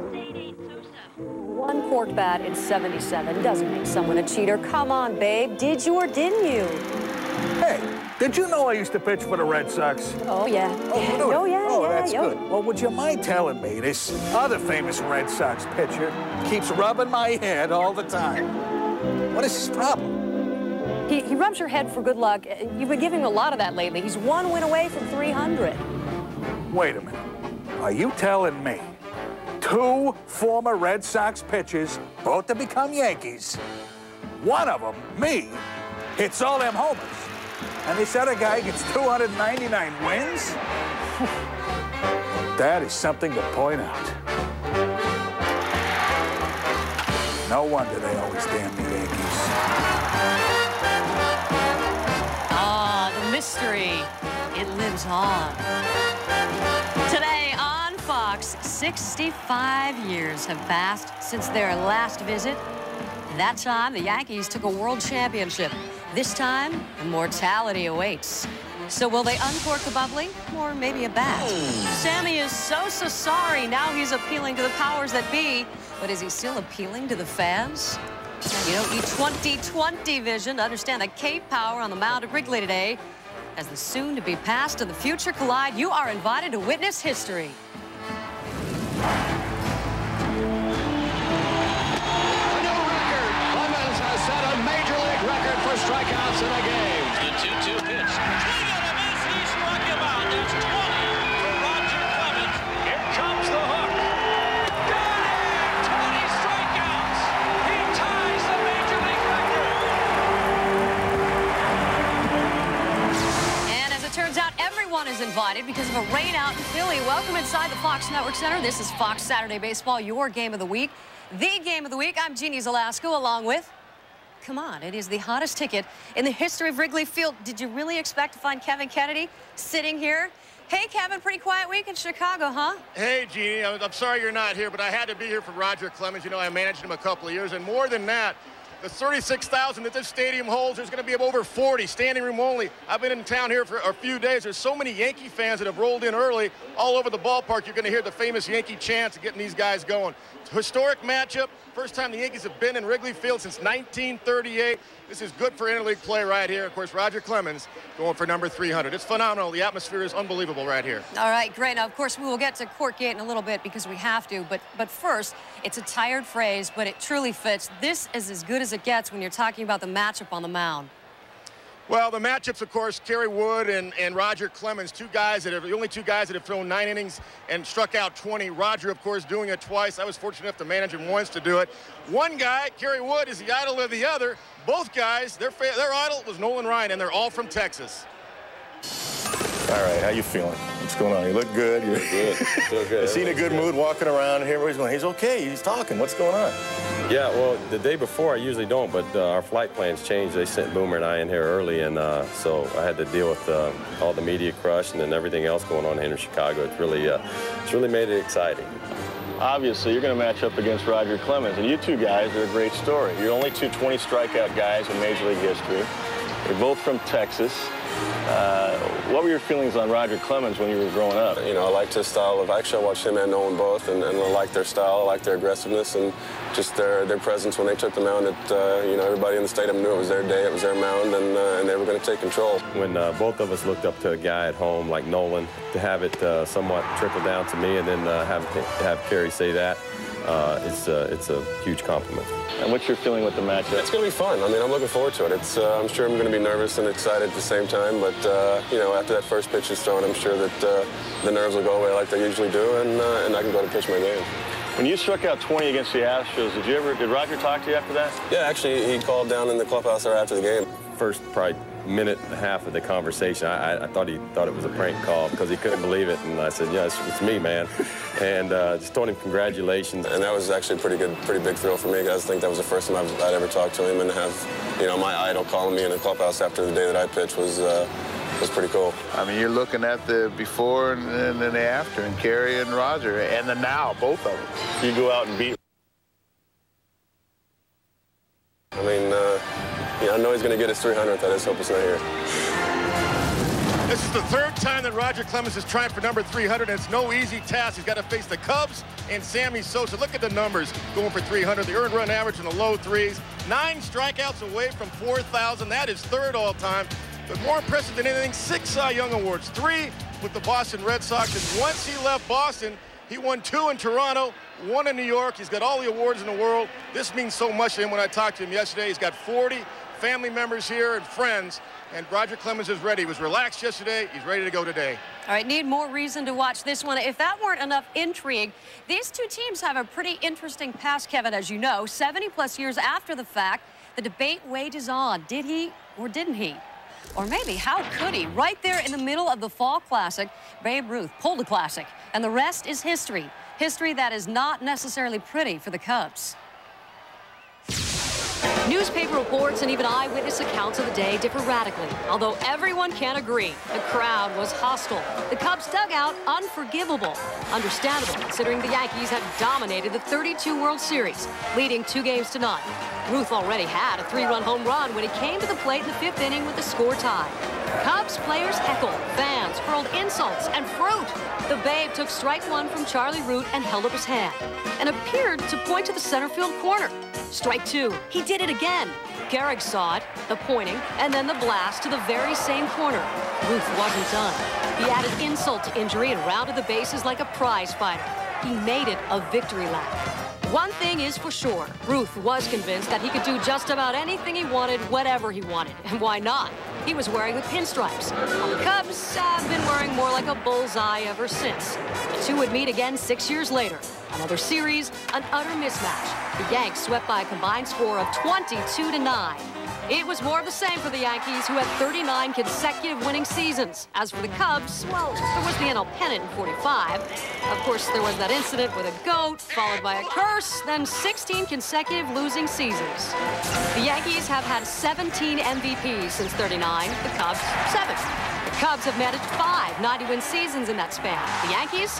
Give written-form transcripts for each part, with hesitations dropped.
Sammy Sosa. One corked bat in 77 doesn't make someone a cheater. Come on, babe. Did you or didn't you? Hey, did you know I used to pitch for the Red Sox? Oh, yeah. Oh, yeah. Oh, that's good. Well, would you mind telling me this other famous Red Sox pitcher keeps rubbing my head all the time? What is his problem? He rubs your head for good luck. You've been giving him a lot of that lately. He's one win away from 300. Wait a minute. Are you telling me two former Red Sox pitchers, both to become Yankees, one of them, me, hits all them homers, and this other guy gets 299 wins? That is something to point out. No wonder they always damn the Yankees. The mystery, it lives on. Today on Fox, 65 years have passed since their last visit. That time, the Yankees took a world championship. This time, immortality awaits. So will they uncork a bubbly or maybe a bat? Sammy is so sorry. Now he's appealing to the powers that be. But is he still appealing to the fans? You don't need 20/20 vision to understand the K-power on the mound at Wrigley today. As the soon-to-be past and the future collide, you are invited to witness history. A new record. Clemens has set a major league record for strikeouts in a game. The 2-2 pitch. Swing and a miss. He struck him out. That's 20 for Roger Clemens. Here comes the hook. Got it! 20 strikeouts. He ties the major league record. And as it turns out, everyone is invited because of a rain out in Philly. Welcome inside the Fox Network Center. This is Fox Saturday Baseball, your game of the week. The game of the week. I'm Jeannie Zalasko along with... Come on, it is the hottest ticket in the history of Wrigley Field. Did you really expect to find Kevin Kennedy sitting here? Hey, Kevin, pretty quiet week in Chicago, huh? Hey, Jeannie, I'm sorry you're not here, but I had to be here for Roger Clemens. You know, I managed him a couple of years, and more than that, the 36,000 that this stadium holds, there's going to be over 40, standing room only. I've been in town here for a few days. There's so many Yankee fans that have rolled in early all over the ballpark. You're going to hear the famous Yankee chants getting these guys going. It's a historic matchup. First time the Yankees have been in Wrigley Field since 1938. This is good for interleague play right here. Of course, Roger Clemens going for number 300. It's phenomenal. The atmosphere is unbelievable right here. All right, great. Now, of course, we will get to Court Gate in a little bit because we have to. But first, it's a tired phrase, but it truly fits. This is as good as it gets when you're talking about the matchup on the mound. Well, the matchups, of course, Kerry Wood and Roger Clemens, the only two guys that have thrown 9 innings and struck out 20. Roger, of course, doing it twice. I was fortunate enough to manage him once to do it. One guy, Kerry Wood, is the idol of the other. Both guys, their idol was Nolan Ryan, and they're all from Texas. All right, how you feeling? What's going on? You look good. You're good. Feel good. You seem in a good mood walking around here. Everybody's going, he's okay. He's talking. What's going on? Yeah, well, the day before I usually don't, but our flight plans changed. They sent Boomer and I in here early, and so I had to deal with all the media crush and then everything else going on here in Chicago. It's really made it exciting. Obviously, you're going to match up against Roger Clemens, and you two guys are a great story. You're only two 20 strikeout guys in Major League history. You're both from Texas. What were your feelings on Roger Clemens when you were growing up? You know, I liked his style of action. I watched him and Nolan both, and I liked their style. I liked their aggressiveness and just their presence when they took the mound. You know, everybody in the stadium knew it was their day, it was their mound, and they were going to take control. When both of us looked up to a guy at home like Nolan, to have it somewhat trickle down to me and then have Kerry say that, it's a huge compliment. And what's your feeling with the matchup? It's going to be fun. I mean, I'm looking forward to it. I'm sure I'm going to be nervous and excited at the same time, but, you know, after that first pitch is thrown, I'm sure that the nerves will go away like they usually do, and I can go to pitch my game. When you struck out 20 against the Astros, did Roger talk to you after that? Yeah, actually, he called down in the clubhouse there after the game. First probably minute and a half of the conversation, I thought he thought it was a prank call because he couldn't believe it, and I said, yeah, it's me, man, and just told him congratulations. And that was actually a pretty big thrill for me, because I think that was the first time I'd ever talked to him, and have, you know, my idol calling me in the clubhouse after the day that I pitched was pretty cool. I mean, you're looking at the before and then the after, and Kerry and Roger, and the now, both of them. You go out and beat. I mean, yeah, I know he's going to get his 300th. I just hope it's not here. This is the third time that Rajahh Clemens has tried for number 300, and it's no easy task. He's got to face the Cubs and Sammy Sosa. Look at the numbers going for 300. The earned run average in the low threes. 9 strikeouts away from 4,000. That is third all-time. But more impressive than anything, 6 Cy Young Awards. 3 with the Boston Red Sox. And once he left Boston, he won 2 in Toronto, 1 in New York. He's got all the awards in the world. This means so much to him. When I talked to him yesterday, he's got 40 family members here and friends. And Rajahh Clemens is ready. He was relaxed yesterday. He's ready to go today. All right, need more reason to watch this one. If that weren't enough intrigue, these two teams have a pretty interesting past, Kevin, as you know. 70-plus years after the fact, the debate wages on. Did he or didn't he? Or maybe, how could he? Right there in the middle of the Fall Classic, Babe Ruth pulled the Classic. And the rest is history. History that is not necessarily pretty for the Cubs. Newspaper reports and even eyewitness accounts of the day differ radically. Although everyone can agree, the crowd was hostile. The Cubs dugout unforgivable. Understandable, considering the Yankees had dominated the 32 World Series, leading 2-0. Ruth already had a 3-run home run when he came to the plate in the 5th inning with the score tied. Cubs players heckled, fans hurled insults and fruit. The Babe took strike 1 from Charlie Root and held up his hand and appeared to point to the center field corner. Strike 2, he did it again. Gehrig saw it, the pointing, and then the blast to the very same corner. Ruth wasn't done. He added insult to injury and rounded the bases like a prize fighter. He made it a victory lap. One thing is for sure, Ruth was convinced that he could do just about anything he wanted, whatever he wanted. And why not? He was wearing the pinstripes. While the Cubs have been wearing more like a bullseye ever since. The two would meet again 6 years later. Another series, an utter mismatch. The Yanks swept by a combined score of 22-9. It was more of the same for the Yankees, who had 39 consecutive winning seasons. As for the Cubs, well, there was the NL pennant in 45. Of course, there was that incident with a goat, followed by a curse, then 16 consecutive losing seasons. The Yankees have had 17 MVPs since 39, the Cubs 7. The Cubs have managed 5 90-win seasons in that span. The Yankees,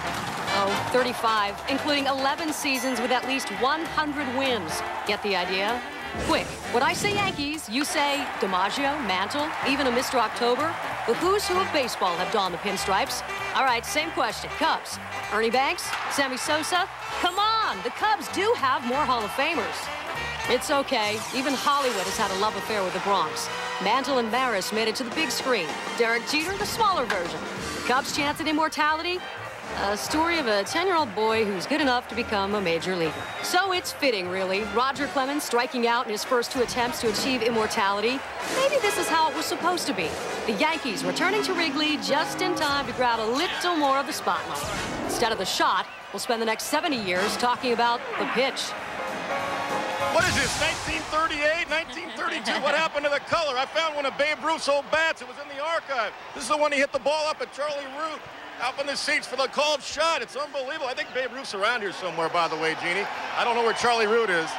35, including 11 seasons with at least 100 wins. Get the idea? Quick, when I say Yankees, you say DiMaggio, Mantle, even a Mr. October. The who's who of baseball have donned the pinstripes. All right, same question. Cubs, Ernie Banks, Sammy Sosa. Come on, the Cubs do have more Hall of Famers. It's okay. Even Hollywood has had a love affair with the Bronx. Mantle and Maris made it to the big screen. Derek Jeter, the smaller version. The Cubs' chance at immortality? A story of a 10-year-old boy who's good enough to become a major leaguer. So it's fitting, really. Rajahh Clemens striking out in his first 2 attempts to achieve immortality. Maybe this is how it was supposed to be. The Yankees returning to Wrigley just in time to grab a little more of the spotlight. Instead of the shot, we'll spend the next 70 years talking about the pitch. What is this, 1938, 1932? What happened to the color? I found one of Babe Ruth's old bats. It was in the archive. This is the one he hit the ball up at Charlie Root. Up in the seats for the called shot. It's unbelievable. I think Babe Ruth's around here somewhere, by the way, Jeannie. I don't know where Charlie Root is.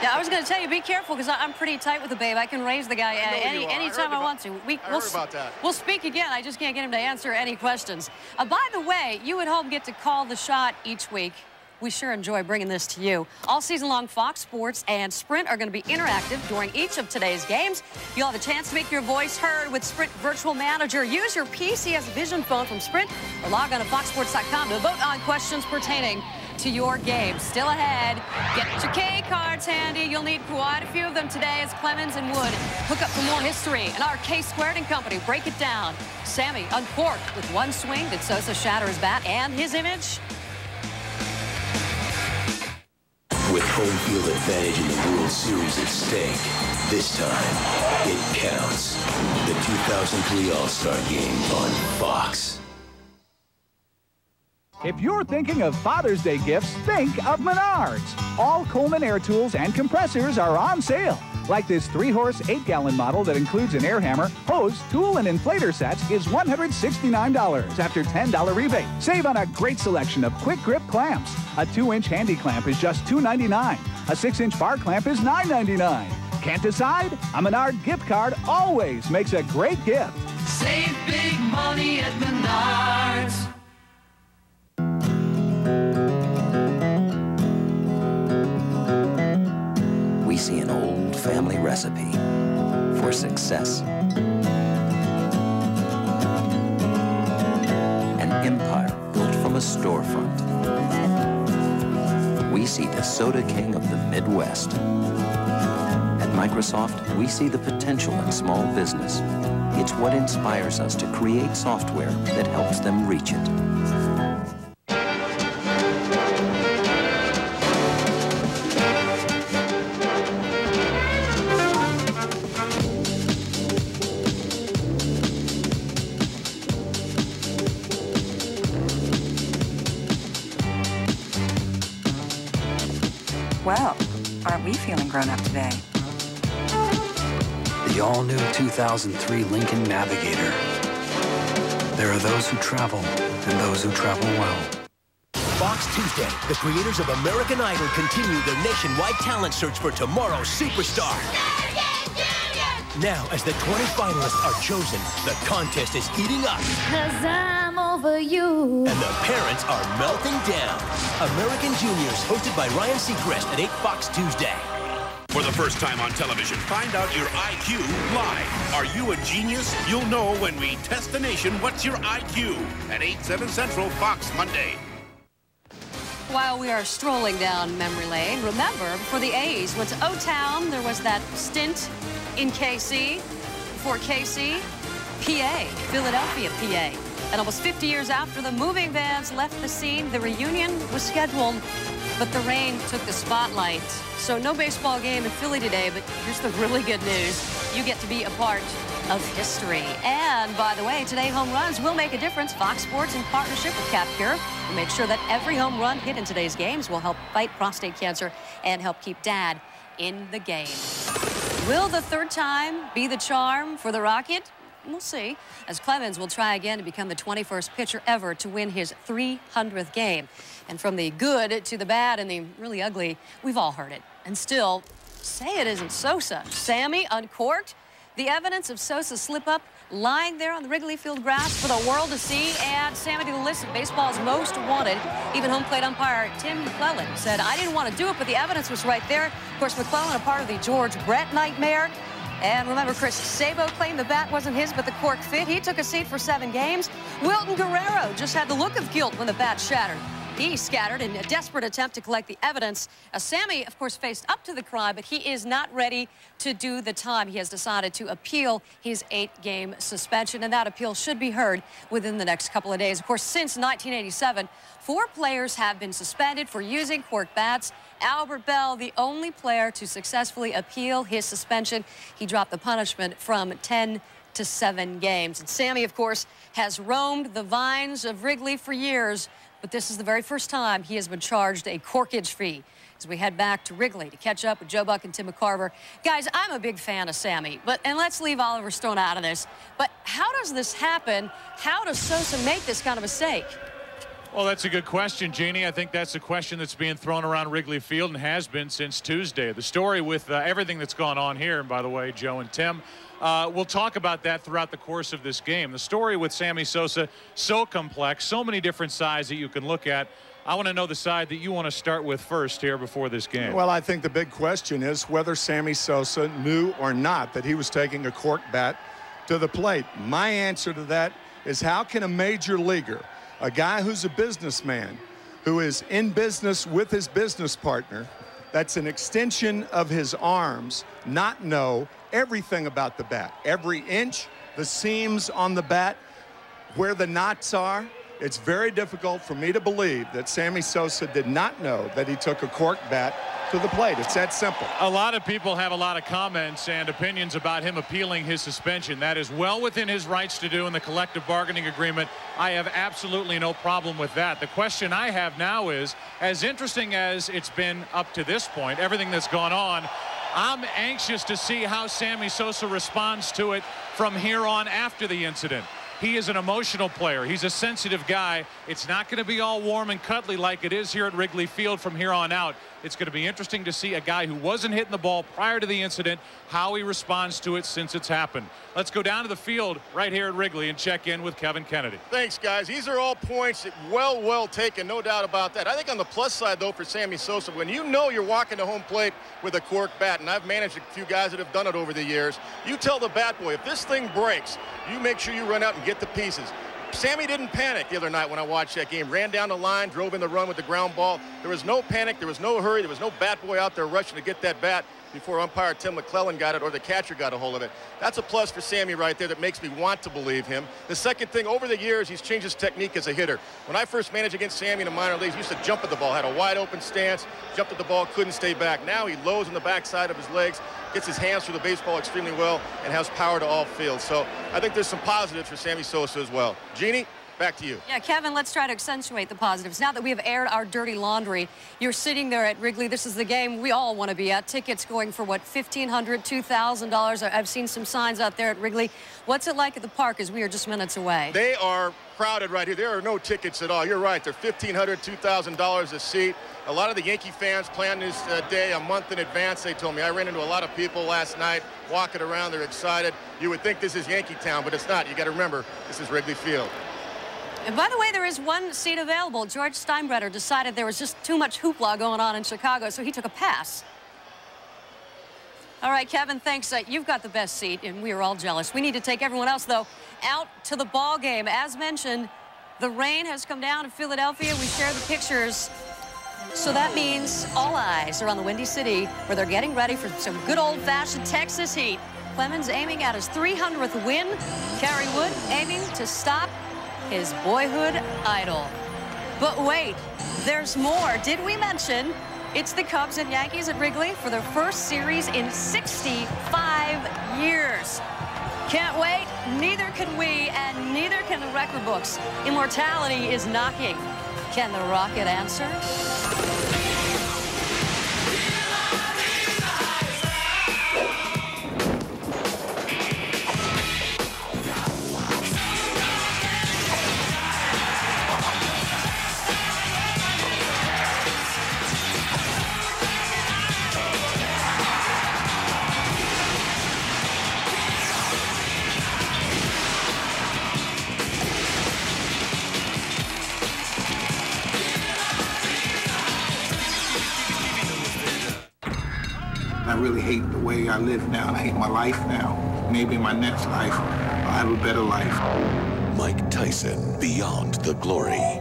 Yeah, I was going to tell you, be careful, because I'm pretty tight with the Babe. I can raise the guy anytime I want to. We'll about that. We'll speak again. I just can't get him to answer any questions. By the way, you at home get to call the shot each week. We sure enjoy bringing this to you. All season long, Fox Sports and Sprint are going to be interactive during each of today's games. You'll have a chance to make your voice heard with Sprint Virtual Manager. Use your PCS Vision phone from Sprint or log on to foxsports.com to vote on questions pertaining to your game. Still ahead, get your K-cards handy. You'll need quite a few of them today as Clemens and Wood hook up for more history. And our K-Squared and Company break it down. Sammy uncorked with one swing. Did Sosa shatter his bat and his image? With home field advantage in the World Series at stake, this time, it counts. The 2003 All-Star Game on Fox. If you're thinking of Father's Day gifts, think of Menards. All Coleman air tools and compressors are on sale. Like this 3-horse, 8-gallon model that includes an air hammer, hose, tool, and inflator sets is $169 after $10 rebate. Save on a great selection of quick grip clamps. A 2-inch handy clamp is just $2.99. A 6-inch bar clamp is $9.99. Can't decide? A Menard gift card always makes a great gift. Save big money at Menards. We see an old family recipe for success. storefront. We see the soda king of the Midwest. At Microsoft, we see the potential in small business. It's what inspires us to create software that helps them reach it. Well, aren't we feeling grown up today? The all-new 2003 Lincoln Navigator. There are those who travel and those who travel well. Fox Tuesday, the creators of American Idol continue their nationwide talent search for tomorrow's superstar. Now, as the 20 finalists are chosen, the contest is heating up. 'Cause I'm over you. And the parents are melting down. American Juniors, hosted by Ryan Seacrest at 8 Fox Tuesday. For the first time on television, find out your IQ live. Are you a genius? You'll know when we test the nation. What's your IQ? At 8/7 Central, Fox Monday. While we are strolling down memory lane, remember, before the A's went to O-Town, there was that stint in KC. Before KC, PA, Philadelphia, PA. And almost 50 years after the moving vans left the scene, the reunion was scheduled, but the rain took the spotlight. So no baseball game in Philly today, but here's the really good news. You get to be a part of history. And by the way, today home runs will make a difference. Fox Sports, in partnership with CapCure, will make sure that every home run hit in today's games will help fight prostate cancer and help keep Dad in the game. Will the third time be the charm for the Rocket? We'll see, as Clemens will try again to become the 21st pitcher ever to win his 300th game. And from the good to the bad and the really ugly, we've all heard it. And still, say it isn't Sosa. Sammy uncorked. The evidence of Sosa's slip-up lying there on the Wrigley Field grass for the world to see. And Sammy to the list of baseball's most wanted. Even home plate umpire Tim McClellan said, I didn't want to do it, but the evidence was right there. Of course, McClellan, a part of the George Brett nightmare. And remember, Chris Sabo claimed the bat wasn't his, but the cork fit. He took a seat for 7 games. Wilton Guerrero just had the look of guilt when the bat shattered. He scattered in a desperate attempt to collect the evidence. Sammy, of course, faced up to the crime, but he is not ready to do the time. He has decided to appeal his 8-game suspension, and that appeal should be heard within the next couple of days. Of course, since 1987, 4 players have been suspended for using cork bats. Albert Bell, the only player to successfully appeal his suspension. He dropped the punishment from 10 to 7 games. And Sammy, of course, has roamed the vines of Wrigley for years, but this is the very first time he has been charged a corkage fee. As we head back to Wrigley to catch up with Joe Buck and Tim McCarver. Guys, I'm a big fan of Sammy, and let's leave Oliver Stone out of this. But how does this happen? How does Sosa make this kind of mistake? Well, that's a good question, Jeannie. I think that's a question that's being thrown around Wrigley Field and has been since Tuesday. The story with everything that's gone on here, and by the way, Joe and Tim, we'll talk about that throughout the course of this game. The story with Sammy Sosa, so complex, so many different sides that you can look at. I want to know the side that you want to start with first here before this game. Well, I think the big question is whether Sammy Sosa knew or not that he was taking a cork bat to the plate. My answer to that is, how can a major leaguer, a guy who's a businessman, who is in business with his business partner, that's an extension of his arms, not know everything about the bat? Every inch, the seams on the bat, where the knots are. It's very difficult for me to believe that Sammy Sosa did not know that he took a cork bat to the plate. It's that simple. A lot of people have a lot of comments and opinions about him appealing his suspension. That is well within his rights to do in the collective bargaining agreement. I have absolutely no problem with that. The question I have now is, as interesting as it's been up to this point, everything that's gone on, I'm anxious to see how Sammy Sosa responds to it from here on after the incident. He is an emotional player. He's a sensitive guy. It's not going to be all warm and cuddly like it is here at Wrigley Field from here on out. It's going to be interesting to see a guy who wasn't hitting the ball prior to the incident, how he responds to it since it's happened. Let's go down to the field right here at Wrigley and check in with Kevin Kennedy. Thanks, guys. These are all points that well taken, no doubt about that. I think on the plus side, though, for Sammy Sosa, when you know you're walking to home plate with a cork bat, and I've managed a few guys that have done it over the years, you tell the bat boy, if this thing breaks, you make sure you run out and get the pieces. Sammy didn't panic the other night when I watched that game. Ran down the line, drove in the run with the ground ball. There was no panic. There was no hurry. There was no bat boy out there rushing to get that bat before umpire Tim McClellan got it or the catcher got a hold of it. That's a plus for Sammy right there that makes me want to believe him. The second thing, over the years, he's changed his technique as a hitter. When I first managed against Sammy in the minor leagues, he used to jump at the ball, had a wide open stance, jumped at the ball, couldn't stay back. Now he lows on the backside of his legs, gets his hands through the baseball extremely well, and has power to all fields. So I think there's some positives for Sammy Sosa as well. Jeannie, back to you. Yeah, Kevin, let's try to accentuate the positives. Now that we have aired our dirty laundry, you're sitting there at Wrigley. This is the game we all want to be at. Tickets going for, what, $1,500, $2,000? I've seen some signs out there at Wrigley. What's it like at the park as we are just minutes away? They are crowded right here. There are no tickets at all. You're right. They're $1,500, $2,000 a seat. A lot of the Yankee fans plan this day a month in advance, they told me. I ran into a lot of people last night walking around. They're excited. You would think this is Yankee Town, but it's not. You got to remember, this is Wrigley Field. And by the way, there is one seat available. George Steinbrenner decided there was just too much hoopla going on in Chicago, so he took a pass. All right, Kevin, thanks. You've got the best seat, and we are all jealous. We need to take everyone else, though, out to the ball game. As mentioned, the rain has come down in Philadelphia. We shared the pictures. So that means all eyes are on the Windy City, where they're getting ready for some good old-fashioned Texas heat. Clemens aiming at his 300th win. Kerry Wood aiming to stop his boyhood idol. But wait, there's more. Did we mention it's the Cubs and Yankees at Wrigley for their first series in 65 years? Can't wait. Neither can we, and neither can the record books. Immortality is knocking. Can the Rocket answer? I really hate the way I live now. I hate my life now. Maybe in my next life, I'll have a better life. Mike Tyson, Beyond the Glory.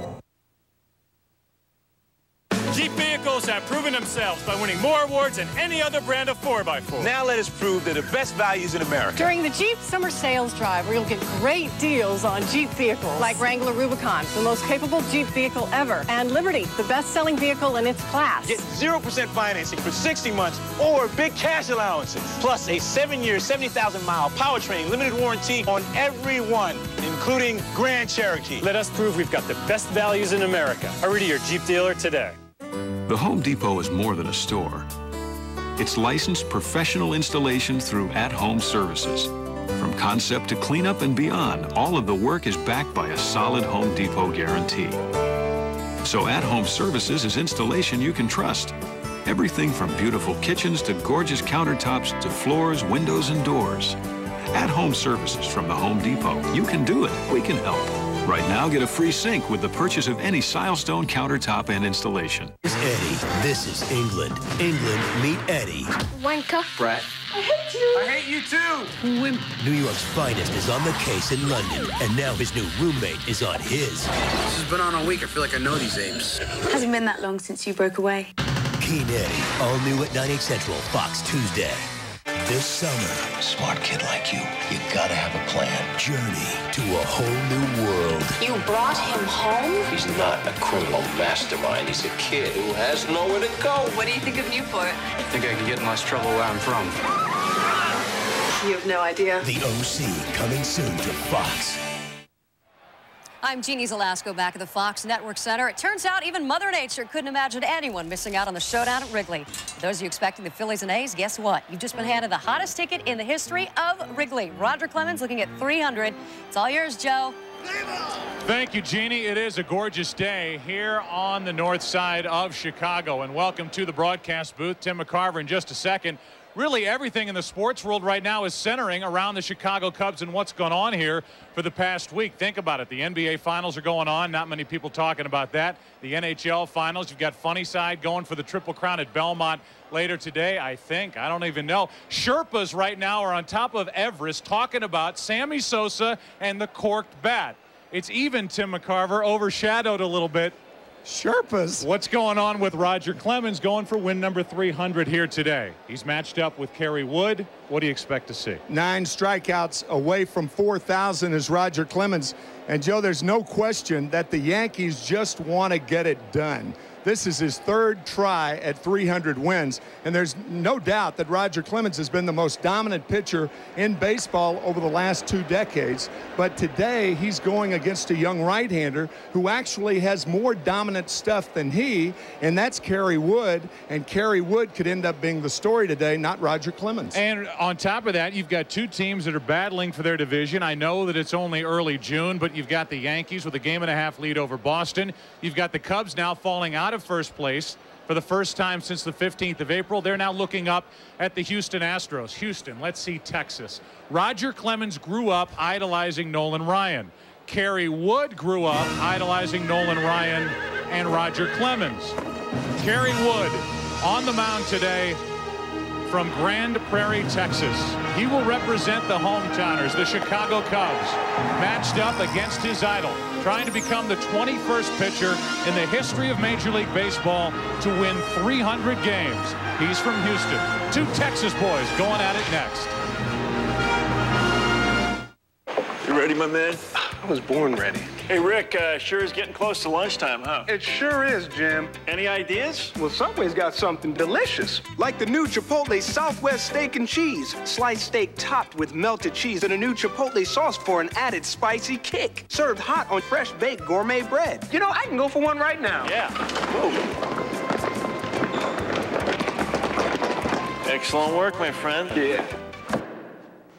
Jeep vehicles have proven themselves by winning more awards than any other brand of 4x4. Now let us prove they're the best values in America. During the Jeep Summer Sales Drive, where you'll get great deals on Jeep vehicles. Like Wrangler Rubicon, the most capable Jeep vehicle ever. And Liberty, the best-selling vehicle in its class. Get 0% financing for 60 months or big cash allowances. Plus a 7-year, 70,000-mile powertrain limited warranty on every one, including Grand Cherokee. Let us prove we've got the best values in America. Hurry to your Jeep dealer today. The Home Depot is more than a store. It's licensed professional installation through at-home services. From concept to cleanup and beyond, all of the work is backed by a solid Home Depot guarantee. So at-home services is installation you can trust. Everything from beautiful kitchens to gorgeous countertops to floors, windows, and doors. At-home services from the Home Depot. You can do it. We can help. Right now, get a free sink with the purchase of any Silestone countertop and installation. Eddie, this is England. England, meet Eddie. Wanker. Brett. I hate you. I hate you too. Wimp. New York's finest is on the case in London, and now his new roommate is on his. This has been on a week. I feel like I know these apes. Hasn't been that long since you broke away. Keen Eddie, all new at 9, 8 Central, Fox Tuesday. This summer, Smart kid like you gotta have a plan. journey to a whole new world. You brought him home? He's not a criminal mastermind. He's a kid who has nowhere to go. What do you think of Newport? I think I could get in less trouble where I'm from. You have no idea. The OC coming soon to Fox. I'm Jeannie Zelasco back at the Fox Network Center. It turns out even Mother Nature couldn't imagine anyone missing out on the showdown at Wrigley. For those of you expecting the Phillies and A's, guess what? You've just been handed the hottest ticket in the history of Wrigley. Roger Clemens looking at 300. It's all yours, Joe. Thank you, Jeannie. It is a gorgeous day here on the north side of Chicago. And welcome to the broadcast booth. Tim McCarver in just a second. Really, everything in the sports world right now is centering around the Chicago Cubs and what's gone on here for the past week. Think about it. The NBA Finals are going on. Not many people talking about that. The NHL Finals. You've got Funny Side going for the Triple Crown at Belmont later today, I think. I don't even know. Sherpas right now are on top of Everest talking about Sammy Sosa and the corked bat. It's even, Tim McCarver, overshadowed a little bit. Sherpas. What's going on with Roger Clemens going for win number 300 here today? He's matched up with Kerry Wood. What do you expect to see? 9 strikeouts away from 4,000 is Roger Clemens. And, Joe, there's no question that the Yankees just want to get it done. This is his 3rd try at 300 wins, and there's no doubt that Roger Clemens has been the most dominant pitcher in baseball over the last 2 decades. But today he's going against a young right-hander who actually has more dominant stuff than he, and that's Kerry Wood. And Kerry Wood could end up being the story today, not Roger Clemens. And on top of that, you've got 2 teams that are battling for their division. I know that it's only early June, but you've got the Yankees with a 1.5 game lead over Boston. You've got the Cubs now falling out of first place for the first time since the 15th of April. They're now looking up at the Houston Astros. Houston, let's see Texas. Roger Clemens grew up idolizing Nolan Ryan. Kerry Wood grew up idolizing Nolan Ryan and Roger Clemens. Kerry Wood on the mound today from Grand Prairie, Texas. He will represent the hometowners, the Chicago Cubs, matched up against his idol, trying to become the 21st pitcher in the history of Major League Baseball to win 300 games. He's from Houston. 2 Texas boys going at it next. You ready, my man? I was born ready. Hey, Rick, sure is getting close to lunchtime, huh? It sure is, Jim. Any ideas? Well, Subway's got something delicious, like the new Chipotle Southwest Steak and Cheese. Sliced steak topped with melted cheese and a new Chipotle sauce for an added spicy kick. Served hot on fresh baked gourmet bread. You know, I can go for one right now. Yeah. Whoa. Excellent work, my friend. Yeah.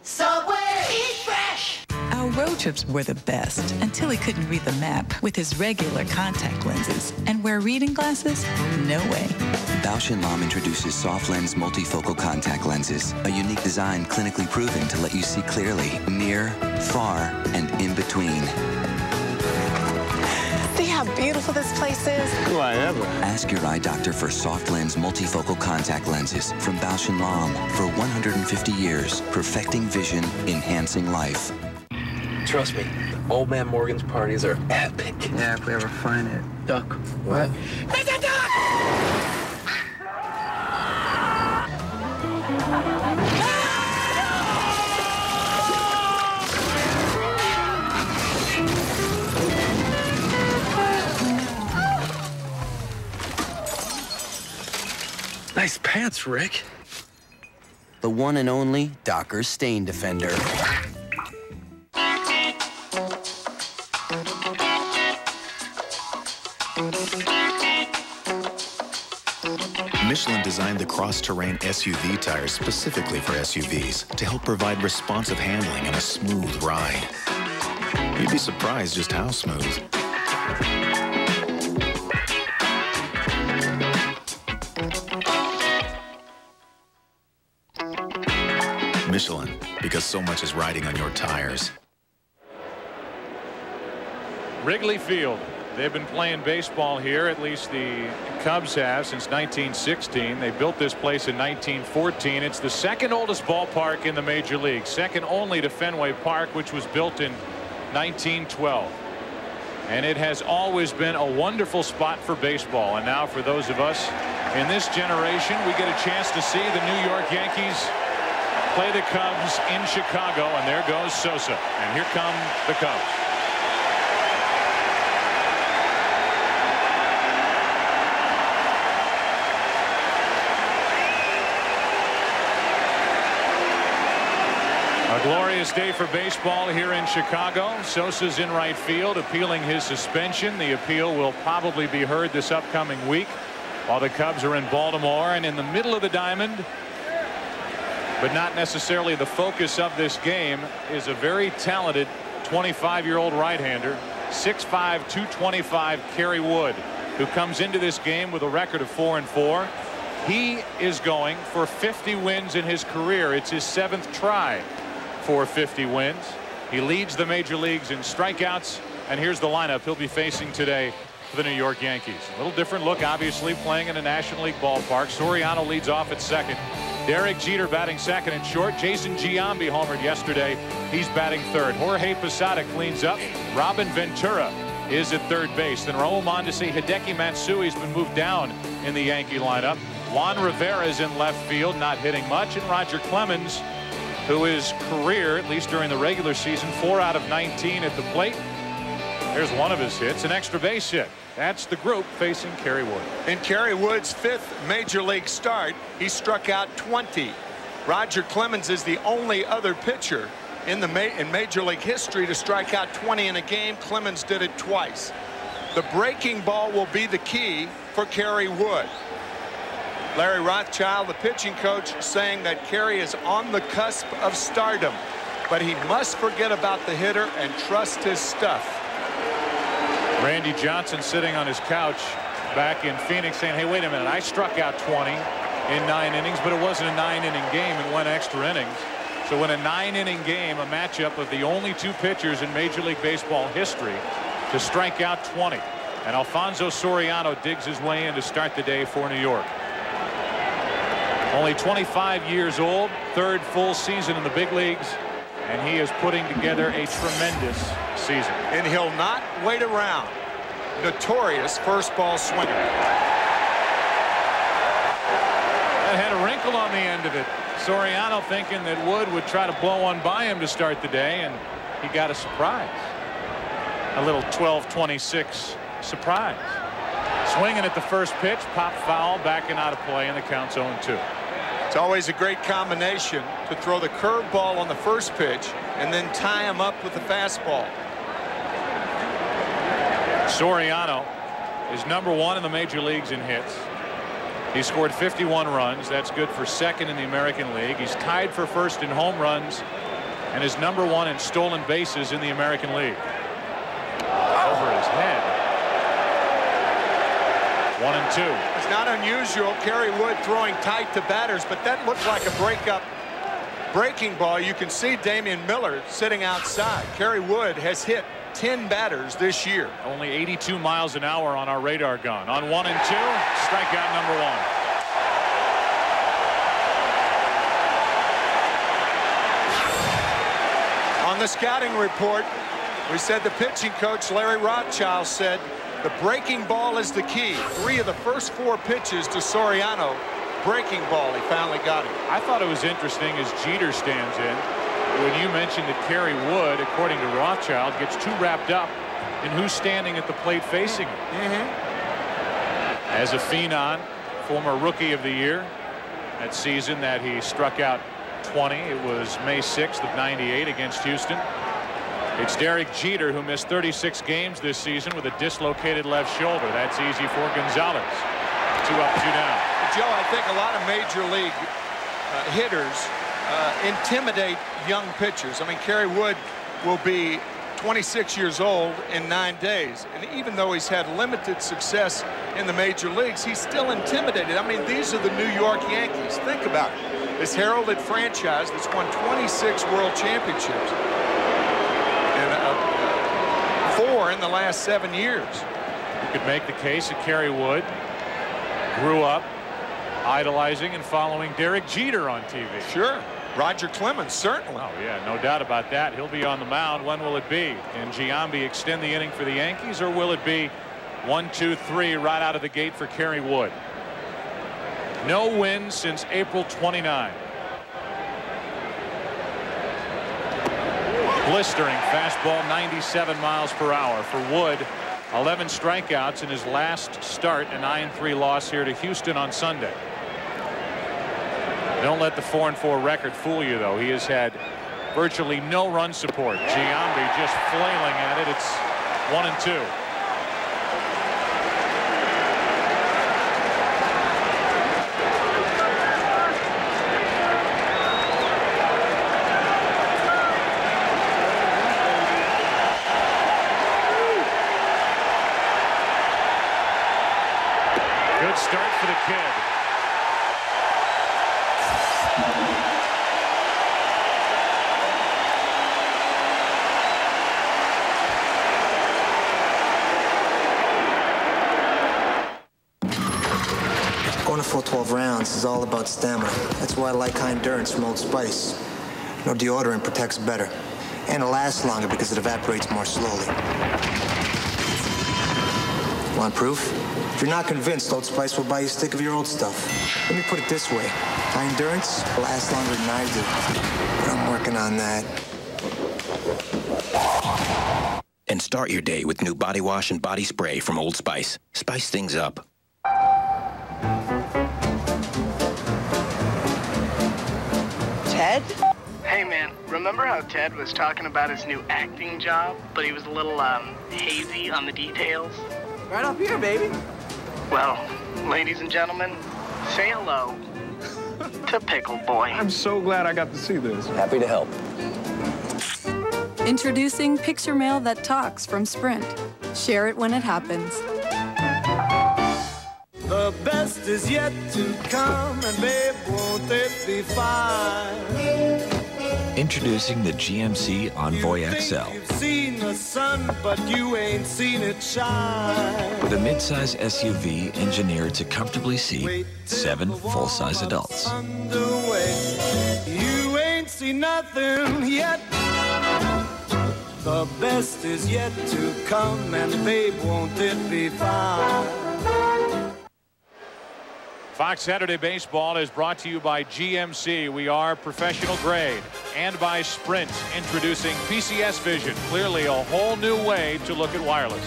Subway, eat fresh. Our road trips were the best until he couldn't read the map with his regular contact lenses. And wear reading glasses? No way. Bausch & Lomb introduces soft lens multifocal contact lenses, a unique design clinically proven to let you see clearly, near, far, and in between. See how beautiful this place is? Do I ever? Ask your eye doctor for soft lens multifocal contact lenses from Bausch & Lomb. For 150 years, perfecting vision, enhancing life. Trust me, Old Man Morgan's parties are epic. Yeah, if we ever find it. Duck. What? It's a duck! Nice pants, Rick. The one and only Docker Stain Defender. Michelin designed the cross-terrain SUV tires specifically for SUVs to help provide responsive handling and a smooth ride. You'd be surprised just how smooth. Michelin, because so much is riding on your tires. Wrigley Field. They've been playing baseball here, at least the Cubs have, since 1916. They built this place in 1914. It's the 2nd oldest ballpark in the major leagues, second only to Fenway Park, which was built in 1912. And it has always been a wonderful spot for baseball. And now for those of us in this generation, we get a chance to see the New York Yankees play the Cubs in Chicago. And there goes Sosa. And here come the Cubs. A glorious day for baseball here in Chicago. Sosa's in right field appealing his suspension. The appeal will probably be heard this upcoming week while the Cubs are in Baltimore. And in the middle of the diamond, but not necessarily the focus of this game, is a very talented 25-year-old right-hander, 6'5", 225 Kerry Wood, who comes into this game with a record of 4-4. He is going for 50 wins in his career. It's his 7th try for 50 wins. He leads the major leagues in strikeouts, and here's the lineup he'll be facing today for the New York Yankees. A little different look, obviously, playing in a National League ballpark. Soriano leads off at second. Derek Jeter batting second and short. Jason Giambi homered yesterday. He's batting third. Jorge Posada cleans up. Robin Ventura is at third base. Then Raul Mondesi, Hideki Matsui has been moved down in the Yankee lineup. Juan Rivera is in left field, not hitting much. And Roger Clemens, who is career, at least during the regular season, 4 out of 19 at the plate. There's one of his hits, an extra base hit. That's the group facing Kerry Wood. In Kerry Wood's 5th major league start, he struck out 20. Roger Clemens is the only other pitcher in major league history to strike out 20 in a game. Clemens did it twice. The breaking ball will be the key for Kerry Wood. Larry Rothschild, the pitching coach, saying that Kerry is on the cusp of stardom, but he must forget about the hitter and trust his stuff. Randy Johnson sitting on his couch back in Phoenix saying, hey, wait a minute, I struck out 20 in 9 innings, but it wasn't a 9-inning game and 1 extra innings. So in a 9-inning game, a matchup of the only 2 pitchers in Major League Baseball history to strike out 20. And Alfonso Soriano digs his way in to start the day for New York. Only 25 years old, 3rd full season in the big leagues, and he is putting together a tremendous season. And he'll not wait around. Notorious first ball swinger. That had a wrinkle on the end of it. Soriano thinking that Wood would try to blow one by him to start the day, and he got a surprise. A little 12-26 surprise. Swinging at the first pitch, pop foul, backing out of play, and the count's 0-2. It's always a great combination to throw the curveball on the first pitch and then tie him up with the fastball. Soriano is #1 in the major leagues in hits. He scored 51 runs. That's good for 2nd in the American League. He's tied for 1st in home runs and is #1 in stolen bases in the American League. Over his head. 1-2. It's not unusual. Kerry Wood throwing tight to batters, but that looked like a breaking ball. You can see Damian Miller sitting outside. Kerry Wood has hit 10 batters this year. Only 82 miles an hour on our radar gun. On 1-2, strikeout #1. On the scouting report, we said the pitching coach Larry Rothschild said the breaking ball is the key. 3 of the first 4 pitches to Soriano, breaking ball. He finally got it. I thought it was interesting as Jeter stands in. When you mentioned that Kerry Wood, according to Rothschild, gets too wrapped up in who's standing at the plate facing him. As a phenom, former Rookie of the Year, that season that he struck out 20, it was May 6th of '98 against Houston. It's Derek Jeter, who missed 36 games this season with a dislocated left shoulder. That's easy for Gonzalez. 2 up, 2 down. Joe, I think a lot of major league hitters intimidate young pitchers. I mean, Kerry Wood will be 26 years old in 9 days. And even though he's had limited success in the major leagues, he's still intimidated. I mean, these are the New York Yankees. Think about it. This heralded franchise that's won 26 world championships. And 4 in the last 7 years. You could make the case that Kerry Wood grew up idolizing and following Derek Jeter on TV. Sure. Roger Clemens, certainly. Oh, yeah, no doubt about that. He'll be on the mound. When will it be? Can Giambi extend the inning for the Yankees, or will it be 1, 2, 3 right out of the gate for Kerry Wood? No wins since April 29. Blistering fastball, 97 miles per hour for Wood. 11 strikeouts in his last start, a 9-3 loss here to Houston on Sunday. Don't let the 4-4 record fool you, though. He has had virtually no run support. Giambi just flailing at it. It's 1-2. Good start for the kid. Going a full 12 rounds is all about stamina. That's why I like high endurance from Old Spice. No deodorant protects better. And it lasts longer because it evaporates more slowly. Want proof? If you're not convinced, Old Spice will buy you a stick of your old stuff. Let me put it this way. High endurance lasts longer than I do. But I'm working on that. And start your day with new body wash and body spray from Old Spice. Spice things up. Ted? Hey, man, remember how Ted was talking about his new acting job, but he was a little, hazy on the details? Right up here, baby. Well, ladies and gentlemen, say hello to Pickle Boy. I'm so glad I got to see this. Happy to help. Introducing Picture Mail That Talks from Sprint. Share it when it happens. The best is yet to come, and babe, won't it be fine? Introducing the GMC Envoy XL. You've seen the sun, but you ain't seen it shine. With a midsize SUV engineered to comfortably seat 7 full-size adults. Underway. You ain't seen nothing yet. The best is yet to come, and babe, won't it be fine? Fox Saturday Baseball is brought to you by GMC. We are professional grade. And by Sprint, introducing PCS Vision. Clearly a whole new way to look at wireless.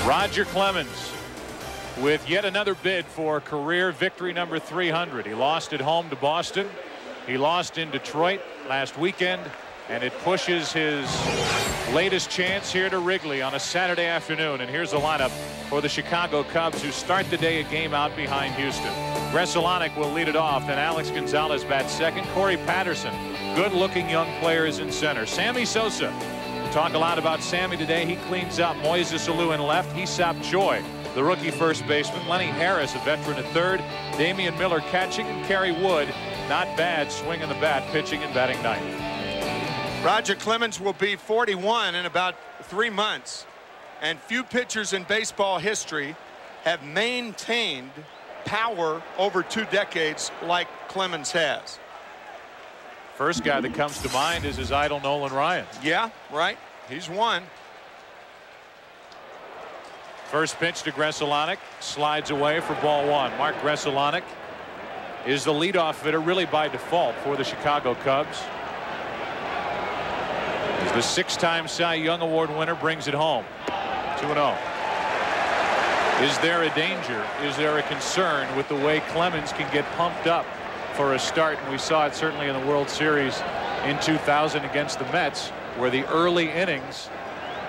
Roger Clemens with yet another bid for career victory number 300. He lost at home to Boston. He lost in Detroit last weekend. And it pushes his latest chance here to Wrigley on a Saturday afternoon. And here's the lineup for the Chicago Cubs, who start the day a game out behind Houston. Gresolonic will lead it off. Then Alex Gonzalez bats second. Corey Patterson, good-looking young players in center. Sammy Sosa. We'll talk a lot about Sammy today. He cleans up. Moises Alou in left. Hee-Seop Choi, the rookie first baseman. Lenny Harris, a veteran, at third. Damian Miller catching, and Kerry Wood, not bad, swinging the bat, pitching and batting ninth. Roger Clemens will be 41 in about 3 months, and few pitchers in baseball history have maintained power over 2 decades like Clemens has. First guy that comes to mind is his idol Nolan Ryan. Yeah, right. He's one. First pitch to Gresolonic, slides away for ball 1. Mark Gresolonic is the leadoff hitter really by default for the Chicago Cubs. The 6-time Cy Young Award winner brings it home. 2-0. Is there a danger? Is there a concern with the way Clemens can get pumped up for a start? And we saw it certainly in the World Series in 2000 against the Mets, where the early innings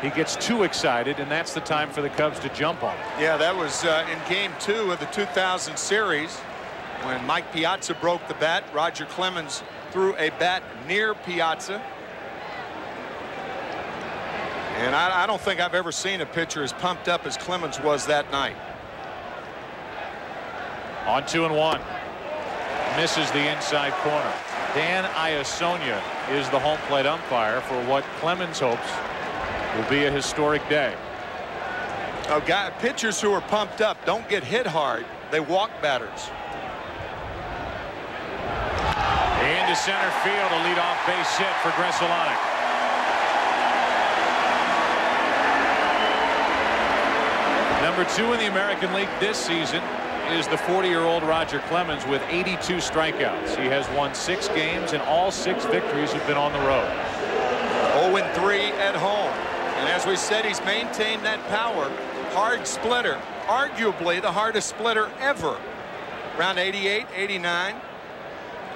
he gets too excited, and that's the time for the Cubs to jump on him. Yeah, that was in Game 2 of the 2000 series when Mike Piazza broke the bat. Roger Clemens threw a bat near Piazza. And I don't think I've ever seen a pitcher as pumped up as Clemens was that night. On 2-1. Misses the inside corner. Dan Iasonia is the home plate umpire for what Clemens hopes will be a historic day. Oh, pitchers who are pumped up don't get hit hard. They walk batters. Into center field, a leadoff base hit for Gresolonic. Number 2 in the American League this season is the 40-year-old Roger Clemens with 82 strikeouts. He has won 6 games, and all 6 victories have been on the road. 0-3 at home. And as we said, he's maintained that power. Hard splitter, arguably the hardest splitter ever. Around 88, 89.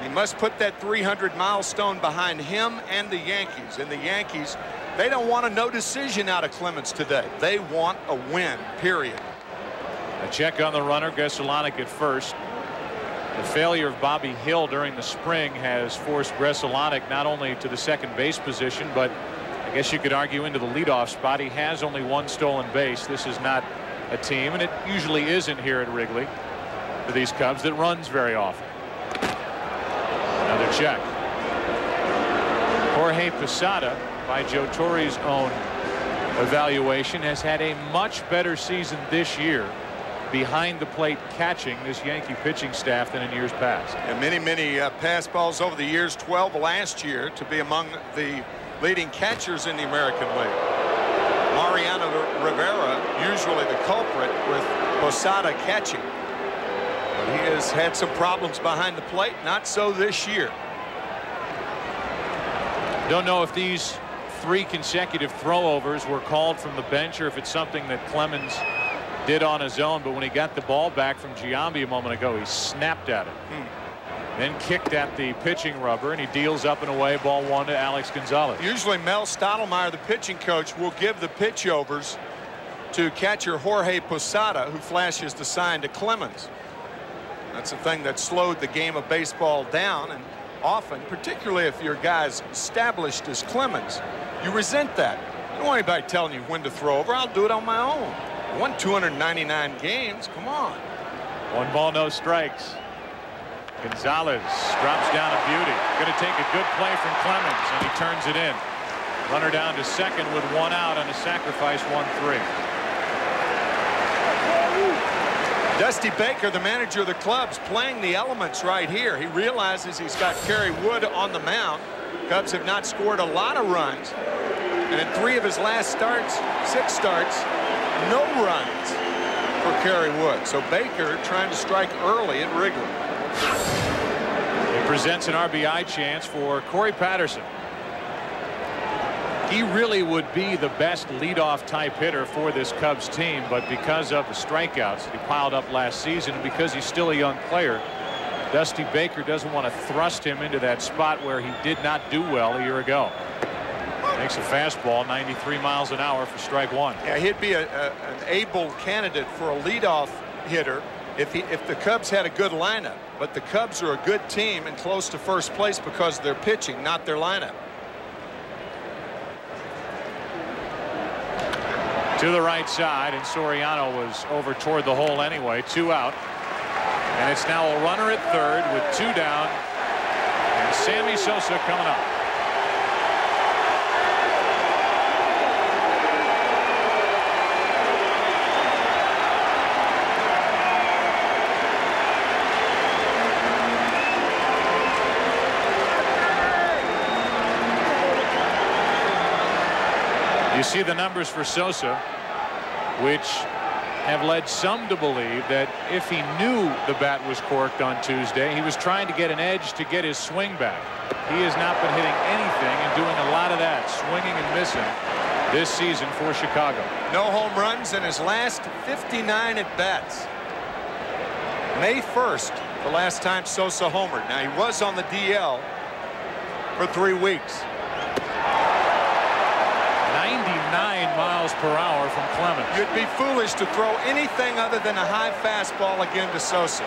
He must put that 300 milestone behind him and the Yankees. And the Yankees, they don't want a no decision out of Clemens today. They want a win, period. A check on the runner, Gresolonic at first. The failure of Bobby Hill during the spring has forced Gresolonic not only to the second base position, but I guess you could argue into the leadoff spot. He has only 1 stolen base. This is not a team, and it usually isn't here at Wrigley for these Cubs, that runs very often. Another check. Jorge Posada, by Joe Torre's own evaluation, has had a much better season this year behind-the-plate catching, this Yankee pitching staff, than in years past. And many pass balls over the years, 12 last year, to be among the leading catchers in the American League. Mariano Rivera, usually the culprit with Posada catching. But he has had some problems behind the plate, not so this year. Don't know if these 3 consecutive throwovers were called from the bench or if it's something that Clemens did on his own, but when he got the ball back from Giambi a moment ago, he snapped at it. Then kicked at the pitching rubber, and he deals up and away, ball 1 to Alex Gonzalez. Usually Mel Stottlemyre, the pitching coach, will give the pitch overs to catcher Jorge Posada, who flashes the sign to Clemens. That's the thing that slowed the game of baseball down, and often, particularly if your guy's established as Clemens, you resent that. You don't want anybody telling you when to throw over. I'll do it on my own. I won 299 games. Come on. 1 ball, no strikes. Gonzalez drops down a beauty. Going to take a good play from Clemens, and he turns it in. Runner down to second with 1 out on a sacrifice 1-3. Dusty Baker, the manager of the Cubs, playing the elements right here. He realizes he's got Kerry Wood on the mound. Cubs have not scored a lot of runs. And in 3 of his last starts, 6 starts, no runs for Kerry Wood. So Baker trying to strike early at Wrigley. It presents an RBI chance for Corey Patterson. He really would be the best leadoff type hitter for this Cubs team, but because of the strikeouts that he piled up last season and because he's still a young player, Dusty Baker doesn't want to thrust him into that spot where he did not do well a year ago. Makes a fastball 93 miles an hour for strike 1. Yeah, he'd be an able candidate for a leadoff hitter if the Cubs had a good lineup. But the Cubs are a good team and close to first place because of their pitching, not their lineup. To the right side, and Soriano was over toward the hole anyway. 2 out. And it's now a runner at third with 2 down. And Sammy Sosa coming up. You see the numbers for Sosa, which have led some to believe that if he knew the bat was corked on Tuesday, he was trying to get an edge to get his swing back. He has not been hitting anything and doing a lot of that, swinging and missing this season for Chicago. No home runs in his last 59 at-bats. May 1st, the last time Sosa homered. Now, he was on the DL for 3 weeks. 99 miles per hour from Clemens. You'd be foolish to throw anything other than a high fastball again to Sosa.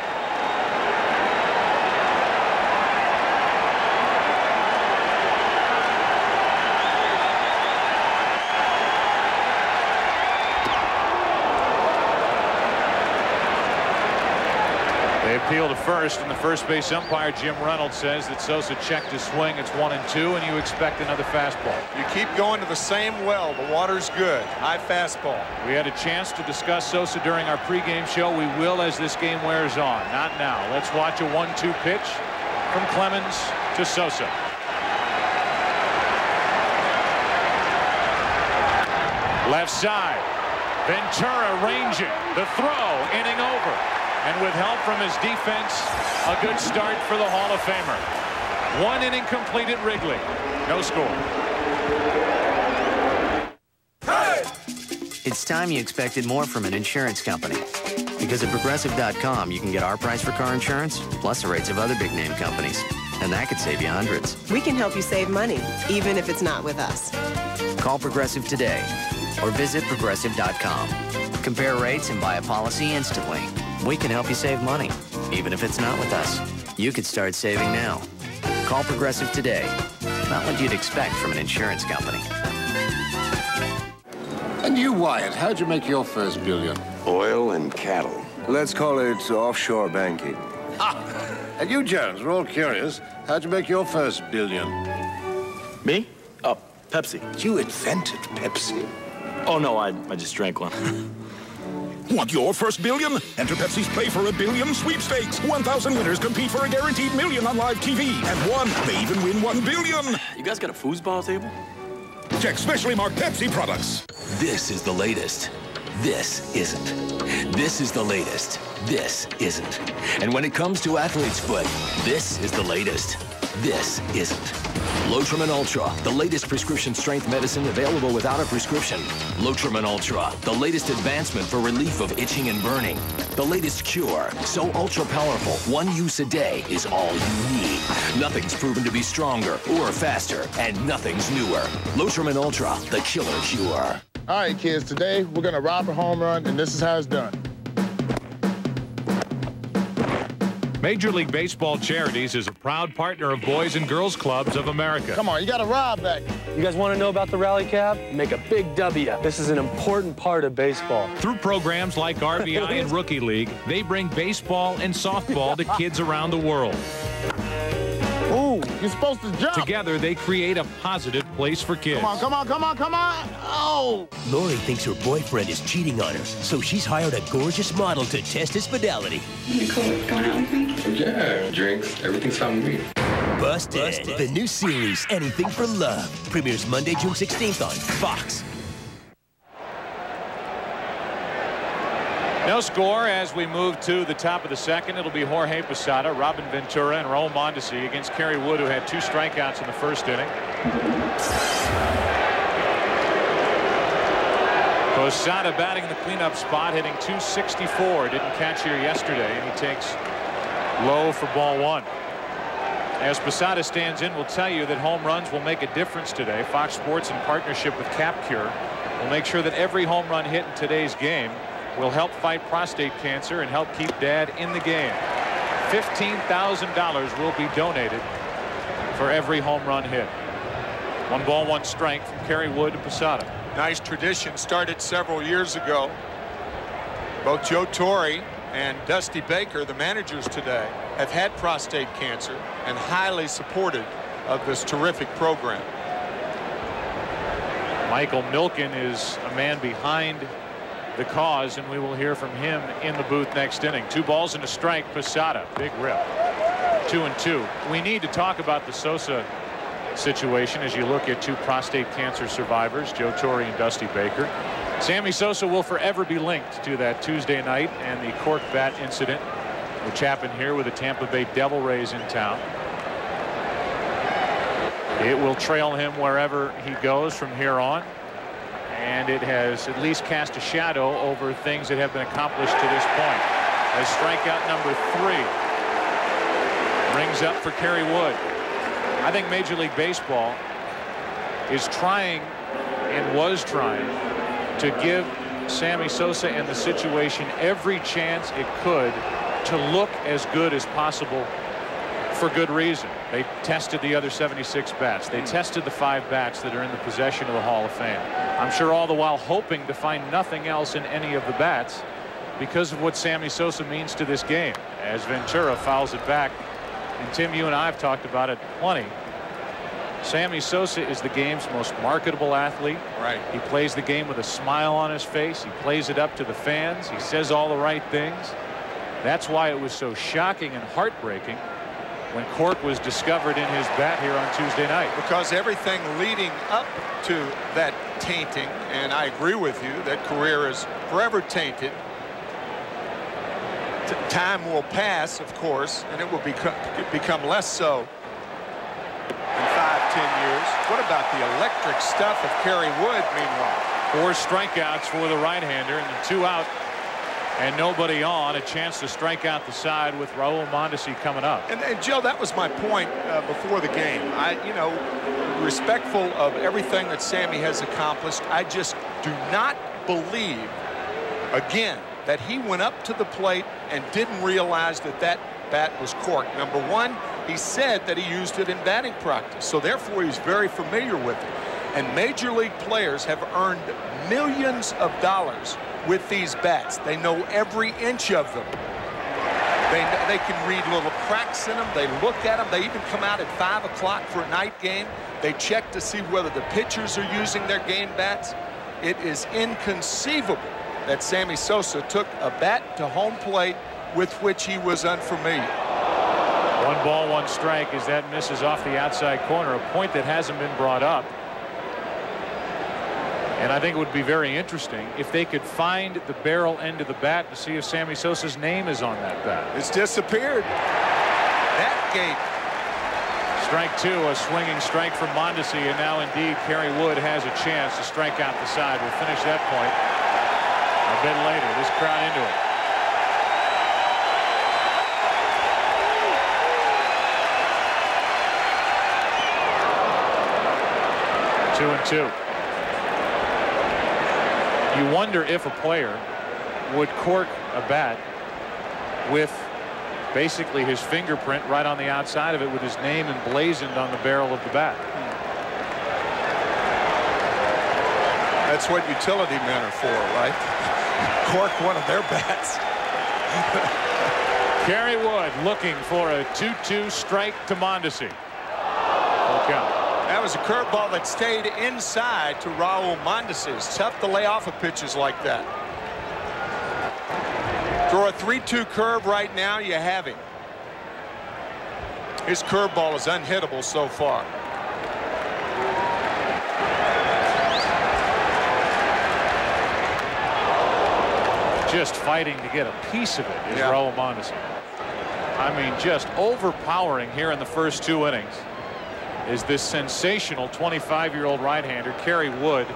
They appeal to first, and the first base umpire, Jim Reynolds, says that Sosa checked his swing. It's 1-2, and you expect another fastball. You keep going to the same well. The water's good. High fastball. We had a chance to discuss Sosa during our pregame show. We will as this game wears on. Not now. Let's watch a 1-2 pitch from Clemens to Sosa. Left side. Ventura ranging. The throw. Inning over. And with help from his defense, a good start for the Hall of Famer. 1 inning complete at Wrigley. No score. It's time you expected more from an insurance company. Because at Progressive.com, you can get our price for car insurance, plus the rates of other big-name companies. And that could save you hundreds. We can help you save money, even if it's not with us. Call Progressive today, or visit Progressive.com. Compare rates and buy a policy instantly. We can help you save money, even if it's not with us. You could start saving now. Call Progressive today. Not what you'd expect from an insurance company. And you, Wyatt, how'd you make your first billion? Oil and cattle. Let's call it offshore banking. Ah! And you, Jones, we're all curious. How'd you make your first billion? Me? Oh, Pepsi. You invented Pepsi? Oh, no, I just drank one. Want your first billion? Enter Pepsi's Play for a Billion sweepstakes. 1,000 winners compete for a guaranteed million on live TV. And one may even win 1 billion. You guys got a foosball table? Check specially marked Pepsi products. This is the latest. This isn't. This is the latest. This isn't. And when it comes to athlete's foot, this is the latest. This isn't. Lotramin Ultra, the latest prescription strength medicine available without a prescription. Lotramin Ultra, the latest advancement for relief of itching and burning. The latest cure, so ultra powerful, one use a day is all you need. Nothing's proven to be stronger or faster, and nothing's newer. Lotramin Ultra, the killer cure. All right, kids, today we're gonna rob a home run, and this is how it's done. Major League Baseball Charities is a proud partner of Boys and Girls Clubs of America. Come on, you gotta rob that. You guys want to know about the Rally Cab? Make a big W. This is an important part of baseball. Through programs like RBI and Rookie League, they bring baseball and softball to kids around the world. Ooh, you're supposed to jump. Together, they create a positive place for kids. Come on, come on, come on, come on. Oh! Lori thinks her boyfriend is cheating on her, so she's hired a gorgeous model to test his fidelity. Nicole, going out with me? Yeah, drinks. Everything's fine with me. Busted, the new series, Anything for Love, premieres Monday, June 16th on Fox. No score as we move to the top of the second. It'll be Jorge Posada, Robin Ventura, and Raul Mondesi against Kerry Wood, who had 2 strikeouts in the first inning. Posada batting the cleanup spot, hitting .264. Didn't catch here yesterday, and he takes low for ball 1. As Posada stands in, we'll tell you that home runs will make a difference today. Fox Sports, in partnership with CapCure, will make sure that every home run hit in today's game will help fight prostate cancer and help keep Dad in the game. $15,000 will be donated for every home run hit. 1 ball, 1 strike from Kerry Wood to Posada. Nice tradition started several years ago. Both Joe Torre and Dusty Baker, the managers today, have had prostate cancer and highly supportive of this terrific program. Michael Milken is a man behind the cause, and we will hear from him in the booth next inning. 2 balls and a strike. Posada, big rip. 2-2. We need to talk about the Sosa situation as you look at 2 prostate cancer survivors, Joe Torre and Dusty Baker. Sammy Sosa will forever be linked to that Tuesday night and the cork bat incident, which happened here with the Tampa Bay Devil Rays in town. It will trail him wherever he goes from here on, and it has at least cast a shadow over things that have been accomplished to this point. As strikeout number 3 rings up for Kerry Wood. I think Major League Baseball is trying and was trying to give Sammy Sosa and the situation every chance it could to look as good as possible, for good reason. They tested the other 76 bats. They tested the 5 bats that are in the possession of the Hall of Fame. I'm sure all the while hoping to find nothing else in any of the bats because of what Sammy Sosa means to this game. As Ventura fouls it back, and Tim, you and I have talked about it plenty. Sammy Sosa is the game's most marketable athlete. Right. He plays the game with a smile on his face. He plays it up to the fans. He says all the right things. That's why it was so shocking and heartbreaking when cork was discovered in his bat here on Tuesday night. Because everything leading up to that tainting, and I agree with you, that career is forever tainted. Time will pass, of course, and it will become less so in 5-10 years. What about the electric stuff of Kerry Wood, meanwhile? 4 strikeouts for the right-hander, and the 2 out and nobody on. A chance to strike out the side with Raul Mondesi coming up. And Joe, that was my point before the game. You know, respectful of everything that Sammy has accomplished, I just do not believe, again, that he went up to the plate and didn't realize that that bat was corked. Number one, he said that he used it in batting practice, so therefore he's very familiar with it. And major league players have earned millions of dollars with these bats. They know every inch of them. They can read little cracks in them. They look at them. They even come out at 5 o'clock for a night game. They check to see whether the pitchers are using their game bats. It is inconceivable that Sammy Sosa took a bat to home plate with which he was unfamiliar. 1 ball, 1 strike as that misses off the outside corner, a point that hasn't been brought up. And I think it would be very interesting if they could find the barrel end of the bat to see if Sammy Sosa's name is on that bat. It's disappeared. That gate. Strike 2, a swinging strike from Mondesi, and now indeed Kerry Wood has a chance to strike out the side. We'll finish that point a bit later. This crowd into it. Two and two. You wonder if a player would cork a bat with basically his fingerprint right on the outside of it with his name emblazoned on the barrel of the bat. That's what utility men are for, right? Cork one of their bats. Kerry Wood looking for a 2-2 strike to Mondesi. Full count. That was a curveball that stayed inside to Rajahh Moises. It's tough to lay off of pitches like that. Throw a 3-2 curve right now, you have him. His curveball is unhittable so far. Just fighting to get a piece of it is Rajahh Moises. I mean, just overpowering here in the first 2 innings is this sensational 25-year-old right-hander Kerry Wood,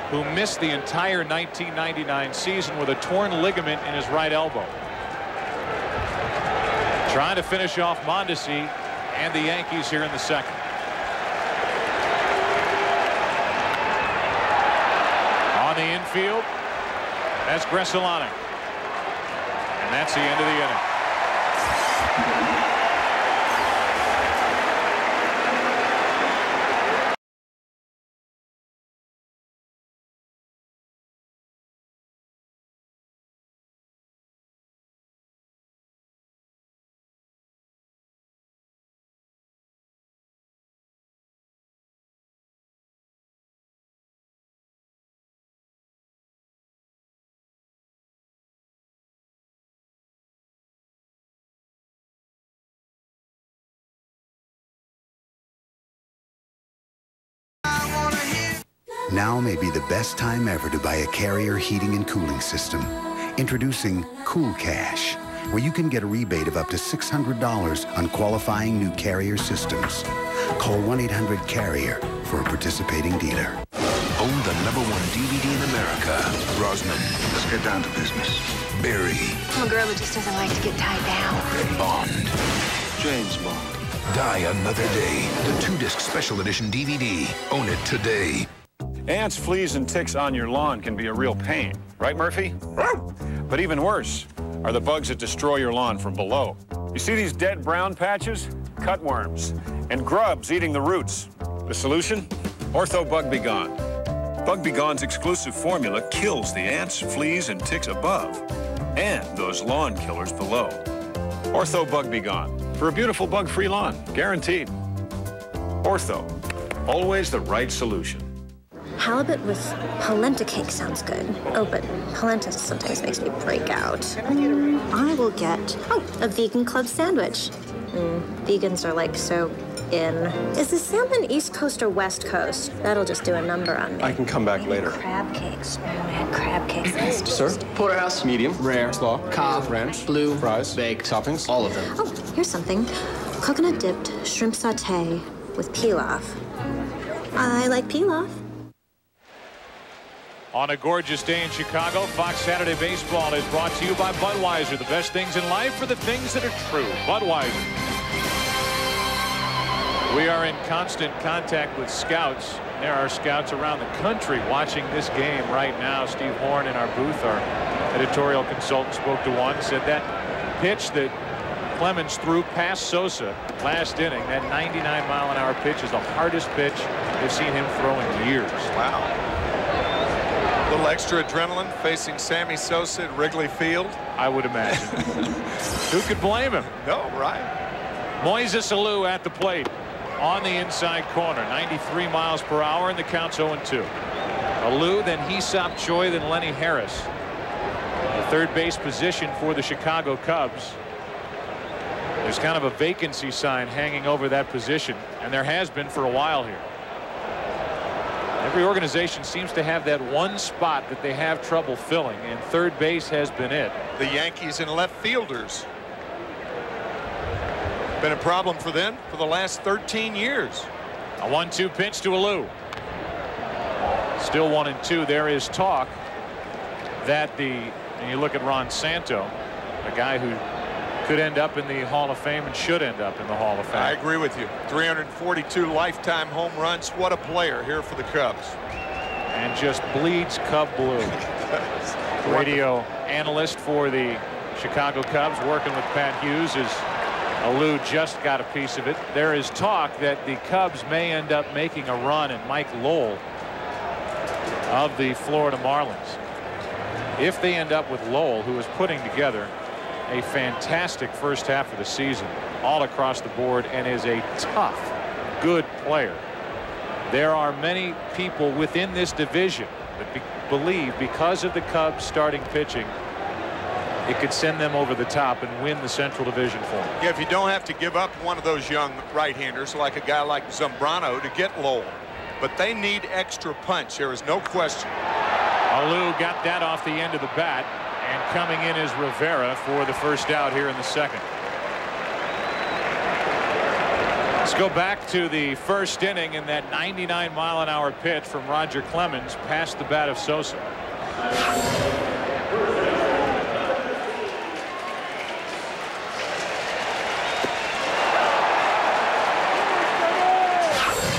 who missed the entire 1999 season with a torn ligament in his right elbow. Trying to finish off Mondesi and the Yankees here in the second. On the infield, that's Gressolani. And that's the end of the inning. Now may be the best time ever to buy a Carrier heating and cooling system. Introducing Cool Cash, where you can get a rebate of up to $600 on qualifying new Carrier systems. Call 1-800-CARRIER for a participating dealer. Own the #1 DVD in America. Brosnan. Let's get down to business. Barry. I'm a girl that just doesn't like to get tied down. Bond. James Bond. Die Another Day. The 2-disc special edition DVD. Own it today. Ants, fleas, and ticks on your lawn can be a real pain. Right, Murphy? But even worse are the bugs that destroy your lawn from below. You see these dead brown patches? Cutworms. And grubs eating the roots. The solution? Ortho Bug Be Gone. Bug Be Gone's exclusive formula kills the ants, fleas, and ticks above. And those lawn killers below. Ortho Bug Be Gone. For a beautiful bug-free lawn. Guaranteed. Ortho. Always the right solution. Halibut with polenta cake sounds good. Oh, but polenta sometimes makes me break out. I will get, a vegan club sandwich. Vegans are like so in. Is the salmon East Coast or West Coast? That'll just do a number on me. I can come back later. Crab cakes. I had crab cakes. Sir? Porterhouse, medium, rare, slaw, cob, ranch, blue, fries, baked, toppings, all of them. Oh, here's something. Coconut dipped shrimp sauté with pilaf. I like pilaf. On a gorgeous day in Chicago, Fox Saturday Baseball is brought to you by Budweiser. The best things in life for the things that are true. Budweiser. We are in constant contact with scouts. There are scouts around the country watching this game right now. Steve Horn in our booth, our editorial consultant, spoke to one, said that pitch that Clemens threw past Sosa last inning, that 99-mile-an-hour pitch, is the hardest pitch they've seen him throw in years. Wow. A little extra adrenaline facing Sammy Sosa at Wrigley Field. I would imagine. Who could blame him? No, right. Moises Alou at the plate on the inside corner. 93 miles per hour, and the count's 0-2. Alou, then Hee-Seop Choi, then Lenny Harris. third base position for the Chicago Cubs. There's kind of a vacancy sign hanging over that position, and there has been for a while here. Every organization seems to have that one spot that they have trouble filling, and third base has been it. The Yankees and left fielders. Been a problem for them for the last 13 years. A 1-2 pitch to Alou. Still 1-2. There is talk that and you look at Ron Santo, a guy who could end up in the Hall of Fame and should end up in the Hall of Fame. I agree with you. 342 lifetime home runs. What a player here for the Cubs. And just bleeds Cub blue. Radio analyst for the Chicago Cubs, working with Pat Hughes, is Alou just got a piece of it. There is talk that the Cubs may end up making a run at Mike Lowell of the Florida Marlins. If they end up with Lowell, who is putting together a fantastic first half of the season all across the board and is a tough, good player. There are many people within this division that believe because of the Cubs starting pitching, it could send them over the top and win the Central Division for them. Yeah, if you don't have to give up one of those young right-handers like a guy like Zambrano to get Lowell. But they need extra punch. There is no question. Alou got that off the end of the bat, and coming in is Rivera for the first out here in the second. Let's go back to the first inning in that 99-mile-an-hour pitch from Roger Clemens past the bat of Sosa.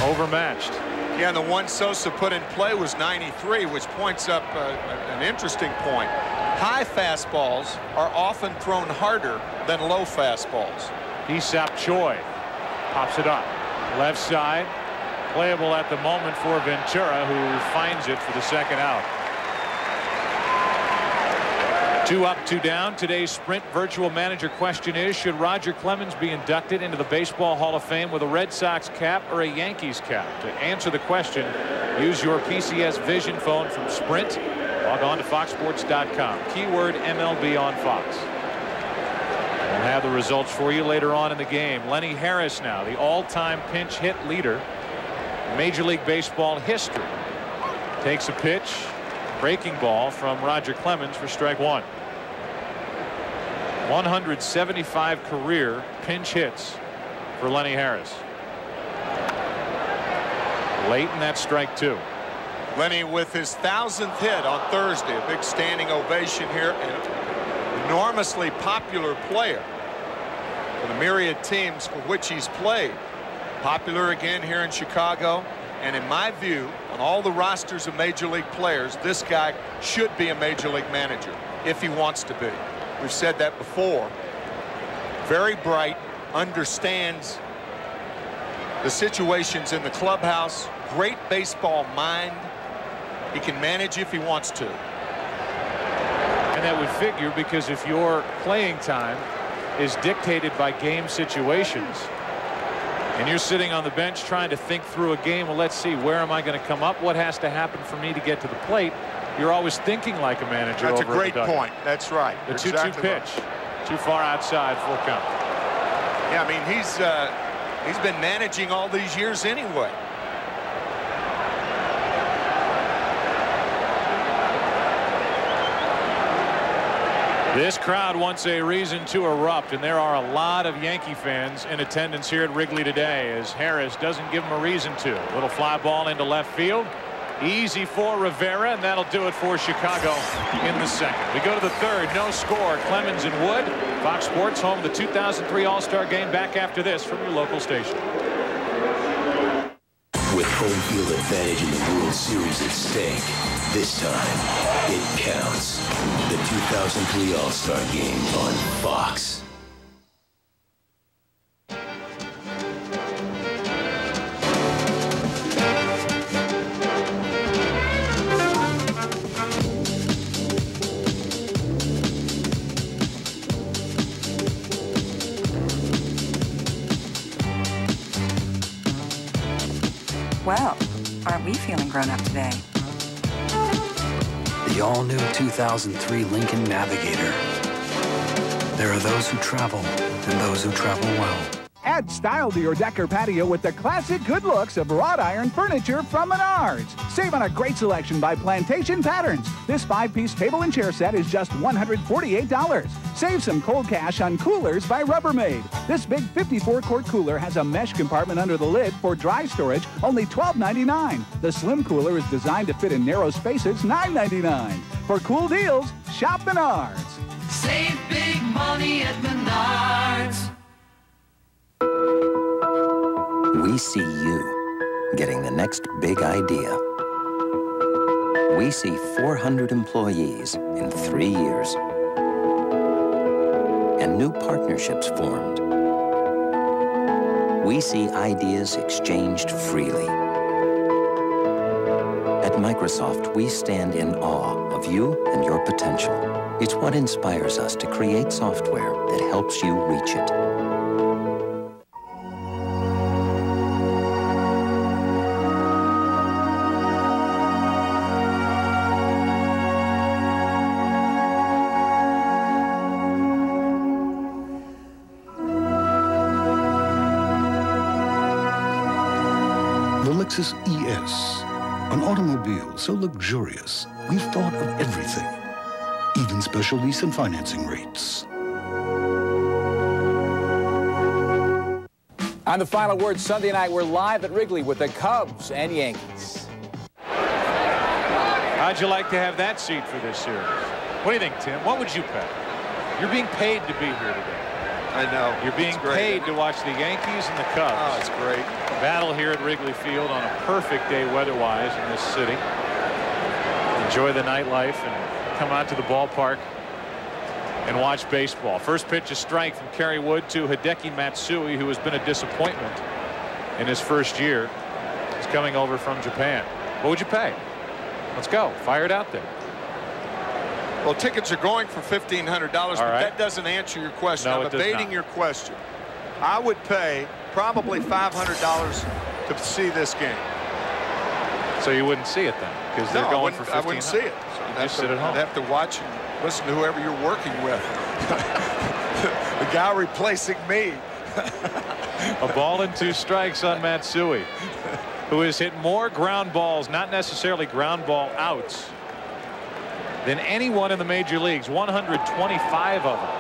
Overmatched. Yeah, and the one Sosa put in play was 93, which points up an interesting point. High fastballs are often thrown harder than low fastballs. Hee-Seop Choi pops it up. Left side. Playable at the moment for Ventura, who finds it for the second out. 2 up, 2 down. Today's Sprint Virtual Manager question is, should Roger Clemens be inducted into the Baseball Hall of Fame with a Red Sox cap or a Yankees cap? To answer the question, use your PCS Vision phone from Sprint. Log on to foxsports.com. Keyword MLB on Fox. We'll have the results for you later on in the game. Lenny Harris now, the all-time pinch hit leader in Major League Baseball history. Takes a pitch. Breaking ball from Roger Clemens for strike one. 175 career pinch hits for Lenny Harris. Late in that strike two. Lenny with his 1000th hit on Thursday. A big standing ovation here. An enormously popular player for the myriad teams for which he's played. Popular again here in Chicago. And in my view, on all the rosters of Major League players, this guy should be a Major League manager if he wants to be. We've said that before. Very bright, understands the situations in the clubhouse, great baseball mind. He can manage if he wants to. And that would figure, because if your playing time is dictated by game situations, and you're sitting on the bench trying to think through a game, well, let's see, where am I going to come up? What has to happen for me to get to the plate? You're always thinking like a manager. That's a great point. That's right. The 2-2 pitch. Too far outside, full count. Yeah, I mean, he's been managing all these years anyway. This crowd wants a reason to erupt, and there are a lot of Yankee fans in attendance here at Wrigley today, as Harris doesn't give them a reason to. Little fly ball into left field. Easy for Rivera, and that'll do it for Chicago in the second. We go to the third. No score. Clemens and Wood. Fox Sports, home of the 2003 All-Star Game. Back after this from your local station. With home field advantage in the World Series at stake, this time it counts. The 2003 All-Star Game on Fox. Well, aren't we feeling grown up today? The the all-new 2003 Lincoln Navigator. There are those who travel and those who travel well. Add style to your deck or patio with the classic good looks of wrought iron furniture from Menards. Save on a great selection by Plantation Patterns. This 5-piece table and chair set is just $148. Save some cold cash on coolers by Rubbermaid. This big 54-quart cooler has a mesh compartment under the lid for dry storage, only $12.99. The slim cooler is designed to fit in narrow spaces, $9.99. For cool deals, shop Menards. Save big money at Menards. We see you getting the next big idea. We see 400 employees in 3 years and new partnerships formed. We see ideas exchanged freely. At Microsoft, we stand in awe of you and your potential. It's what inspires us to create software that helps you reach it. Lexus ES, an automobile so luxurious, we've thought of everything, even special lease and financing rates. On the Final Word Sunday night, we're live at Wrigley with the Cubs and Yankees. How'd you like to have that seat for this series? What do you think, Tim? What would you pay? You're being paid to be here today. I know. You're being paid to watch the Yankees and the Cubs. Oh, it's great. Battle here at Wrigley Field on a perfect day weather-wise in this city. Enjoy the nightlife and come out to the ballpark and watch baseball. First pitch, a strike from Kerry Wood to Hideki Matsui, who has been a disappointment in his first year. He's coming over from Japan. What would you pay? Let's go. Fire it out there. Well, tickets are going for $1,500, but that doesn't answer your question. No, I'm evading your question. I would pay probably $500 to see this game. So you wouldn't see it then? Because they're going for $1,500. I wouldn't see it. So I'd just sit at home. I'd have to watch and listen to whoever you're working with. The guy replacing me. A ball and 2 strikes on Matsui, who has hit more ground balls, not necessarily ground ball outs, than anyone in the major leagues, 125 of them.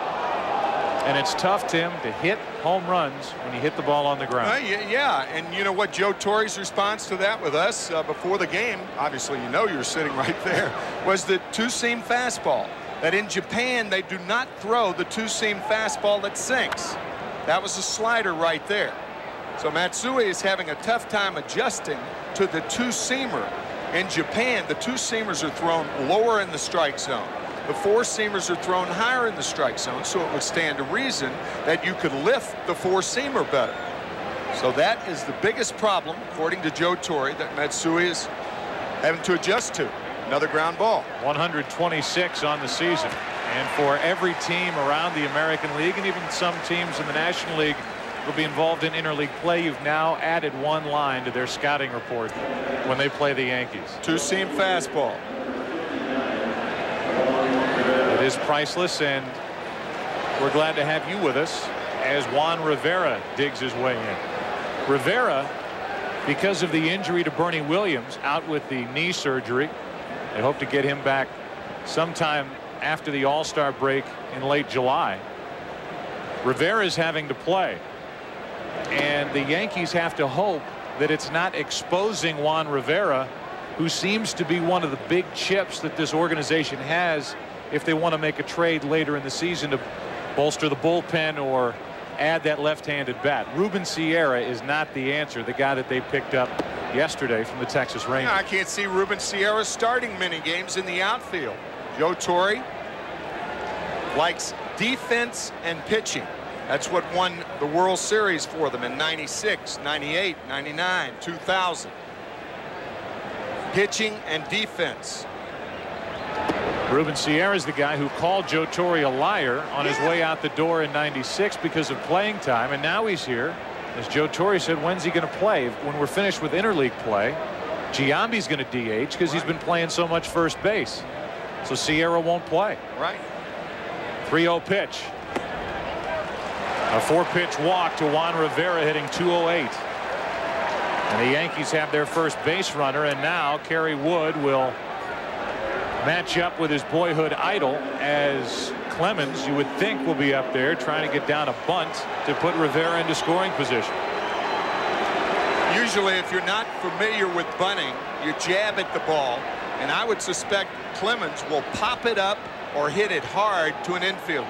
And it's tough, Tim, to hit home runs when you hit the ball on the ground. Yeah, and you know what Joe Torre's response to that with us before the game, obviously you know you're sitting right there, was the two-seam fastball. That in Japan they do not throw the two-seam fastball that sinks. That was a slider right there. So Matsui is having a tough time adjusting to the two-seamer. In Japan, the two-seamers are thrown lower in the strike zone. The four-seamers are thrown higher in the strike zone, so it would stand to reason that you could lift the four-seamer better. So that is the biggest problem, according to Joe Torre, that Matsui is having to adjust to. Another ground ball. 126 on the season. And for every team around the American League, and even some teams in the National League will be involved in interleague play, you've now added one line to their scouting report when they play the Yankees. Two-seam fastball. It is priceless, and we're glad to have you with us as Juan Rivera digs his way in. Rivera, because of the injury to Bernie Williams, out with the knee surgery. They hope to get him back sometime after the All-Star break in late July. Rivera is having to play, and the Yankees have to hope that it's not exposing Juan Rivera, who seems to be one of the big chips that this organization has if they want to make a trade later in the season to bolster the bullpen or add that left-handed bat. Ruben Sierra is not the answer, the guy that they picked up yesterday from the Texas Rangers. I can't see Ruben Sierra starting many games in the outfield. Joe Torre likes defense and pitching. That's what won the World Series for them in '96, '98, '99, 2000. Pitching and defense. Ruben Sierra is the guy who called Joe Torre a liar on his way out the door in '96 because of playing time, and now he's here. As Joe Torre said, when's he going to play? When we're finished with interleague play, Giambi's going to DH because he's been playing so much first base. so Sierra won't play. Right. 3-0 pitch. A 4-pitch walk to Juan Rivera, hitting 208. And the Yankees have their first base runner, and now Kerry Wood will match up with his boyhood idol, as Clemens, you would think, will be up there trying to get down a bunt to put Rivera into scoring position. Usually, if you're not familiar with bunting, you jab at the ball, and I would suspect Clemens will pop it up or hit it hard to an infielder.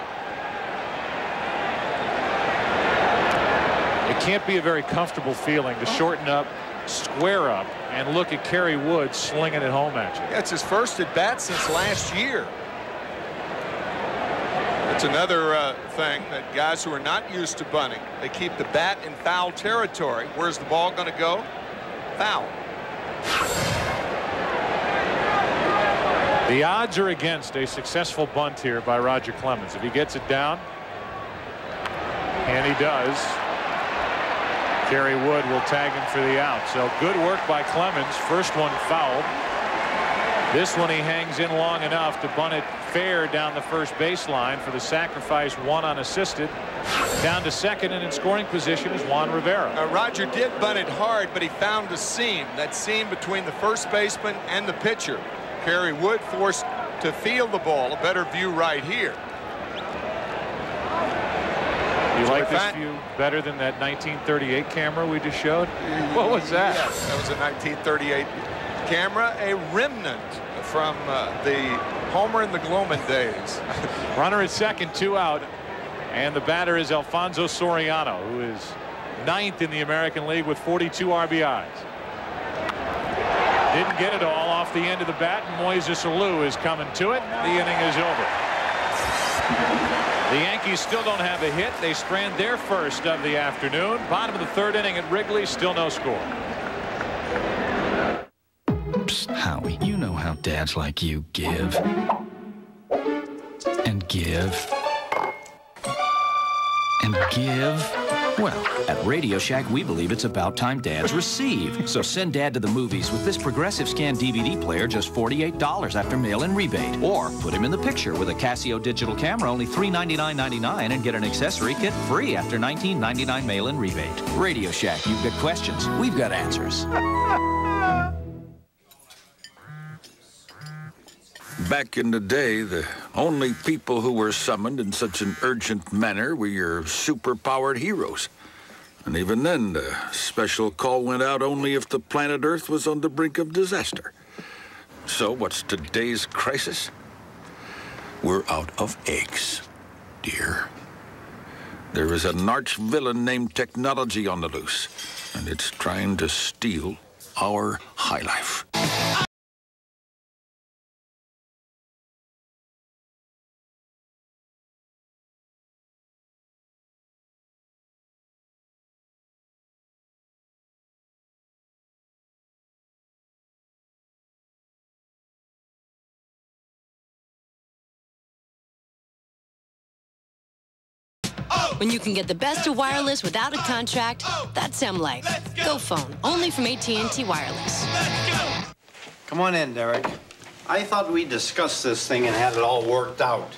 It can't be a very comfortable feeling to shorten up, square up, and look at Kerry Wood slinging it home at you. Yeah, it's his first at bat since last year. It's another thing that guys who are not used to bunting, they keep the bat in foul territory. Where's the ball going to go? Foul. The odds are against a successful bunt here by Roger Clemens. If he gets it down, and he does, Kerry Wood will tag him for the out. So good work by Clemens. First one fouled. This one he hangs in long enough to bunt it fair down the first baseline for the sacrifice, one unassisted. Down to second and in scoring position is Juan Rivera. Roger did bunt it hard, but he found a seam. That seam between the first baseman and the pitcher. Kerry Wood forced to field the ball. A better view right here. You like this view better than that 1938 camera we just showed? What was that? Yes, that was a 1938 camera, a remnant from the Homer and the Gloman days. Runner at second, 2 out, and the batter is Alfonso Soriano, who is 9th in the American League with 42 RBIs. Didn't get it all off the end of the bat, and Moises Alou is coming to it. The inning is over. The Yankees still don't have a hit. They strand their first of the afternoon. Bottom of the 3rd inning at Wrigley, still no score. Psst, Howie, you know how dads like you give and give and give. Well, at Radio Shack, we believe it's about time dads receive. So send Dad to the movies with this Progressive Scan DVD player, just $48 after mail-in rebate. Or put him in the picture with a Casio digital camera, only $399.99, and get an accessory kit free after $19.99 mail-in rebate. Radio Shack, you've got questions, we've got answers. Back in the day, the only people who were summoned in such an urgent manner were your super-powered heroes. And even then, the special call went out only if the planet Earth was on the brink of disaster. So what's today's crisis? We're out of eggs, dear. There is an arch villain named technology on the loose, and it's trying to steal our high life. When you can get the best of wireless without a contract, that's M Life. Go phone, only from AT&T Wireless. Come on in, Derek. I thought we discussed this thing and had it all worked out.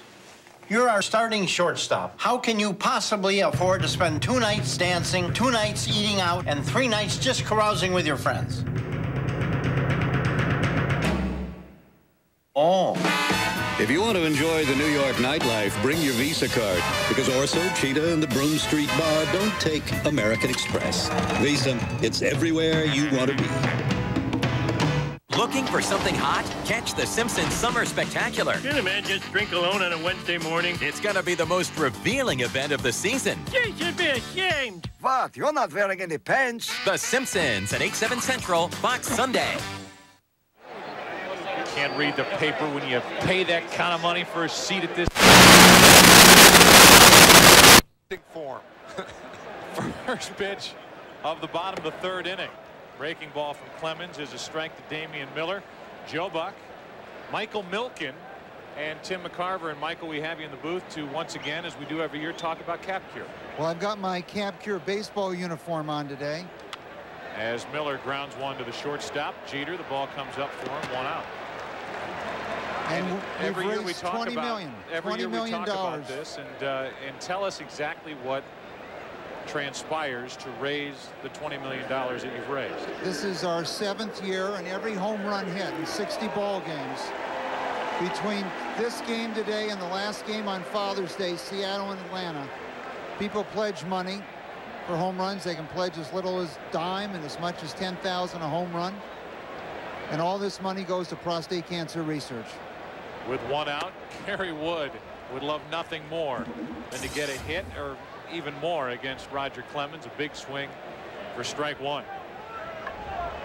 You're our starting shortstop. How can you possibly afford to spend 2 nights dancing, 2 nights eating out, and 3 nights just carousing with your friends? Oh. If you want to enjoy the New York nightlife, bring your Visa card. Because Orso, Cheetah, and the Broom Street Bar don't take American Express. Visa, it's everywhere you want to be. Looking for something hot? Catch the Simpsons Summer Spectacular. Can a man just drink alone on a Wednesday morning? It's going to be the most revealing event of the season. You should be ashamed. What? You're not wearing any pants. The Simpsons at 8/7 Central, Fox Sunday. Can't read the paper when you pay that kind of money for a seat at this form. First pitch of the bottom of the 3rd inning. Breaking ball from Clemens is a strike to Damian Miller. Joe Buck, Michael Milken, and Tim McCarver. And Michael, we have you in the booth to once again, as we do every year, talk about Cap Cure. Well, I've got my Cap Cure baseball uniform on today. As Miller grounds one to the shortstop, Jeter, the ball comes up for him, 1 out. And every year we talk $20 about million. every year we $20 million. talk about this, and tell us exactly what transpires to raise the $20 million that you've raised. This is our 7th year, and every home run hit in 60 ball games. Between this game today and the last game on Father's Day, Seattle and Atlanta, people pledge money for home runs. They can pledge as little as dime and as much as $10,000 a home run. And all this money goes to prostate cancer research. With one out, Kerry Wood would love nothing more than to get a hit or even more against Roger Clemens. A big swing for strike one.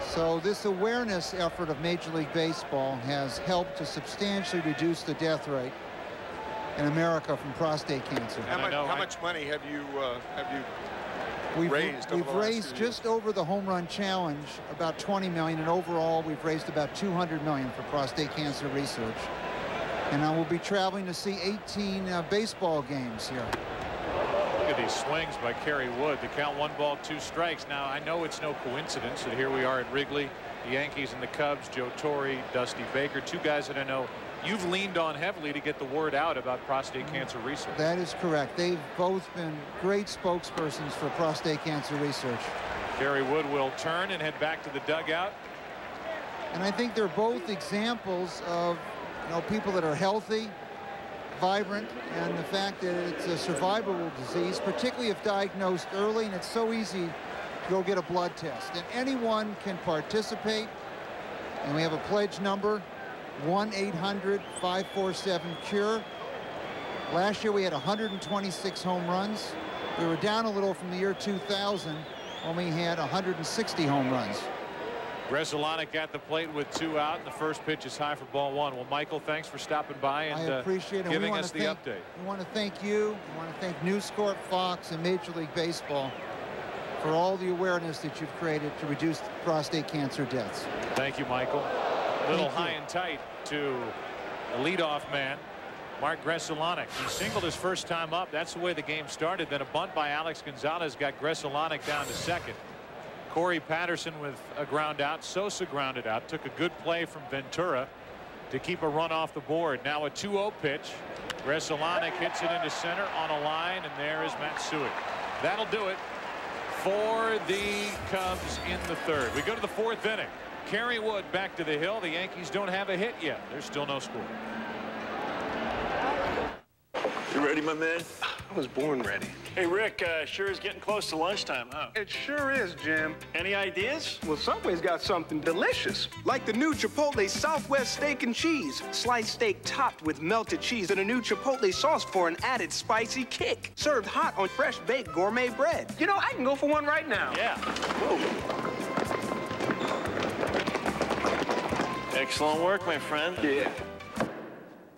So this awareness effort of Major League Baseball has helped to substantially reduce the death rate in America from prostate cancer. How much money have you raised? We've raised just over the home run challenge about $20 million, and overall we've raised about $200 million for prostate cancer research. And I will be traveling to see 18 baseball games here. Look at these swings by Kerry Wood. The count 1 ball 2 strikes. Now I know it's no coincidence that here we are at Wrigley, the Yankees and the Cubs, Joe Torre, Dusty Baker, 2 guys that I know you've leaned on heavily to get the word out about prostate cancer research. That is correct. They've both been great spokespersons for prostate cancer research. Kerry Wood will turn and head back to the dugout. And I think they're both examples of, you know, people that are healthy, vibrant, and the fact that it's a survivable disease, particularly if diagnosed early, and it's so easy to go get a blood test. And anyone can participate. And we have a pledge number, 1-800-547-CURE. Last year we had 126 home runs. We were down a little from the year 2000 when we had 160 home runs. Gresolonic at the plate with 2 out, and the first pitch is high for ball 1. Well, Michael, thanks for stopping by and I appreciate it. giving us the update. We want to thank you. We want to thank News Corp, Fox, and Major League Baseball for all the awareness that you've created to reduce prostate cancer deaths. Thank you, Michael. A little high and tight to the leadoff man, Mark Gresolonic. He singled his first time up. That's the way the game started. Then a bunt by Alex Gonzalez got Gresolonic down to second. Corey Patterson with a ground out. Sosa grounded out. Took a good play from Ventura to keep a run off the board. Now a 2-0 pitch. Gresolonic hits it into center on a line, and there is Matsui. That'll do it for the Cubs in the 3rd. We go to the 4th inning. Kerry Wood back to the hill. The Yankees don't have a hit yet. There's still no score. You ready, my man? I was born ready. Hey, Rick, sure is getting close to lunchtime, huh? It sure is, Jim. Any ideas? Well, Subway's got something delicious. Like the new Chipotle Southwest Steak and Cheese. Sliced steak topped with melted cheese and a new Chipotle sauce for an added spicy kick. Served hot on fresh baked gourmet bread. You know, I can go for one right now. Yeah. Whoa. Excellent work, my friend. Yeah.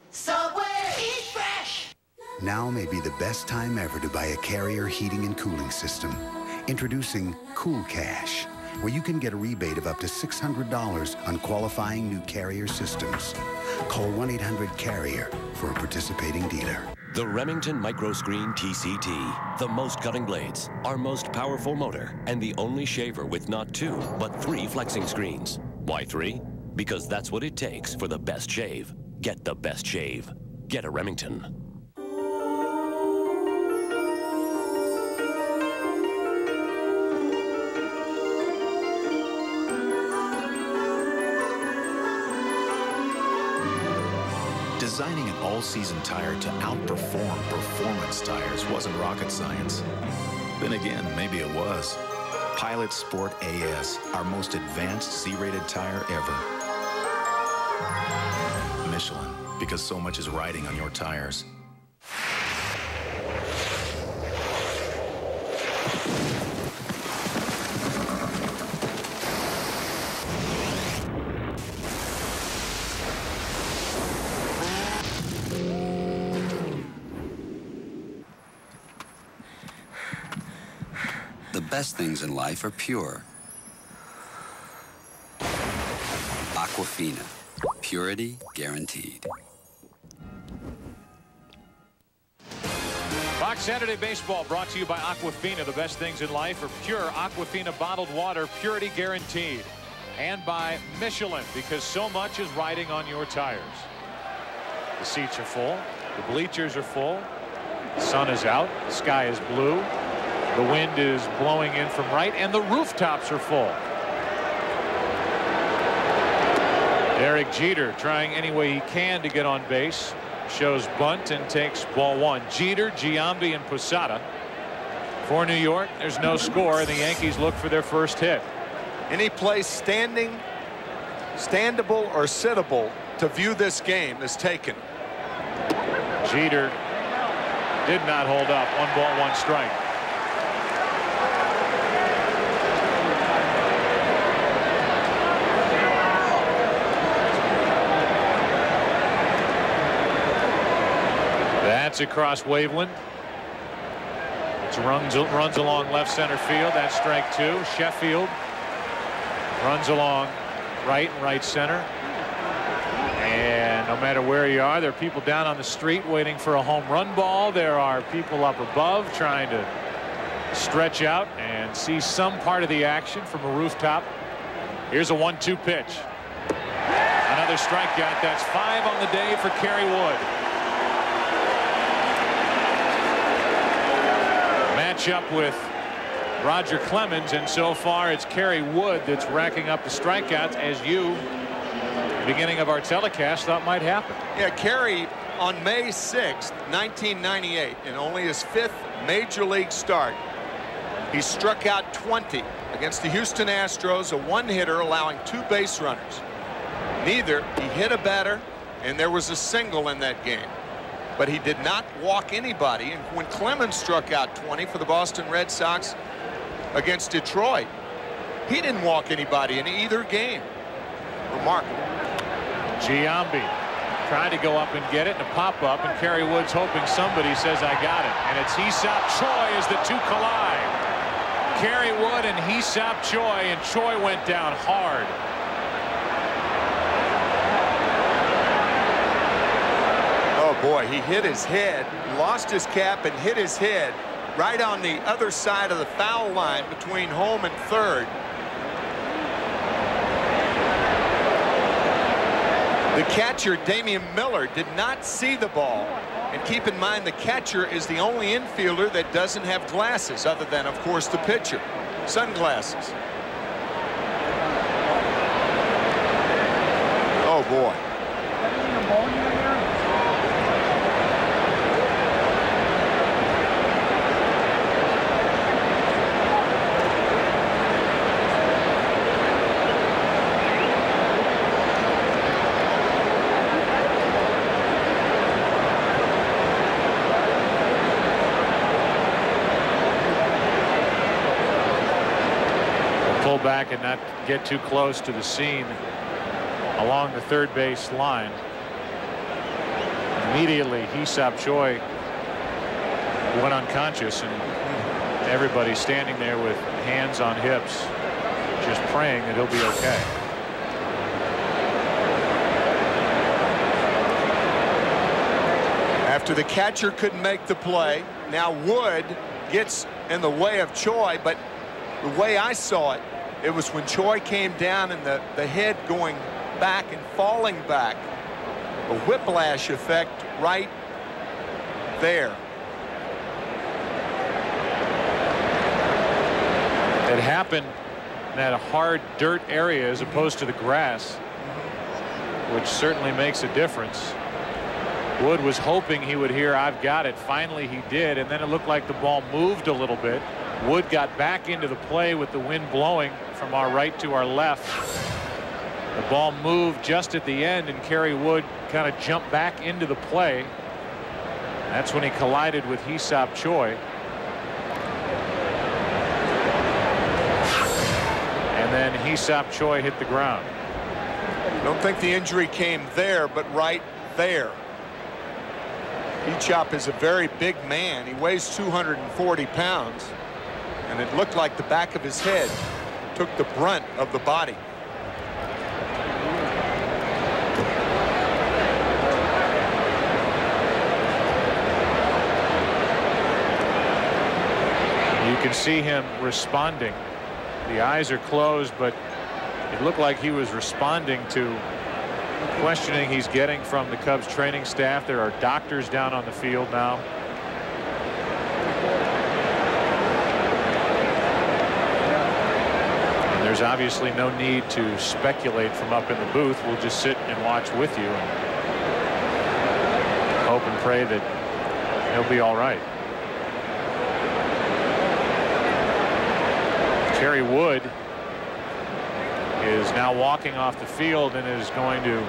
Subway, eat fresh. Now may be the best time ever to buy a Carrier heating and cooling system. Introducing Cool Cash, where you can get a rebate of up to $600 on qualifying new Carrier systems. Call 1-800-CARRIER for a participating dealer. The Remington Microscreen TCT. The most cutting blades, our most powerful motor, and the only shaver with not 2, but 3 flexing screens. Why 3? Because that's what it takes for the best shave. Get the best shave. Get a Remington. Designing an all-season tire to outperform performance tires wasn't rocket science. Then again, maybe it was. Pilot Sport AS, our most advanced Z-rated tire ever. Michelin, because so much is riding on your tires. The best things in life are pure. Aquafina. Purity guaranteed. Fox Saturday Baseball brought to you by Aquafina. The best things in life are pure. Aquafina bottled water, purity guaranteed. And by Michelin, because so much is riding on your tires. The seats are full. The bleachers are full. The sun is out. The sky is blue. The wind is blowing in from right, and the rooftops are full. Derek Jeter trying any way he can to get on base. Shows bunt and takes ball one. Jeter, Giambi, and Posada. For New York, there's no score, and the Yankees look for their first hit. Any place standing, standable, or sittable to view this game is taken. Jeter did not hold up. 1 ball, 1 strike. That's across Waveland. It runs along left center field. That's strike 2. Sheffield runs along right and right center. And no matter where you are, there are people down on the street waiting for a home run ball. There are people up above trying to stretch out and see some part of the action from a rooftop. Here's a 1-2 pitch. Another strikeout. That's 5 on the day for Kerry Wood. Match up with Roger Clemens, and so far it's Kerry Wood that's racking up the strikeouts, as you, beginning of our telecast, thought might happen. Yeah, Kerry on May 6th, 1998, in only his 5th major league start, he struck out 20 against the Houston Astros, a one-hitter allowing 2 base runners. Neither he hit a batter, and there was a single in that game. But he did not walk anybody. And when Clemens struck out 20 for the Boston Red Sox against Detroit, he didn't walk anybody in either game. Remarkable. Giambi tried to go up and get it, and a pop-up, and Kerry Wood's hoping somebody says, I got it. And it's Hee-Seop Choi as the two collide. Kerry Wood and Hee-Seop Choi, and Choi went down hard. Boy, he hit his head, lost his cap, and hit his head right on the other side of the foul line between home and third. The catcher, Damian Miller, did not see the ball. And keep in mind, the catcher is the only infielder that doesn't have glasses, other than, of course, the pitcher. Sunglasses. Oh, boy. Back and not get too close to the scene along the third base line. Immediately Hee-Seop Choi went unconscious, and everybody's standing there with hands on hips just praying that he'll be okay. After the catcher couldn't make the play, now Wood gets in the way of Choi, but the way I saw it, it was when Choi came down and the head going back and falling back. A whiplash effect right there. It happened in that hard dirt area as opposed to the grass, which certainly makes a difference. Wood was hoping he would hear, I've got it. Finally he did, and then it looked like the ball moved a little bit. Wood got back into the play with the wind blowing from our right to our left. The ball moved just at the end, and Kerry Wood kind of jumped back into the play. That's when he collided with Hee-Seop Choi. And then Hee-Seop Choi hit the ground. I don't think the injury came there, but right there. Hee-Seop is a very big man. He weighs 240 pounds. And it looked like the back of his head took the brunt of the body. You can see him responding. The eyes are closed, but it looked like he was responding to questioning he's getting from the Cubs training staff. There are doctors down on the field now. And there's obviously no need to speculate from up in the booth. We'll just sit and watch with you and hope and pray that he'll be all right. Kerry Wood is now walking off the field and is going to,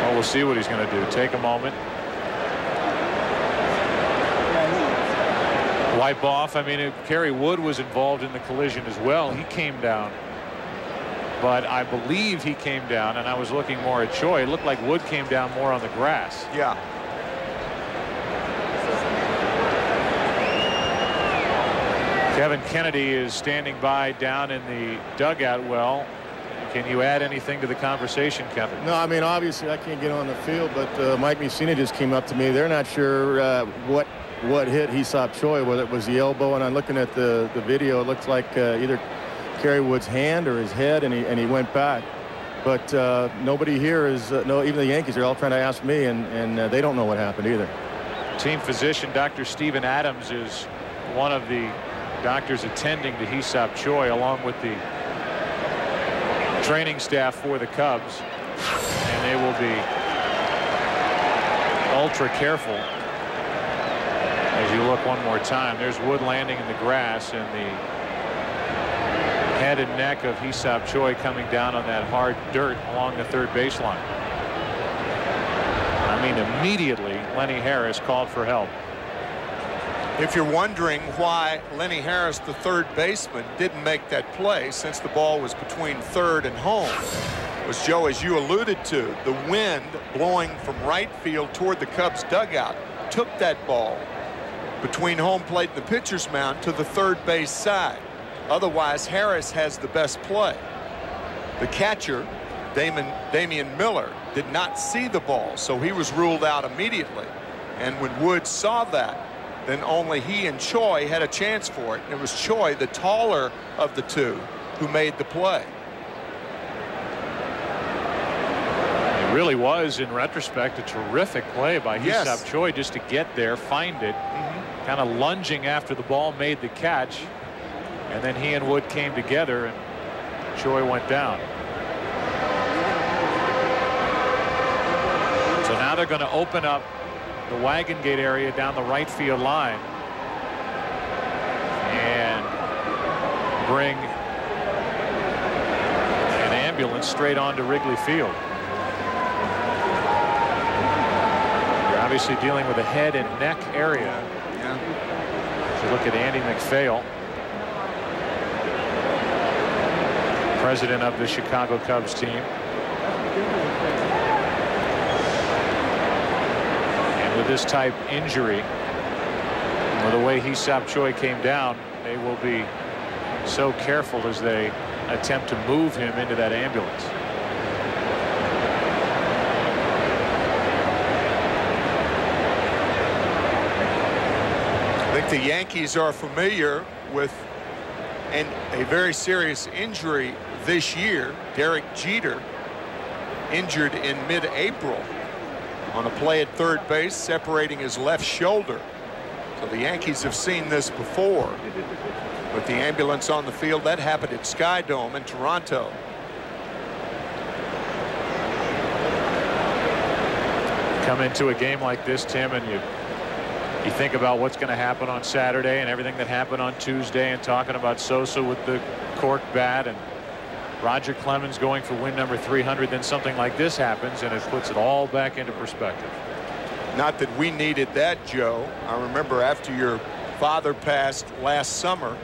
well, we'll see what he's going to do. Take a moment. Wipe off. I mean, Kerry Wood was involved in the collision as well. He came down. But I believe he came down, and I was looking more at Choi. It looked like Wood came down more on the grass. Yeah. Kevin Kennedy is standing by down in the dugout. Well, can you add anything to the conversation, Kevin? No, I mean, obviously I can't get on the field, but Mike Mussina just came up to me. They're not sure what hit Hee-Seop Choi, whether it was the elbow, and I'm looking at the video. It looks like either Kerry Wood's hand or his head, and he went back. But nobody here is no. Even the Yankees are all trying to ask me, and they don't know what happened either. Team physician Dr. Stephen Adams is one of the doctors attending to Hee-Seop Choi, along with the training staff for the Cubs, and they will be ultra careful. As you look one more time, there's Wood landing in the grass, and the head and neck of Hee-Seop Choi coming down on that hard dirt along the third baseline. I mean, immediately Lenny Harris called for help. If you're wondering why Lenny Harris, the third baseman, didn't make that play since the ball was between third and home, was, Joe, as you alluded to, the wind blowing from right field toward the Cubs dugout took that ball between home plate and the pitcher's mound to the third base side. Otherwise, Harris has the best play. The catcher, Damian Miller, did not see the ball, so he was ruled out immediately. And when Wood saw that, then only he and Choi had a chance for it. And it was Choi, the taller of the two, who made the play. It really was, in retrospect, a terrific play by Hee-Seop Choi just to get there, find it, kind of lunging after the ball made the catch. And then he and Wood came together, and Choi went down. So now they're going to open up the wagon gate area down the right field line and bring an ambulance straight onto Wrigley Field. You're obviously dealing with a head and neck area. If you look at Andy McPhail, president of the Chicago Cubs team. With this type injury, with the way Hee-Seop Choi came down, they will be so careful as they attempt to move him into that ambulance. I think the Yankees are familiar with a very serious injury this year. Derek Jeter injured in mid-April on a play at third base, separating his left shoulder. So the Yankees have seen this before. With the ambulance on the field, that happened at Sky Dome in Toronto. Come into a game like this, Tim, and you think about what's going to happen on Saturday and everything that happened on Tuesday, and talking about Sosa with the cork bat and Roger Clemens going for win number 300, then something like this happens and it puts it all back into perspective. Not that we needed that, Joe. I remember after your father passed last summer,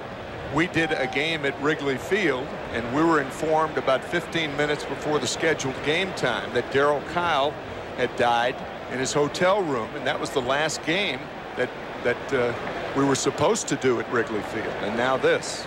we did a game at Wrigley Field, and we were informed about 15 minutes before the scheduled game time that Darryl Kyle had died in his hotel room, and that was the last game that we were supposed to do at Wrigley Field, and now this.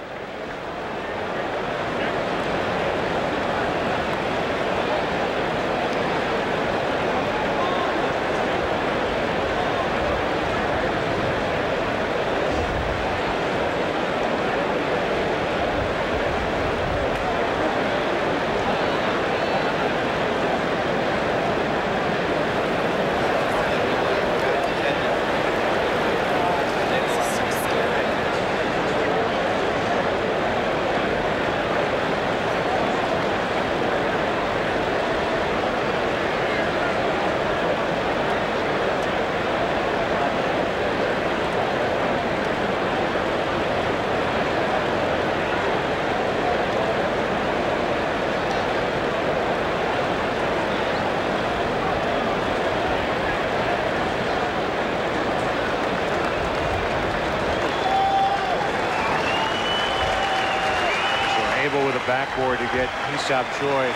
backboard to get Hee-Seop Choi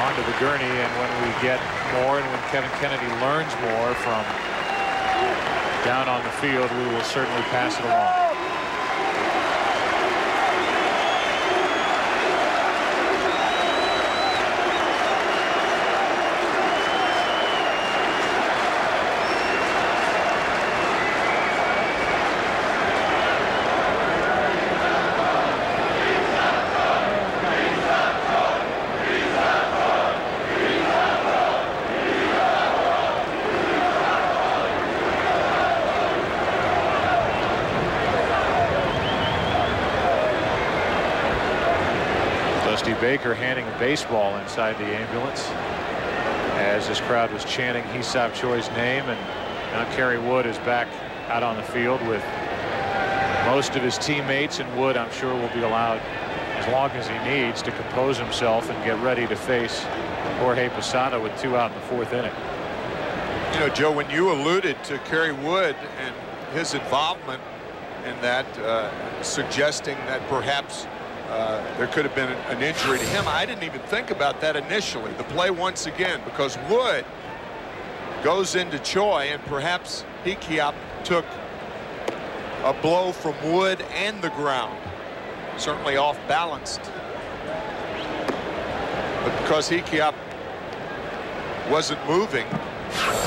onto the gurney, and when we get more and when Kevin Kennedy learns more from down on the field, we will certainly pass it along. Baker handing a baseball inside the ambulance as this crowd was chanting Hee-Seop Choi's name, and now Kerry Wood is back out on the field with most of his teammates, and Wood, I'm sure, will be allowed as long as he needs to compose himself and get ready to face Jorge Posada with 2 out in the 4th inning. You know, Joe, when you alluded to Kerry Wood and his involvement in that, suggesting that perhaps there could have been an injury to him, I didn't even think about that initially. The play once again, because Wood goes into Choi, and perhaps Hee-Seop took a blow from Wood and the ground, certainly off balanced. But because Hee-Seop wasn't moving,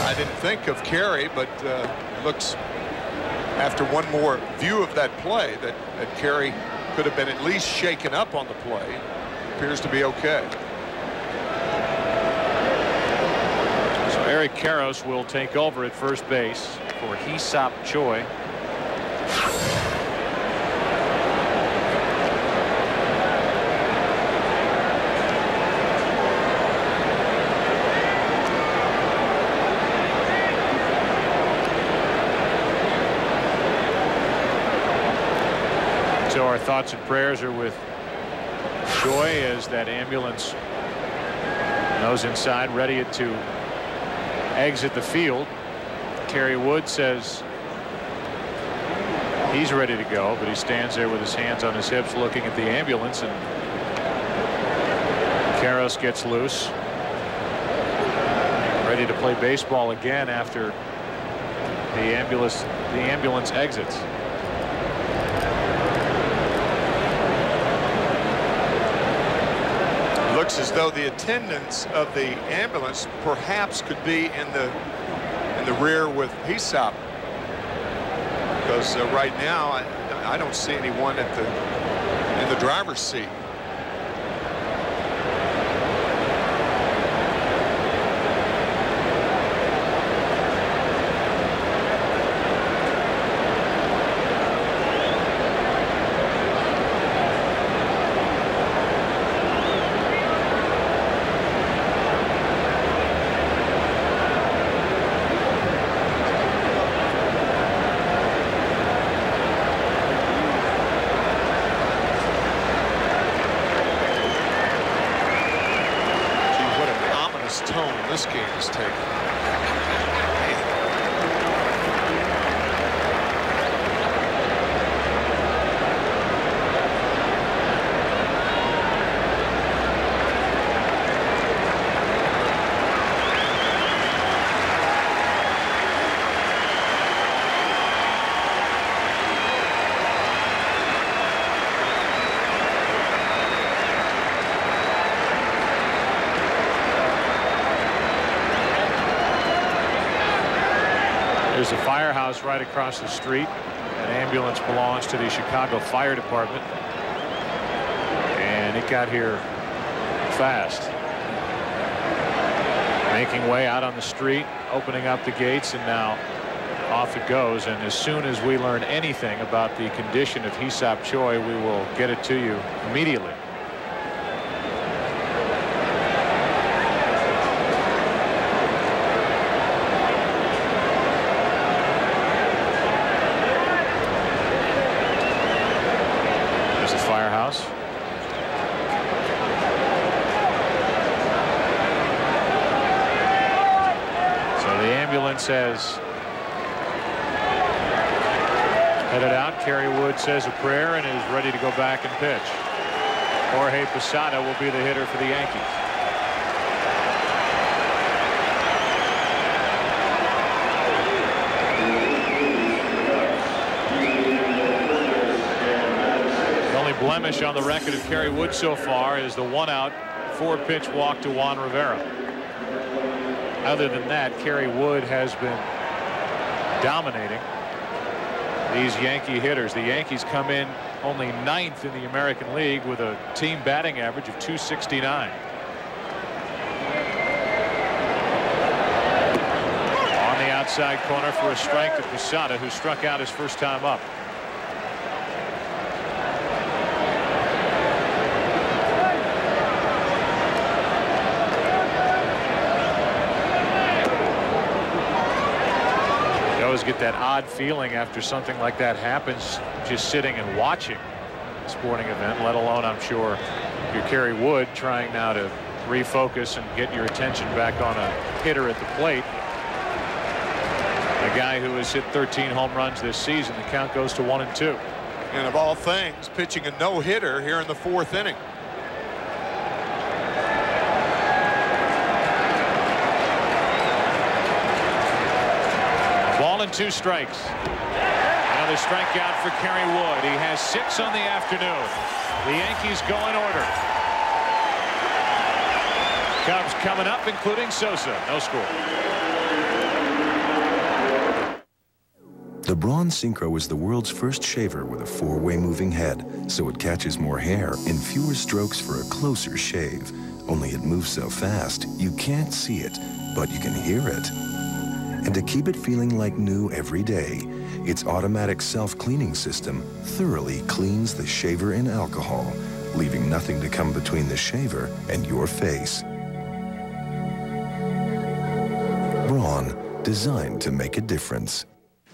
I didn't think of Kerry, but looks after one more view of that play that Kerry could have been at least shaken up on the play. Appears to be okay. So Eric Karros will take over at first base for Hee-Seop Choi. So our thoughts and prayers are with Choi as that ambulance goes inside, ready to exit the field. Kerry Wood says he's ready to go, but he stands there with his hands on his hips looking at the ambulance, and Karros gets loose, ready to play baseball again after the ambulance exits. Looks as though the attendants of the ambulance perhaps could be in the rear with Hee-Seop, because right now I don't see anyone in the driver's seat. This game is taking. There's a firehouse right across the street. An ambulance belongs to the Chicago Fire Department, and it got here fast, making way out on the street, opening up the gates, and now off it goes. And as soon as we learn anything about the condition of Hee-Seop Choi, we will get it to you immediately. Firehouse. So the ambulance has headed out. Kerry Wood says a prayer and is ready to go back and pitch. Jorge Posada will be the hitter for the Yankees. The only blemish on the record of Kerry Wood so far is the 1-out, 4-pitch walk to Juan Rivera. Other than that, Kerry Wood has been dominating these Yankee hitters. The Yankees come in only 9th in the American League with a team batting average of .269. On the outside corner for a strike to Posada, who struck out his first time up. Get that odd feeling after something like that happens, just sitting and watching a sporting event, let alone, I'm sure, you're Kerry Wood trying now to refocus and get your attention back on a hitter at the plate. A guy who has hit 13 home runs this season. The count goes to 1-2. And of all things, pitching a no-hitter here in the 4th inning. Ball and 2 strikes. Another strikeout for Kerry Wood. He has 6 on the afternoon. The Yankees go in order. Cubs coming up, including Sosa. No score. The Braun Synchro is the world's first shaver with a 4-way moving head, so it catches more hair in fewer strokes for a closer shave. Only it moves so fast, you can't see it, but you can hear it. And to keep it feeling like new every day, its automatic self-cleaning system thoroughly cleans the shaver in alcohol, leaving nothing to come between the shaver and your face. Braun, designed to make a difference.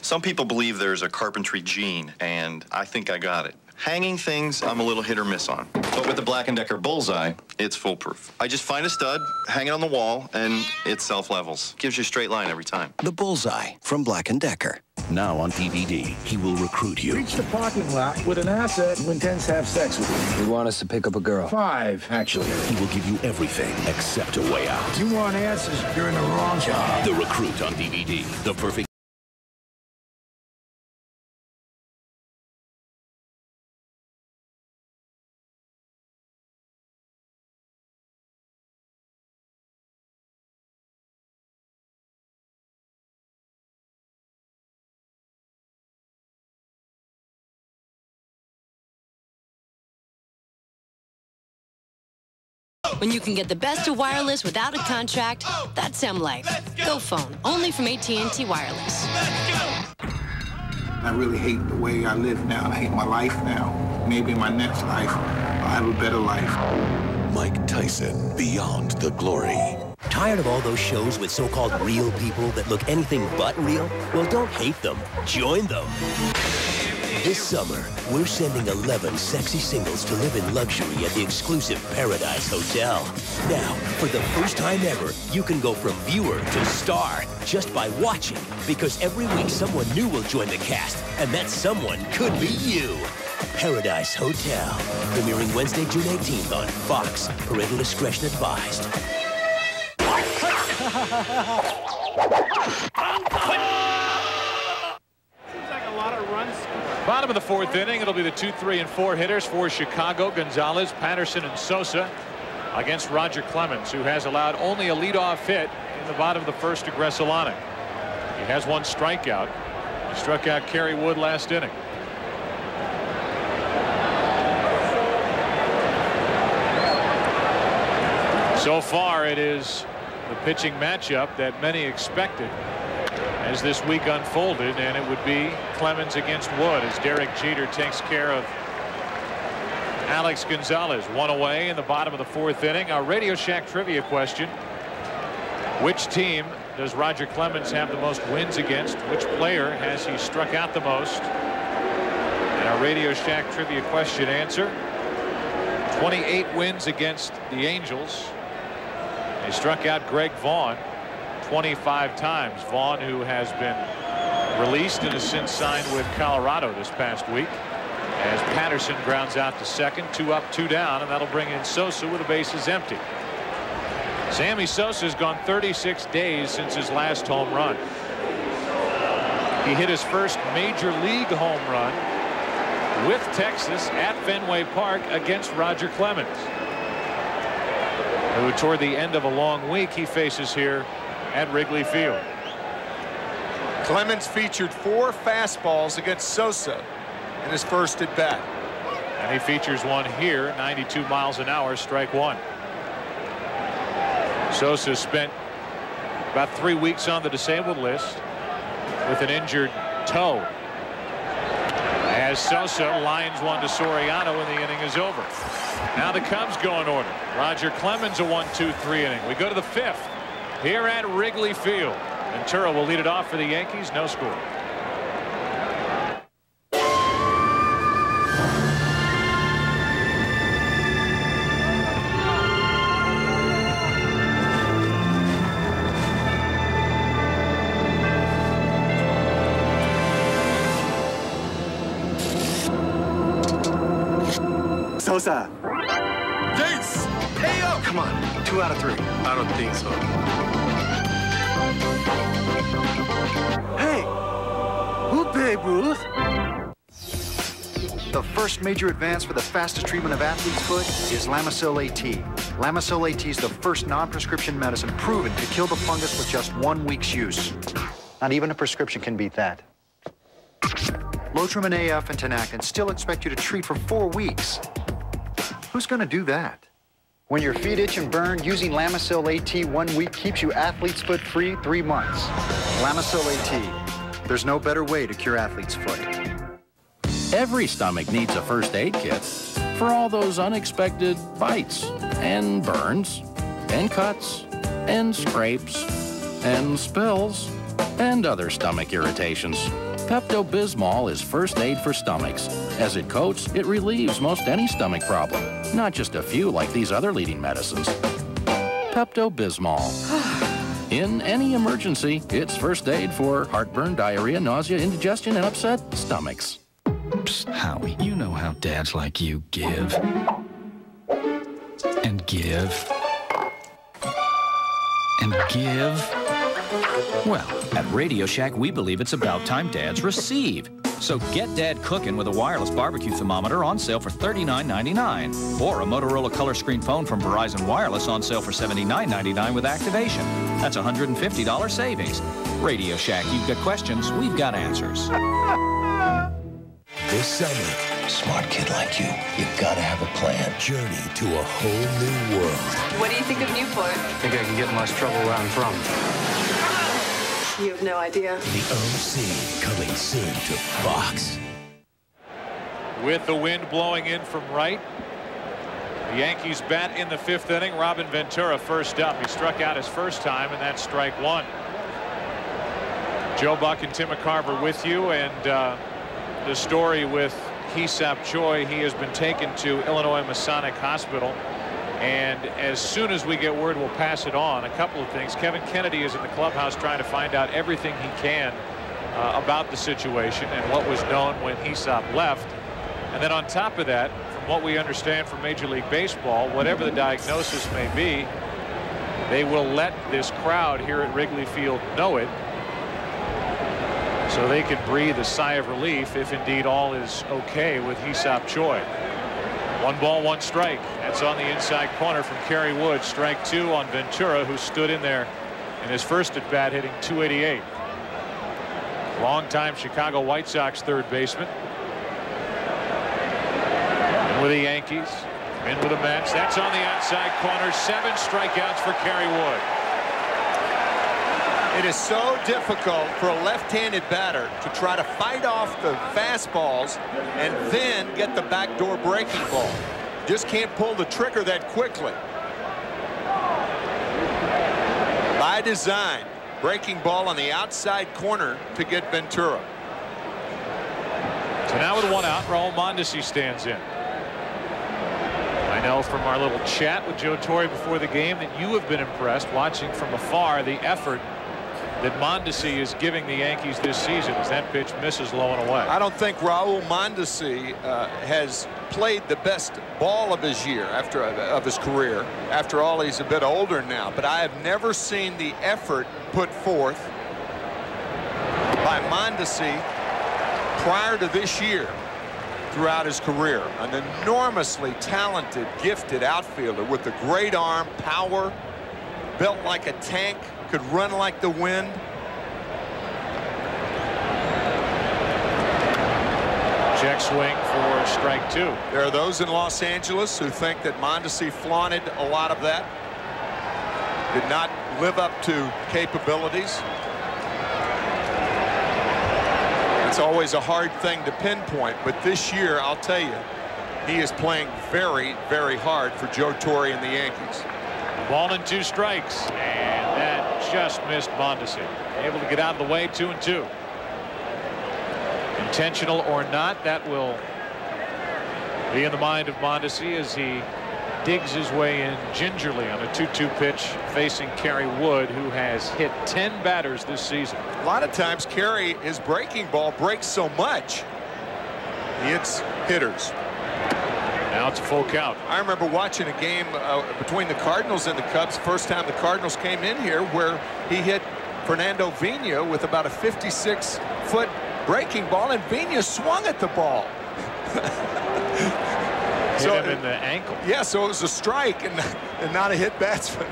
Some people believe there's a carpentry gene, and I think I got it. Hanging things, I'm a little hit or miss on. But with the Black & Decker Bullseye, it's foolproof. I just find a stud, hang it on the wall, and it self-levels. Gives you a straight line every time. The Bullseye from Black & Decker. Now on DVD, he will recruit you. Reach the parking lot with an asset who intends to have sex with you. You want us to pick up a girl? 5, actually. He will give you everything except a way out. You want answers, you're in the wrong job. The Recruit on DVD. The perfect... When you can get the best of wireless without a contract, that's Sem Life. Go phone, only from AT&T Wireless. I really hate the way I live now. I hate my life now. Maybe in my next life, I'll have a better life. Mike Tyson, Beyond the Glory. Tired of all those shows with so-called real people that look anything but real? Well, don't hate them. Join them. This summer, we're sending 11 sexy singles to live in luxury at the exclusive Paradise Hotel. Now, for the first time ever, you can go from viewer to star just by watching, because every week someone new will join the cast, and that someone could be you. Paradise Hotel, premiering Wednesday, June 18th on Fox. Parental discretion advised. Bottom of the 4th inning, it'll be the 2, 3, and 4 hitters for Chicago. Gonzalez, Patterson, and Sosa against Roger Clemens, who has allowed only a leadoff hit in the bottom of the 1st to Gressolani. He has 1 strikeout. He struck out Kerry Wood last inning. So far, it is the pitching matchup that many expected as this week unfolded, and it would be Clemens against Wood as Derek Jeter takes care of Alex Gonzalez. 1 away in the bottom of the 4th inning. Our Radio Shack trivia question: which team does Roger Clemens have the most wins against? Which player has he struck out the most? And our Radio Shack trivia question answer: 28 wins against the Angels. He struck out Greg Vaughn 25 times. Vaughn, who has been released and has since signed with Colorado this past week. as Patterson grounds out to second. 2 up, 2 down, and that'll bring in Sosa with the bases empty. Sammy Sosa has gone 36 days since his last home run. He hit his first major league home run with Texas at Fenway Park against Roger Clemens, who toward the end of a long week he faces here at Wrigley Field. Clemens featured 4 fastballs against Sosa in his first at bat. And he features one here, 92 miles an hour, strike 1. Sosa spent about 3 weeks on the disabled list with an injured toe, as Sosa lines one to Soriano when the inning is over. Now the Cubs go in order. Roger Clemens a 1-2-3 inning. We go to the 5th here at Wrigley Field. Ventura will lead it off for the Yankees. No score. Sosa. Jace. Hey, oh, come on. 2 out of 3. I don't think so. Hey, who Babe Ruth? The first major advance for the fastest treatment of athlete's foot is Lamisil AT. Lamisil AT is the first non-prescription medicine proven to kill the fungus with just 1 week's use. Not even a prescription can beat that. Lotrimin AF and Tinactin still expect you to treat for 4 weeks. Who's going to do that? When your feet itch and burn, using Lamisil AT 1 week keeps you athlete's foot free 3 months. Lamisil AT. There's no better way to cure athlete's foot. Every stomach needs a first aid kit for all those unexpected bites and burns and cuts and scrapes and spills and other stomach irritations. Pepto-Bismol is first aid for stomachs. As it coats, it relieves most any stomach problem, not just a few like these other leading medicines. Pepto-Bismol. In any emergency, it's first aid for heartburn, diarrhea, nausea, indigestion, and upset stomachs. Psst, Howie, you know how dads like you give. And give. And give. Well, at Radio Shack, we believe it's about time dads receive. So get Dad cooking with a wireless barbecue thermometer on sale for $39.99. Or a Motorola color screen phone from Verizon Wireless on sale for $79.99 with activation. That's $150 savings. Radio Shack, you've got questions, we've got answers. This summer, smart kid like you gotta have a plan. Journey to a whole new world. What do you think of Newport? I think I can get in less trouble where I'm from. You have no idea. The OC coming soon to Fox. With the wind blowing in from right, the Yankees bat in the 5th inning. Robin Ventura first up. He struck out his first time, and that's strike 1. Joe Buck and Tim McCarver with you, and the story with Hee-Seop Choi. He has been taken to Illinois Masonic Hospital. And as soon as we get word, we'll pass it on. A couple of things. Kevin Kennedy is in the clubhouse trying to find out everything he can about the situation and what was known when Hee-Seop left. And then on top of that, from what we understand from Major League Baseball, whatever the diagnosis may be, they will let this crowd here at Wrigley Field know it, so they can breathe a sigh of relief if indeed all is okay with Hee-Seop Choi. 1 ball, 1 strike. That's on the inside corner from Kerry Wood. Strike 2 on Ventura, who stood in there in his first at bat, hitting .288. Longtime Chicago White Sox third baseman. In with the Yankees. In with the Mets. That's on the outside corner. 7 strikeouts for Kerry Wood. It is so difficult for a left-handed batter to try to fight off the fastballs and then get the backdoor breaking ball. Just can't pull the trigger that quickly. By design, breaking ball on the outside corner to get Ventura. So now with 1 out, Raul Mondesi stands in. I know from our little chat with Joe Torre before the game that you have been impressed watching from afar the effort that Mondesi is giving the Yankees this season as that pitch misses low and away. I don't think Raul Mondesi has played the best ball of his year of his career. After all, he's a bit older now, but I have never seen the effort put forth by Mondesi prior to this year throughout his career. An enormously talented, gifted outfielder with a great arm, power, built like a tank, could run like the wind. Check swing for strike 2. There are those in Los Angeles who think that Mondesi flaunted a lot of that, did not live up to capabilities. It's always a hard thing to pinpoint, but this year, I'll tell you, he is playing very, very hard for Joe Torre and the Yankees. 1 and 2 strikes, and that just missed Mondesi. Able to get out of the way, 2-2. Intentional or not, that will be in the mind of Mondesi as he digs his way in gingerly on a 2-2 pitch facing Kerry Wood, who has hit 10 batters this season. A lot of times Kerry, his breaking ball breaks so much he hits hitters. Now it's a full count. I remember watching a game between the Cardinals and the Cubs, first time the Cardinals came in here, where he hit Fernando Vina with about a 56-foot breaking ball, and Vina swung at the ball. Hit him in the ankle. Yeah, so it was a strike and not a hit batsman.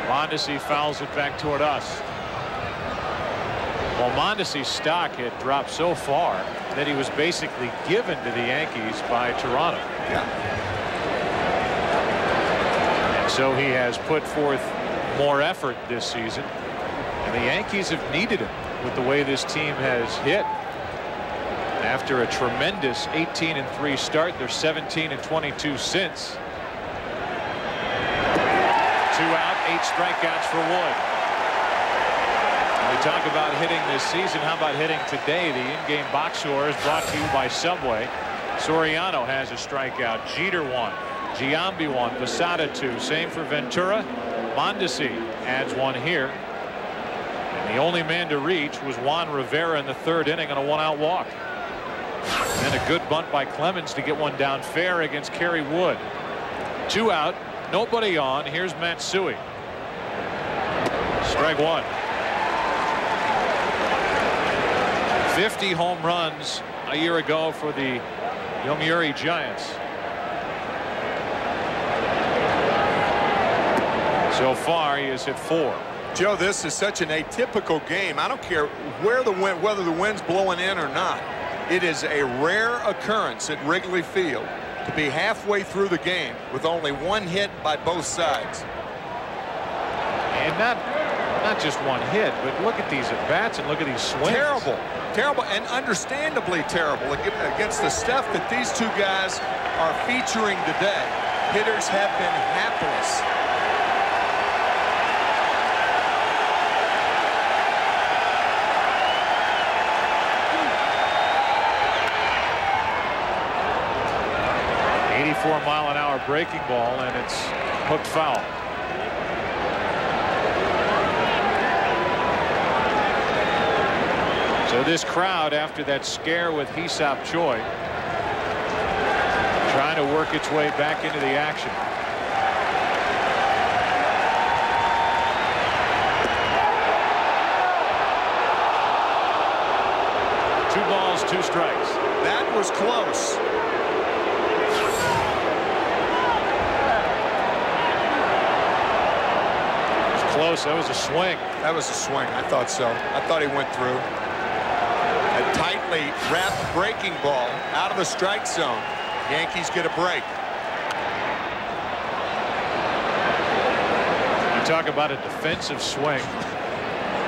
Mondesi fouls it back toward us. Well, Mondesi's stock had dropped so far that he was basically given to the Yankees by Toronto. Yeah. And so he has put forth more effort this season, and the Yankees have needed him with the way this team has hit. After a tremendous 18-3 start, they're 17-22 since. 2 out, 8 strikeouts for Wood. When we talk about hitting this season, how about hitting today? The in-game box score is brought to you by Subway. Soriano has a strikeout. Jeter 1. Giambi 1. Posada 2. Same for Ventura. Mondesi adds 1 here. And the only man to reach was Juan Rivera in the 3rd inning on a 1-out walk. And a good bunt by Clemens to get one down fair against Kerry Wood. 2 out, nobody on. Here's Matsui. Strike 1. 50 home runs a year ago for the Yomiuri Giants. So far, he has hit 4. Joe, this is such an atypical game. I don't care where whether the wind's blowing in or not. It is a rare occurrence at Wrigley Field to be halfway through the game with only 1 hit by both sides. And not just 1 hit, but look at these at-bats and look at these swings. Terrible. Terrible, and understandably terrible against the stuff that these two guys are featuring today. Hitters have been hapless. .4-mile-an-hour breaking ball, and it's hooked foul. So this crowd, after that scare with Hee-Seop Choi, trying to work its way back into the action. Two balls, 2 strikes. That was close. Close. That was a swing. That was a swing. I thought so. I thought he went through. A tightly wrapped breaking ball out of the strike zone. Yankees get a break. You talk about a defensive swing,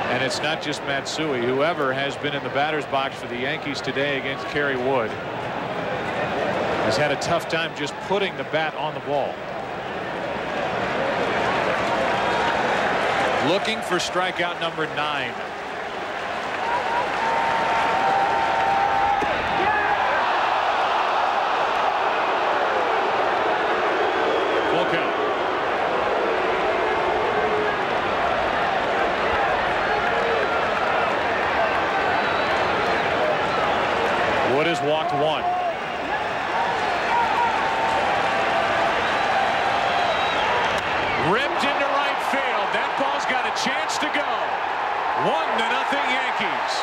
and it's not just Matsui. Whoever has been in the batter's box for the Yankees today against Kerry Wood has had a tough time just putting the bat on the ball. Looking for strikeout number 9. Full count. Wood has walked 1. Ripped into right field. That ball's got a chance to go. 1-0 Yankees.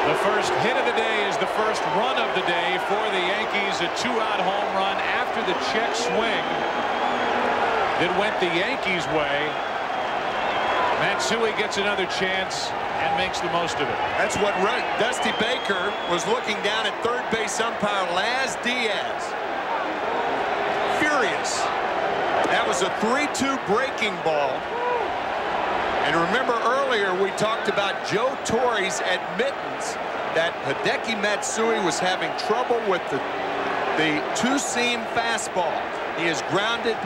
The first hit of the day is the first run of the day for the Yankees. A 2-out home run after the check swing that went the Yankees' way. Matsui gets another chance and makes the most of it. That's what Dusty Baker was looking down at third base umpire Laz Diaz. Furious. That was a 3-2 breaking ball. And remember earlier we talked about Joe Torre's admittance that Hideki Matsui was having trouble with the two-seam fastball. He is grounded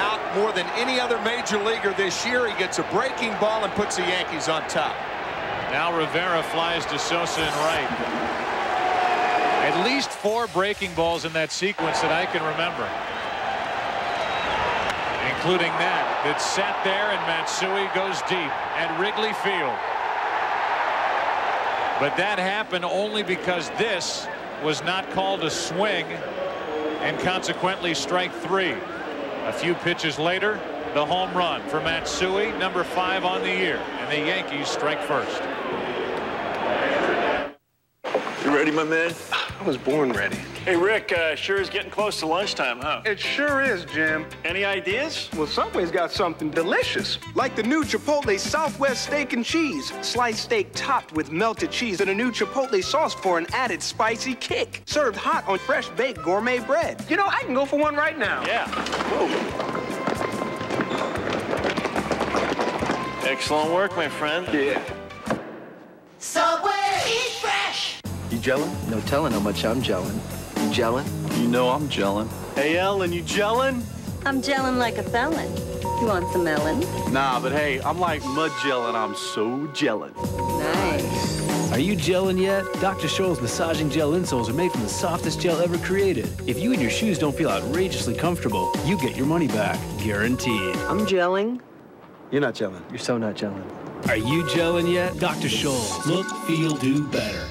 out more than any other major leaguer this year. He gets a breaking ball and puts the Yankees on top. Now Rivera flies to Sosa in right. At least 4 breaking balls in that sequence that I can remember, including that sat there, and Matsui goes deep at Wrigley Field. But that happened only because this was not called a swing, and consequently strike 3. A few pitches later, the home run for Matsui, number 5 on the year, and the Yankees strike first. You ready, my man? I was born ready. Hey, Rick, sure is getting close to lunchtime, huh? It sure is, Jim. Any ideas? Well, Subway's got something delicious, like the new Chipotle Southwest Steak and Cheese. Sliced steak topped with melted cheese and a new Chipotle sauce for an added spicy kick. Served hot on fresh baked gourmet bread. You know, I can go for one right now. Yeah. Whoa. Excellent work, my friend. Yeah. Subway, eat fresh. You gelling? No telling how much I'm gelling. You gelling? You know I'm gelling. Hey, Ellen, you gelling? I'm gelling like a felon. You want some melon? Nah, but hey, I'm like mud gelling. I'm so gelling. Nice. Are you gelling yet? Dr. Scholl's massaging gel insoles are made from the softest gel ever created. If you and your shoes don't feel outrageously comfortable, you get your money back. Guaranteed. I'm gelling. You're not gelling. You're so not gelling. Are you gelling yet? Dr. Scholl's. Look, feel, do better.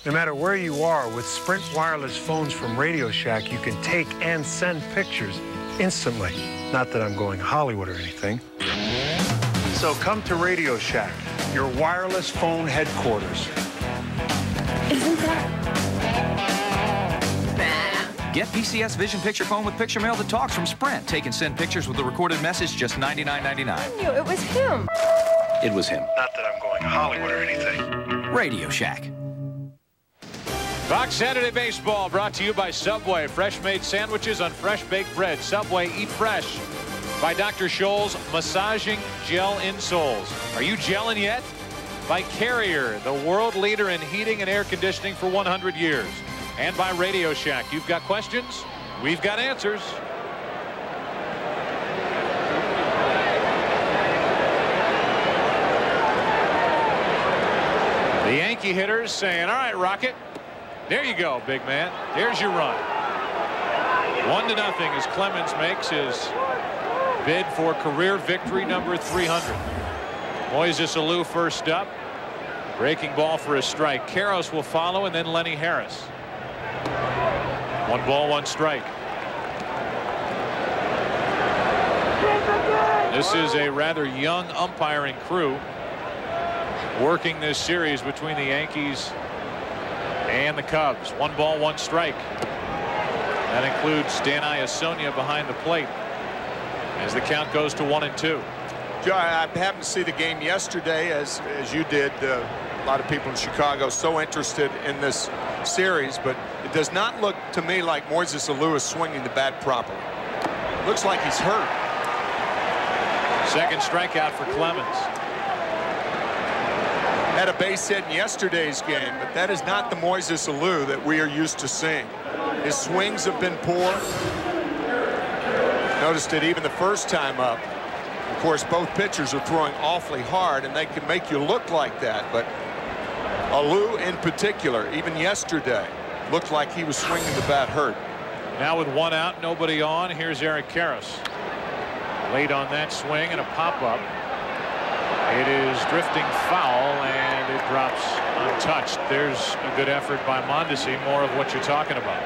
No matter where you are, with Sprint wireless phones from Radio Shack, you can take and send pictures instantly. Not that I'm going Hollywood or anything. So come to Radio Shack, your wireless phone headquarters. Isn't that? Get PCS Vision Picture Phone with Picture Mail that talks from Sprint. Take and send pictures with a recorded message, just $99.99. I knew it was him. It was him. Not that I'm going Hollywood or anything. Radio Shack. Fox Saturday Baseball brought to you by Subway. Fresh-made sandwiches on fresh-baked bread. Subway, eat fresh. By Dr. Scholl's massaging gel insoles. Are you gelling yet? By Carrier, the world leader in heating and air conditioning for 100 years. And by Radio Shack. You've got questions? We've got answers. The Yankee hitters saying, all right, Rocket. There you go, big man. There's your run. 1-0 as Clemens makes his bid for career victory number 300. Moises Alou first up. Breaking ball for a strike. Karros will follow, and then Lenny Harris. 1 ball, 1 strike. This is a rather young umpiring crew working this series between the Yankees and the Cubs. 1 ball, 1 strike. That includes Dan Iasonia behind the plate as the count goes to 1-2. Joe, I happened to see the game yesterday, as you did. A lot of people in Chicago so interested in this series, but it does not look to me like Moises Alou is swinging the bat properly. Looks like he's hurt. Second strikeout for Clemens. Had a base hit in yesterday's game, but that is not the Moises Alou that we are used to seeing. His swings have been poor. Noticed it even the first time up. Of course, both pitchers are throwing awfully hard, and they can make you look like that, but Alou in particular, even yesterday, looked like he was swinging the bat hurt. Now with one out, nobody on, here's Eric Karros. Late on that swing and a pop-up. It is drifting foul, and it drops untouched. There's a good effort by Mondesi, more of what you're talking about.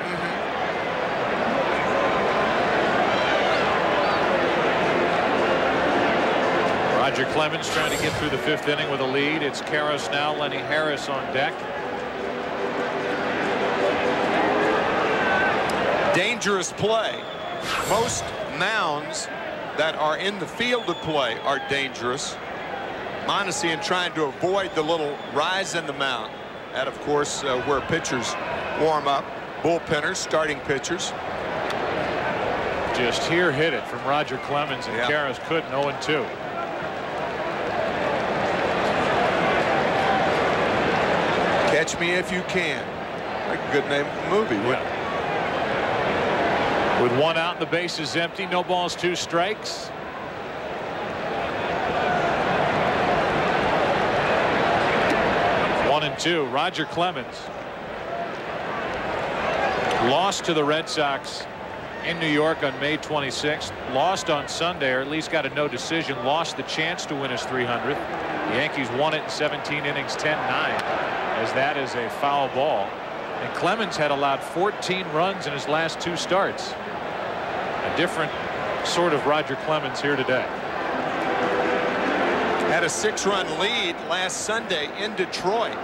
Roger Clemens trying to get through the 5th inning with a lead. It's Karros now, Lenny Harris on deck. Dangerous play. Most mounds that are in the field of play are dangerous. Mondesi trying to avoid the little rise in the mound. That, of course, where pitchers warm up. Bullpenners, starting pitchers. Just here hit it from Roger Clemens, and Karros couldn't. 0-2. Catch Me If You Can. Like a good name of the movie. With one out and the base is empty, no balls, 2 strikes. One and 2. Roger Clemens lost to the Red Sox in New York on May 26th. Lost on Sunday, or at least got a no decision. Lost the chance to win his 300th. The Yankees won it in 17 innings, 10-9, as that is a foul ball. And Clemens had allowed 14 runs in his last 2 starts. A different sort of Roger Clemens here today. Had a 6-run lead last Sunday in Detroit.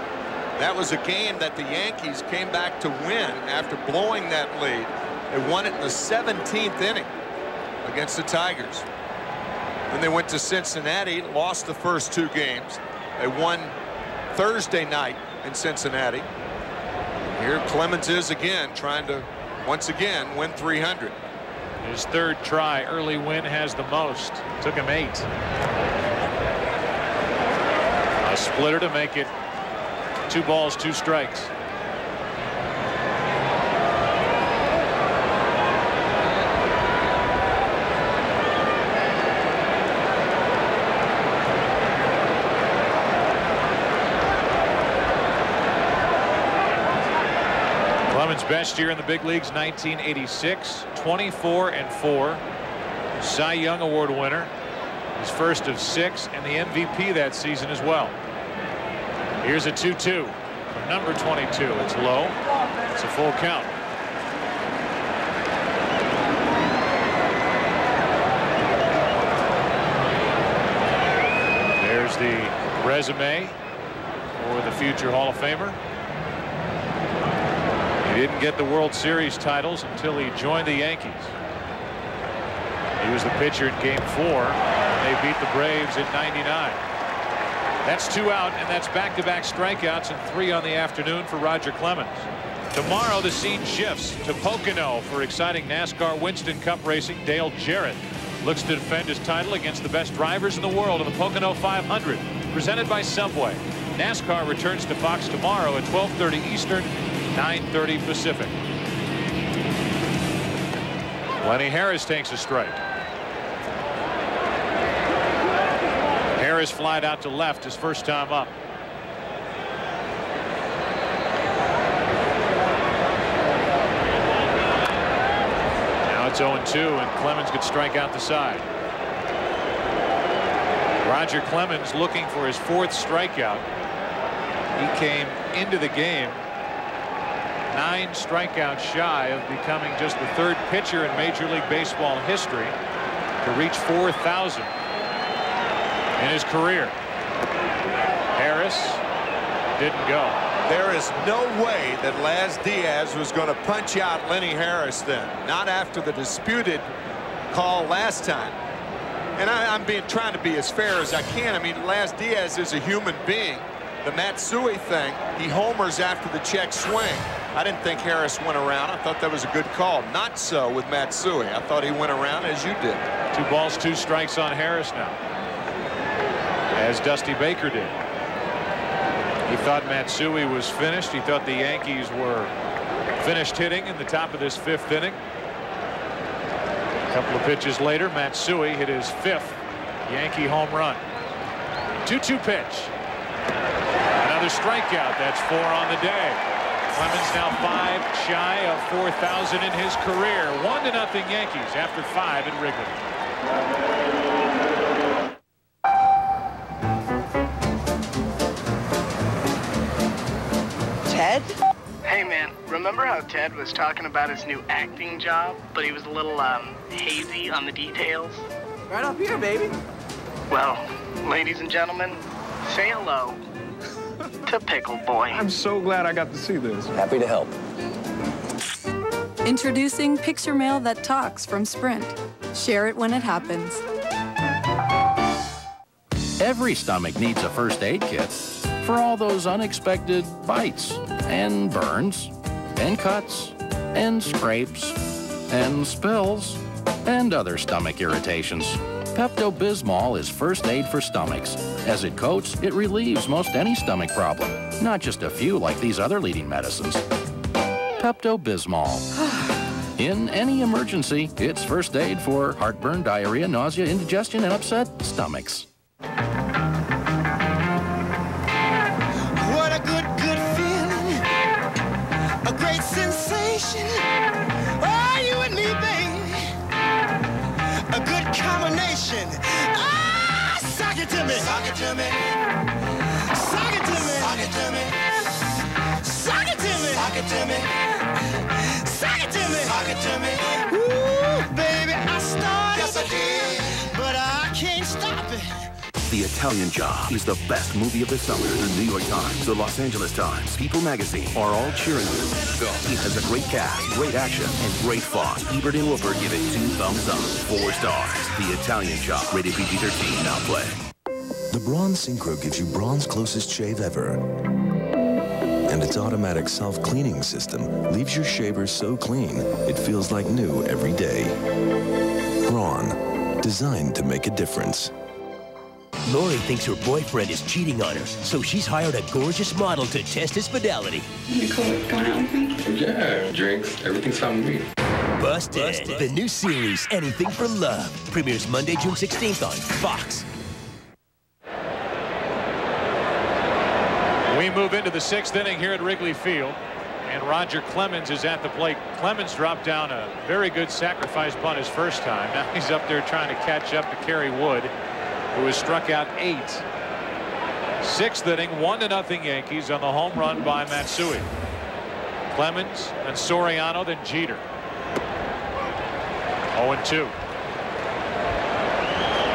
That was a game that the Yankees came back to win after blowing that lead. They won it in the 17th inning against the Tigers. Then they went to Cincinnati, lost the first 2 games. They won Thursday night in Cincinnati. Here Clemens is again trying to once again win 300. His 3rd try. Early win has the most. Took him 8. A splitter to make it 2 balls, 2 strikes. Clemens' best year in the big leagues, 1986, 24-4. Cy Young Award winner, his first of 6, and the MVP that season as well. Here's a 2-2 from number 22. It's low. It's a full count. There's the resume for the future Hall of Famer. He didn't get the World Series titles until he joined the Yankees. He was the pitcher in Game 4. They beat the Braves in '99. That's 2 out, and that's back-to-back strikeouts and 3 on the afternoon for Roger Clemens. Tomorrow the scene shifts to Pocono for exciting NASCAR Winston Cup racing. Dale Jarrett looks to defend his title against the best drivers in the world in the Pocono 500, presented by Subway. NASCAR returns to Fox tomorrow at 12:30 Eastern, 9:30 Pacific. Lenny Harris takes a strike. Harris flied out to left his first time up. Now it's 0-2, and Clemens could strike out the side. Roger Clemens looking for his 4th strikeout. He came into the game 9 strikeouts shy of becoming just the 3rd pitcher in Major League Baseball history to reach 4,000 in his career. Harris didn't go. There is no way that Laz Diaz was going to punch out Lenny Harris then. Not after the disputed call last time. And I'm trying to be as fair as I can. I mean, Laz Diaz is a human being. The Matsui thing, he homers after the check swing. I didn't think Harris went around. I thought that was a good call. Not so with Matsui. I thought he went around as you did. 2 balls, 2 strikes on Harris now, as Dusty Baker did. He thought Matsui was finished. He thought the Yankees were finished hitting in the top of this 5th inning. A couple of pitches later, Matsui hit his 5th Yankee home run. 2-2 pitch. Another strikeout. That's 4 on the day. Clemens now 5 shy of 4,000 in his career. 1-0 Yankees after 5 at Wrigley. Ted? Hey man, remember how Ted was talking about his new acting job, but he was a little hazy on the details? Right up here, baby. Well, ladies and gentlemen, say hello to Pickle Boy. I'm so glad I got to see this. Happy to help. Introducing Picture Mail That Talks from Sprint. Share it when it happens. Every stomach needs a first aid kit for all those unexpected bites and burns and cuts and scrapes and spills and other stomach irritations. Pepto-Bismol is first aid for stomachs. As it coats, it relieves most any stomach problem, not just a few like these other leading medicines. Pepto-Bismol. In any emergency, it's first aid for heartburn, diarrhea, nausea, indigestion, and upset stomachs. What a good feeling. A great sensation. Oh, you and me, baby. A good combination. Ah, suck it to me. Suck it to me. Suck it to me. Suck it to me. Suck it to me. Suck it to me. Suck it to me. Suck it to me. Ooh, baby, I started. Yes, I did. But I can't stop it. The Italian Job is the best movie of the summer. The New York Times, the Los Angeles Times, People Magazine are all cheering for it. It has a great cast, great action, and great fun. Ebert and Wolper give it 2 thumbs up, 4 stars. The Italian Job, rated PG-13, now play. The Braun Synchro gives you Braun's closest shave ever. And its automatic self-cleaning system leaves your shaver so clean, it feels like new every day. Braun, designed to make a difference. Lori thinks her boyfriend is cheating on her, so she's hired a gorgeous model to test his fidelity. You cool with going out with me? Yeah, drinks, everything's fine with me. Busted, the new series, Anything for Love, premieres Monday, June 16th on Fox. We move into the 6th inning here at Wrigley Field, and Roger Clemens is at the plate. Clemens dropped down a very good sacrifice bunt his first time. Now he's up there trying to catch up to Kerry Wood, who has struck out 8. 6th inning, 1-0 Yankees on the home run by Matsui. Clemens and Soriano, then Jeter. 0-2.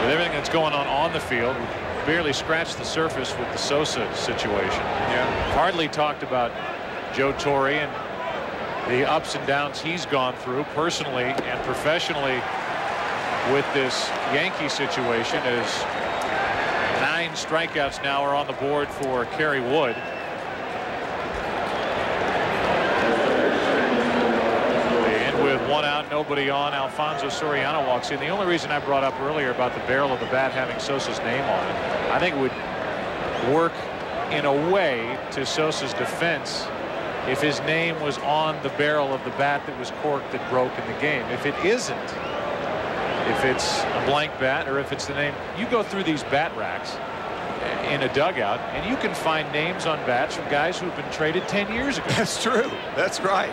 With everything that's going on the field, we barely scratched the surface with the Sosa situation. Yeah. Hardly talked about Joe Torre and the ups and downs he's gone through personally and professionally with this Yankee situation, as 9 strikeouts now are on the board for Kerry Wood. And with 1 out, nobody on, Alfonso Soriano walks in. The only reason I brought up earlier about the barrel of the bat having Sosa's name on it, I think it would work in a way to Sosa's defense if his name was on the barrel of the bat that was corked that broke in the game. If it isn't, if it's a blank bat or if it's the name, you go through these bat racks in a dugout and you can find names on bats from guys who've been traded 10 years ago. That's true. That's right.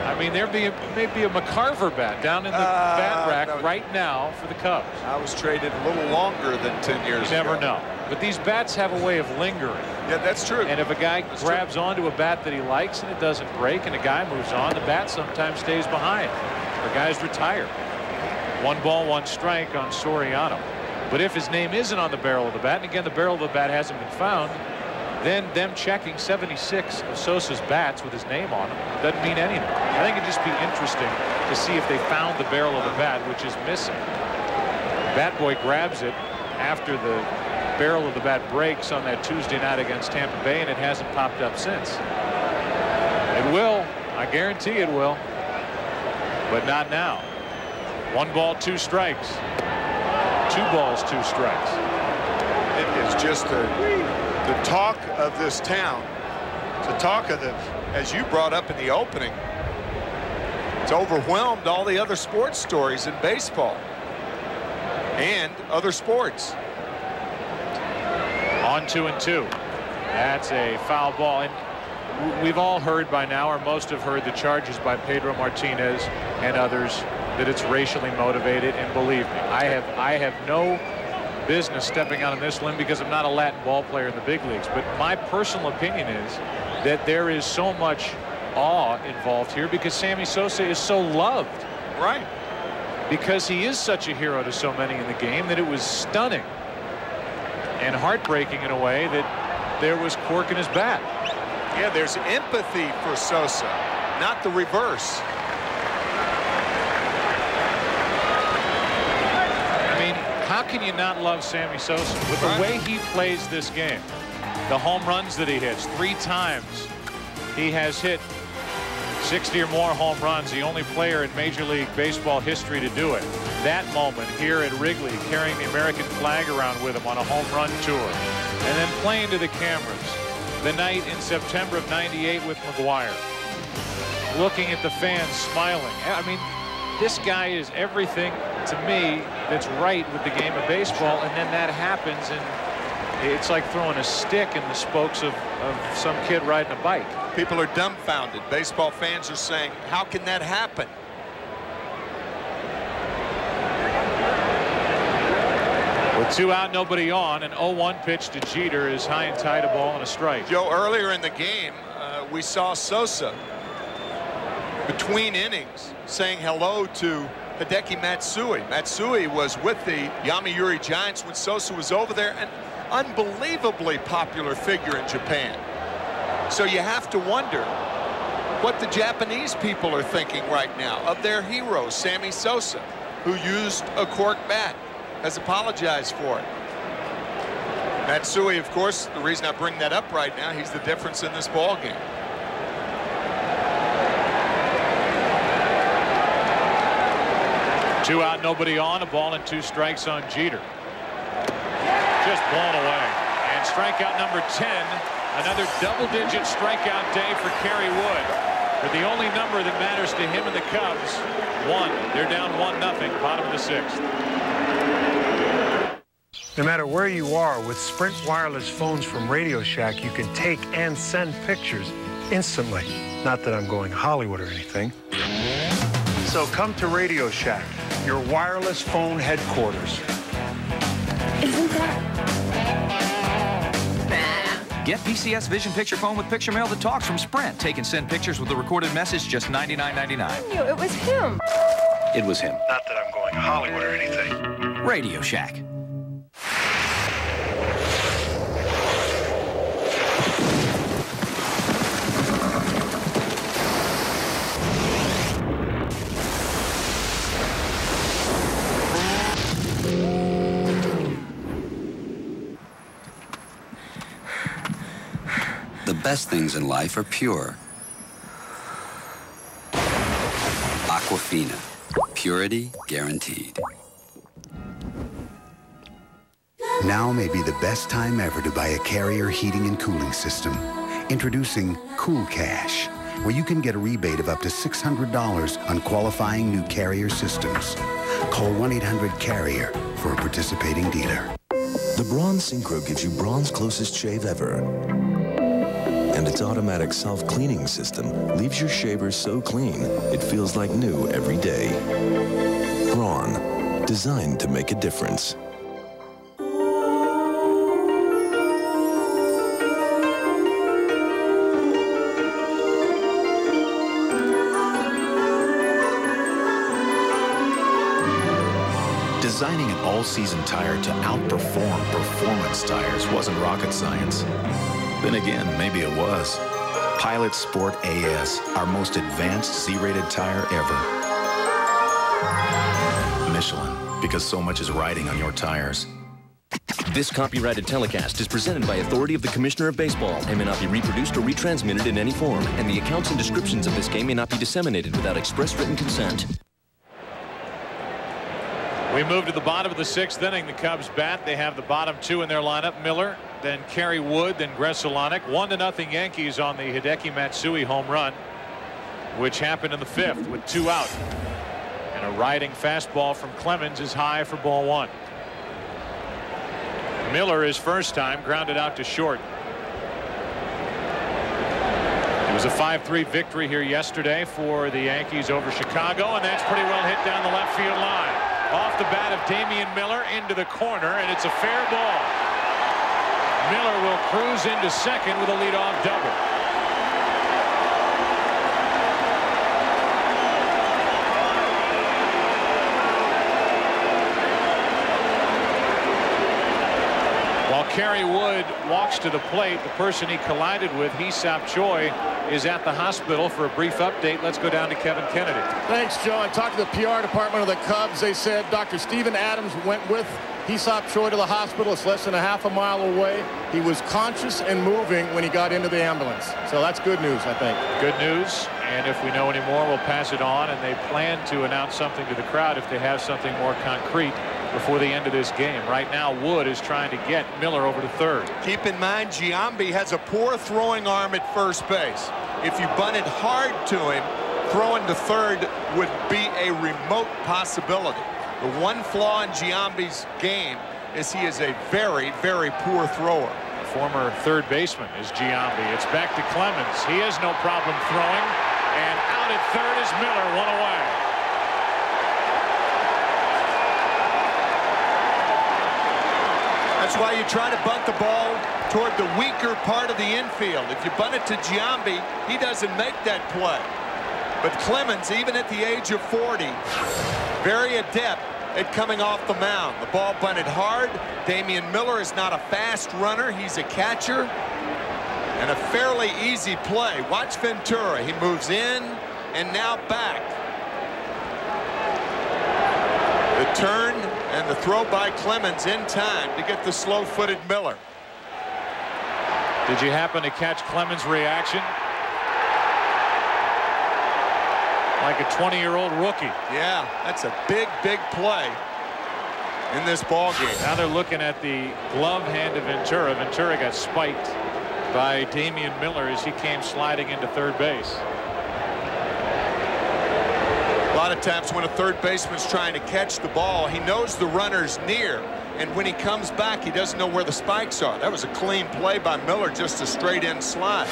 I mean, there may be a McCarver bat down in the bat rack right now for the Cubs. I was traded a little longer than 10 years ago. You never know. But these bats have a way of lingering. Yeah, that's true. And if a guy grabs onto a bat that he likes and it doesn't break and a guy moves on, the bat sometimes stays behind. Or guys retire. 1 ball, 1 strike on Soriano. But if his name isn't on the barrel of the bat, and again, the barrel of the bat hasn't been found, then them checking 76 of Sosa's bats with his name on them doesn't mean anything. I think it'd just be interesting to see if they found the barrel of the bat, which is missing. Bat boy grabs it after the barrel of the bat breaks on that Tuesday night against Tampa Bay, and it hasn't popped up since. It will. I guarantee it will. But not now. 1 ball, 2 strikes. 2 balls, 2 strikes. It is just the talk of this town. It's the talk of the, as you brought up in the opening, it's overwhelmed all the other sports stories in baseball and other sports. On 2-2. That's a foul ball. And we've all heard by now, or most have heard, the charges by Pedro Martinez and others that it's racially motivated. And believe me, I have no business stepping out on this limb because I'm not a Latin ball player in the big leagues. But my personal opinion is that there is so much awe involved here because Sammy Sosa is so loved. Right. Because he is such a hero to so many in the game that it was stunning and heartbreaking in a way that there was cork in his bat. Yeah, there's empathy for Sosa, not the reverse. I mean, how can you not love Sammy Sosa with the way he plays this game? The home runs that he hits, 3 times he has hit 60 or more home runs, the only player in Major League Baseball history to do it. That moment here at Wrigley, carrying the American flag around with him on a home run tour, and then playing to the cameras the night in September of '98 with McGuire, looking at the fans, smiling. I mean, this guy is everything to me that's right with the game of baseball, and then that happens, and it's like throwing a stick in the spokes of some kid riding a bike. People are dumbfounded. Baseball fans are saying, how can that happen? With 2 out, nobody on, an 0-1 pitch to Jeter is high and tight, a ball and a strike. Joe, earlier in the game, we saw Sosa between innings saying hello to Hideki Matsui. Matsui was with the Yomiuri Giants when Sosa was over there, an unbelievably popular figure in Japan. So you have to wonder what the Japanese people are thinking right now of their hero, Sammy Sosa, who used a cork bat, has apologized for it. Matsui, of course, the reason I bring that up right now, he's the difference in this ball game. Two out, nobody on, a ball and 2 strikes on Jeter. Just blown away. And strikeout number 10, another double-digit strikeout day for Kerry Wood. But the only number that matters to him and the Cubs, 1. They're down 1-0, bottom of the 6th. No matter where you are, with Sprint wireless phones from Radio Shack, you can take and send pictures instantly. Not that I'm going Hollywood or anything. So come to Radio Shack, your wireless phone headquarters. Isn't that... Get PCS Vision Picture Phone with Picture Mail that talks from Sprint. Take and send pictures with a recorded message, just $99.99. I knew it was him. It was him. Not that I'm going Hollywood or anything. Radio Shack. The best things in life are pure. Aquafina. Purity guaranteed. Now may be the best time ever to buy a Carrier heating and cooling system. Introducing Cool Cash, where you can get a rebate of up to $600 on qualifying new Carrier systems. Call 1-800-CARRIER for a participating dealer. The Braun Synchro gives you Braun's closest shave ever. And its automatic self-cleaning system leaves your shaver so clean, it feels like new every day. Braun, designed to make a difference. Designing an all-season tire to outperform performance tires wasn't rocket science. Then again, maybe it was. Pilot Sport AS, our most advanced Z-rated tire ever. Michelin, because so much is riding on your tires. This copyrighted telecast is presented by authority of the Commissioner of Baseball and may not be reproduced or retransmitted in any form, and the accounts and descriptions of this game may not be disseminated without express written consent. We move to the bottom of the 6th inning. The Cubs bat. They have the bottom 2 in their lineup. Miller, then Kerry Wood, then Gressolonic. 1-0 Yankees on the Hideki Matsui home run, which happened in the 5th with 2 out. And a riding fastball from Clemens is high for ball 1. Miller, his first time, grounded out to short. It was a 5-3 victory here yesterday for the Yankees over Chicago, and that's pretty well hit down the left field line. Off the bat of Damian Miller into the corner, and it's a fair ball. Miller will cruise into second with a leadoff double. Kerry Wood walks to the plate. The person he collided with, Hee-Seop Choi, is at the hospital for a brief update. Let's go down to Kevin Kennedy. Thanks, Joe. I talked to the PR department of the Cubs. They said Dr. Stephen Adams went with Hee-Seop Choi to the hospital. It's less than a half a mile away. He was conscious and moving when he got into the ambulance. So that's good news, I think. Good news. And if we know any more, we'll pass it on. And they plan to announce something to the crowd if they have something more concrete before the end of this game. Right now, Wood is trying to get Miller over to third. Keep in mind, Giambi has a poor throwing arm at first base. If you bunted hard to him, throwing to third would be a remote possibility. The one flaw in Giambi's game is he is a very, very poor thrower. The former third baseman is Giambi. It's back to Clemens. He has no problem throwing. And out at third is Miller, one away. That's why you try to bunt the ball toward the weaker part of the infield. If you bunt it to Giambi, he doesn't make that play. But Clemens, even at the age of 40, very adept at coming off the mound. The ball bunted hard. Damian Miller is not a fast runner. He's a catcher. And a fairly easy play. Watch Ventura. He moves in and now back. The turn and the throw by Clemens in time to get the slow-footed Miller. Did you happen to catch Clemens' reaction? Like a 20-year-old rookie. Yeah, that's a big, big play in this ball game. Now they're looking at the glove hand of Ventura. Ventura got spiked by Damian Miller as he came sliding into third base. A lot of times when a third baseman's trying to catch the ball, he knows the runner's near, and when he comes back, he doesn't know where the spikes are. That was a clean play by Miller, just a straight-in slide.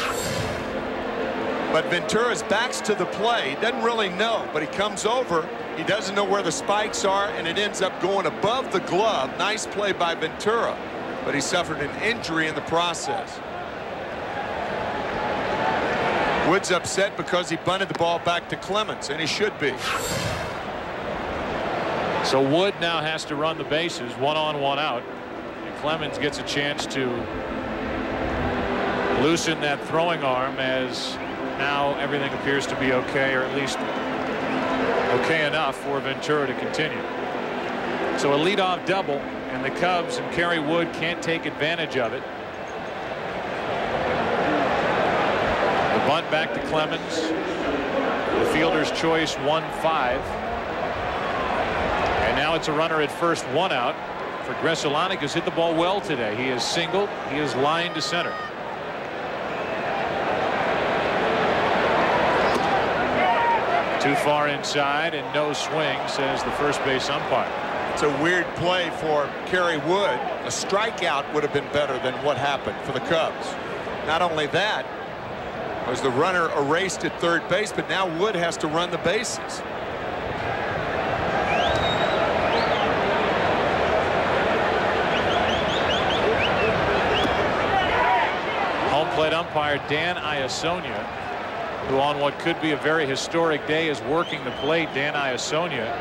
But Ventura's back's to the play. He doesn't really know, but he comes over. He doesn't know where the spikes are, and it ends up going above the glove. Nice play by Ventura, but he suffered an injury in the process. Wood's upset because he bunted the ball back to Clemens, and he should be. So Wood now has to run the bases, 1 on, 1 out. And Clemens gets a chance to loosen that throwing arm, as now everything appears to be okay, or at least okay enough for Ventura to continue. So a leadoff double, and the Cubs and Kerry Wood can't take advantage of it. Bunt back to Clemens. The fielder's choice 1-5. And now it's a runner at first, 1 out. For Gresselanik has hit the ball well today. He is singled. He is lined to center. Too far inside and no swing, says the first base umpire. It's a weird play for Kerry Wood. A strikeout would have been better than what happened for the Cubs. Not only that, was the runner erased at third base, but now Wood has to run the bases. Home plate umpire Dan Iasonia, who on what could be a very historic day is working the plate. Dan Iasonia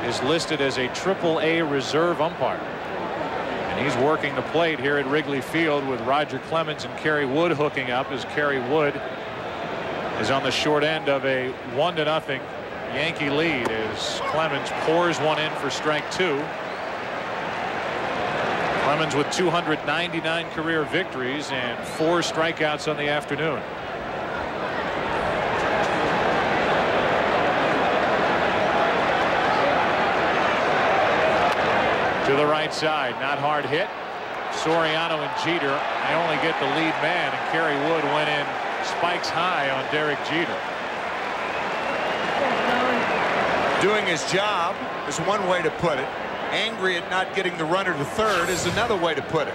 is listed as a AAA reserve umpire, and he's working the plate here at Wrigley Field with Roger Clemens and Kerry Wood hooking up, as Kerry Wood is on the short end of a 1-0 Yankee lead as Clemens pours one in for strike 2. Clemens with 299 career victories and 4 strikeouts on the afternoon. To the right side, not hard hit. Soriano and Jeter, they only get the lead man, and Kerry Wood went in spikes high on Derek Jeter. Doing his job is one way to put it. Angry at not getting the runner to third is another way to put it.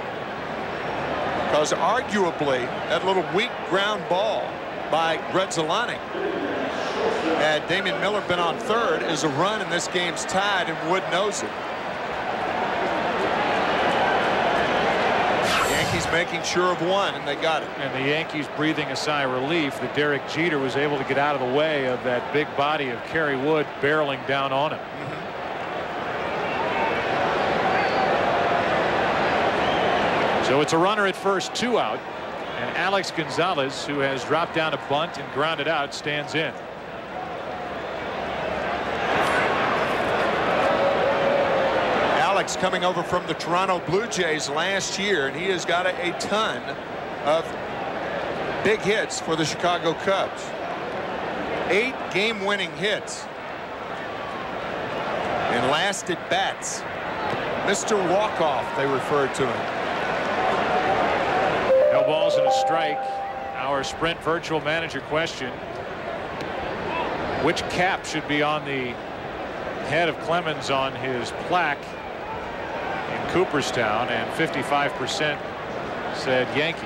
Because arguably, that little weak ground ball by Gonzalez. Had Damian Miller been on third, is a run, and this game's tied, and Wood knows it. Yankees making sure of one, and they got it. And the Yankees breathing a sigh of relief that Derek Jeter was able to get out of the way of that big body of Kerry Wood barreling down on him. So it's a runner at first, 2 out, and Alex Gonzalez, who has dropped down a bunt and grounded out, stands in. Alex coming over from the Toronto Blue Jays last year, and he has got a ton of big hits for the Chicago Cubs. 8 game-winning hits in last at bats. Mr. Walk-Off, they referred to him. No balls and a strike. Our Sprint virtual manager question: which cap should be on the head of Clemens on his plaque in Cooperstown? And 55% said Yankees,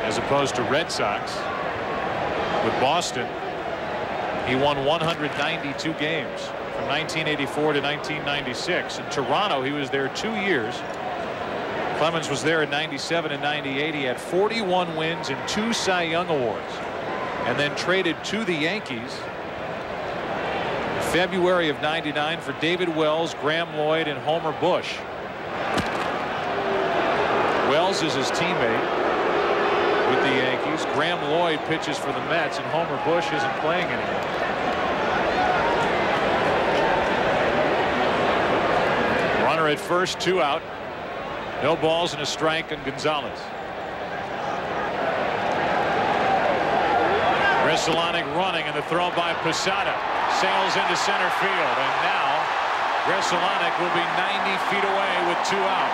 as opposed to Red Sox. With Boston, he won 192 games from 1984 to 1996. In Toronto, he was there 2 years. Clemens was there in 97 and 98. He had 41 wins and 2 Cy Young awards, and then traded to the Yankees February of 99 for David Wells, Graham Lloyd, and Homer Bush. Wells is his teammate with the Yankees. Graham Lloyd pitches for the Mets, and Homer Bush isn't playing anymore. Runner at first, 2 out. No balls and a strike on Gonzalez. Gonzalez running, and the throw by Posada sails into center field, and now Gonzalez will be 90 feet away with 2 out.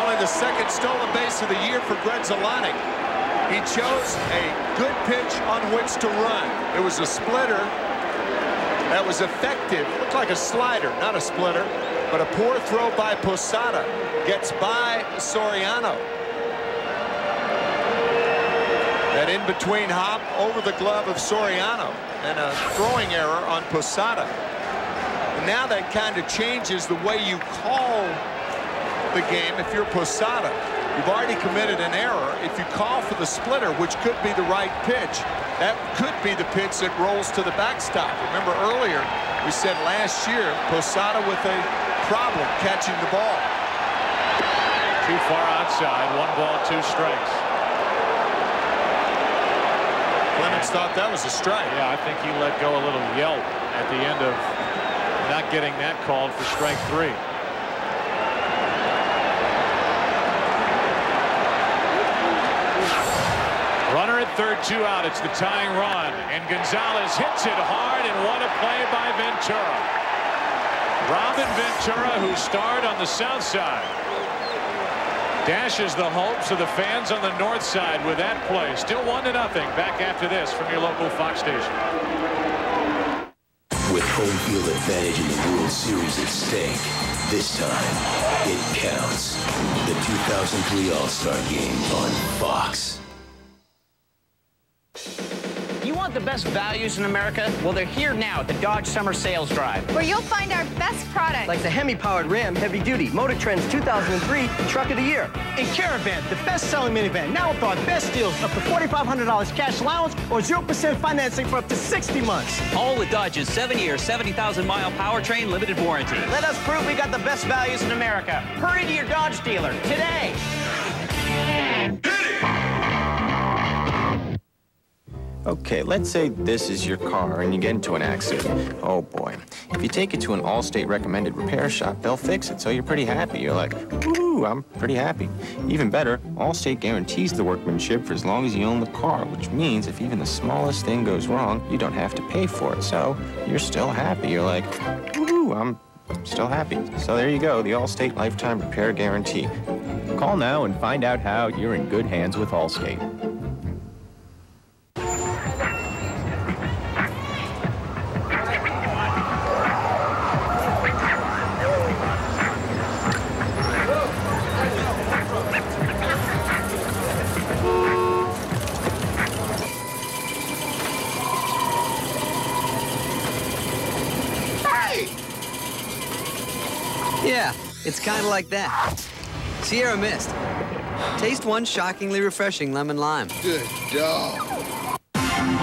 Only the second stolen base of the year for Gonzalez. He chose a good pitch on which to run. It was a splitter that was effective. Looked like a slider, not a splitter, but a poor throw by Posada gets by Soriano. That in-between hop over the glove of Soriano, and a throwing error on Posada. And now that kind of changes the way you call the game. If you're Posada, you've already committed an error. If you call for the splitter, which could be the right pitch, that could be the pitch that rolls to the backstop. Remember earlier, we said last year, Posada with a problem catching the ball. Too far outside, 1 ball, 2 strikes. Clemens thought that was a strike. Yeah, I think he let go a little yelp at the end of not getting that called for strike 3. Runner at third, 2 out. It's the tying run, and Gonzalez hits it hard, and what a play by Ventura. Robin Ventura, who starred on the south side, dashes the hopes of the fans on the north side with that play. Still 1-0. Back after this from your local Fox station. With home field advantage in the World Series at stake, this time it counts. The 2003 All-Star Game on Fox. You want the best values in America? Well, they're here now at the Dodge Summer Sales Drive, where you'll find our best products, like the Hemi-powered Ram Heavy Duty, Motor Trend's 2003 Truck of the Year. And Caravan, the best-selling minivan, now with our best deals, up to $4,500 cash allowance or 0% financing for up to 60 months. All with Dodge's 7-year, 70,000-mile powertrain limited warranty. Let us prove we got the best values in America. Hurry to your Dodge dealer today. Okay, let's say this is your car and you get into an accident. Oh boy. If you take it to an Allstate recommended repair shop, they'll fix it, so you're pretty happy. You're like, woo, I'm pretty happy. Even better, Allstate guarantees the workmanship for as long as you own the car, which means if even the smallest thing goes wrong, you don't have to pay for it. So you're still happy. You're like, woo, I'm still happy. So there you go, the Allstate Lifetime Repair Guarantee. Call now and find out how you're in good hands with Allstate. It's kind of like that. Sierra Mist. Taste one shockingly refreshing lemon lime. Good dog.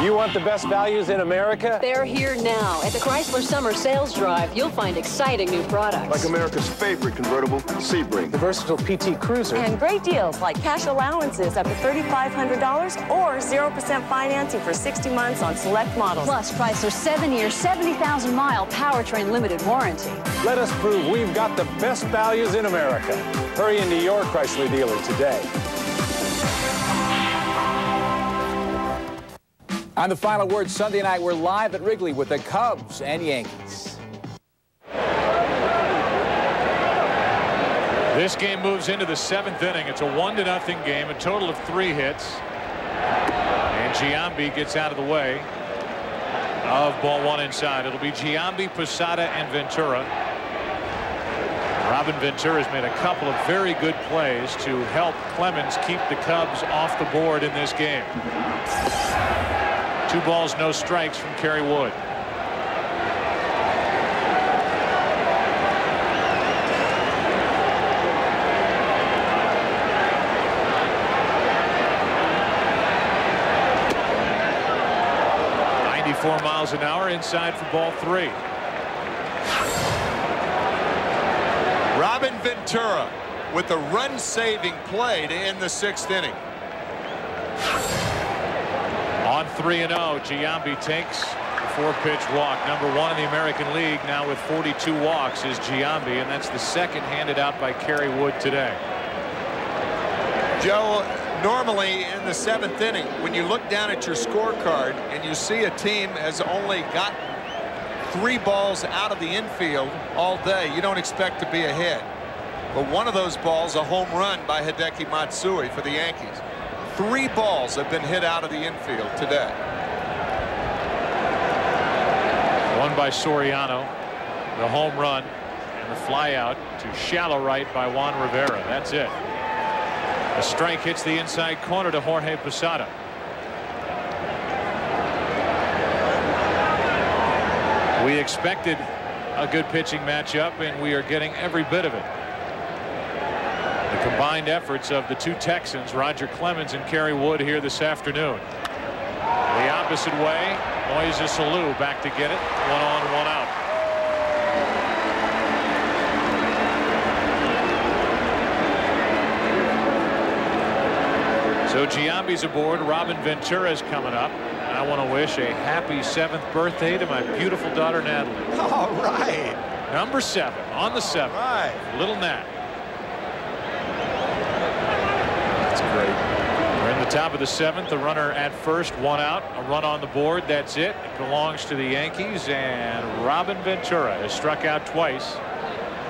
You want the best values in America? They're here now. At the Chrysler Summer Sales Drive, you'll find exciting new products. Like America's favorite convertible, Sebring. The versatile PT Cruiser. And great deals like cash allowances up to $3,500 or 0% financing for 60 months on select models. Plus, Chrysler's 7-year, 70,000-mile powertrain limited warranty. Let us prove we've got the best values in America. Hurry into your Chrysler dealer today. On the Final Word Sunday night, we're live at Wrigley with the Cubs and Yankees. This game moves into the 7th inning. It's a 1-0 game, a total of 3 hits. And Giambi gets out of the way of ball 1 inside. It'll be Giambi, Posada, and Ventura. Robin Ventura's made a couple of very good plays to help Clemens keep the Cubs off the board in this game. 2 balls, no strikes from Kerry Wood. Miles an hour inside for ball 3. Robin Ventura with a run-saving play to end the 6th inning. On 3-0, Giambi takes the 4-pitch walk. Number 1 in the American League now with 42 walks is Giambi, and that's the second handed out by Kerry Wood today. Joe, normally in the 7th inning, when you look down at your scorecard and you see a team has only gotten 3 balls out of the infield all day, you don't expect to be ahead. But one of those balls, a home run by Hideki Matsui for the Yankees. 3 balls have been hit out of the infield today. One by Soriano, the home run, and the fly out to shallow right by Juan Rivera. That's it. A strike hits the inside corner to Jorge Posada. We expected a good pitching matchup, and we are getting every bit of it. The combined efforts of the 2 Texans, Roger Clemens and Kerry Wood, here this afternoon. The opposite way, Moises Alou back to get it. 1 on, 1 out. So Giambi's aboard. Robin Ventura's coming up. And I want to wish a happy 7th birthday to my beautiful daughter Natalie. All right. Number 7 on the 7th. Right. Little Nat. That's great. We're in the top of the 7th. The runner at first, 1 out. A run on the board. That's it. It belongs to the Yankees. And Robin Ventura has struck out twice.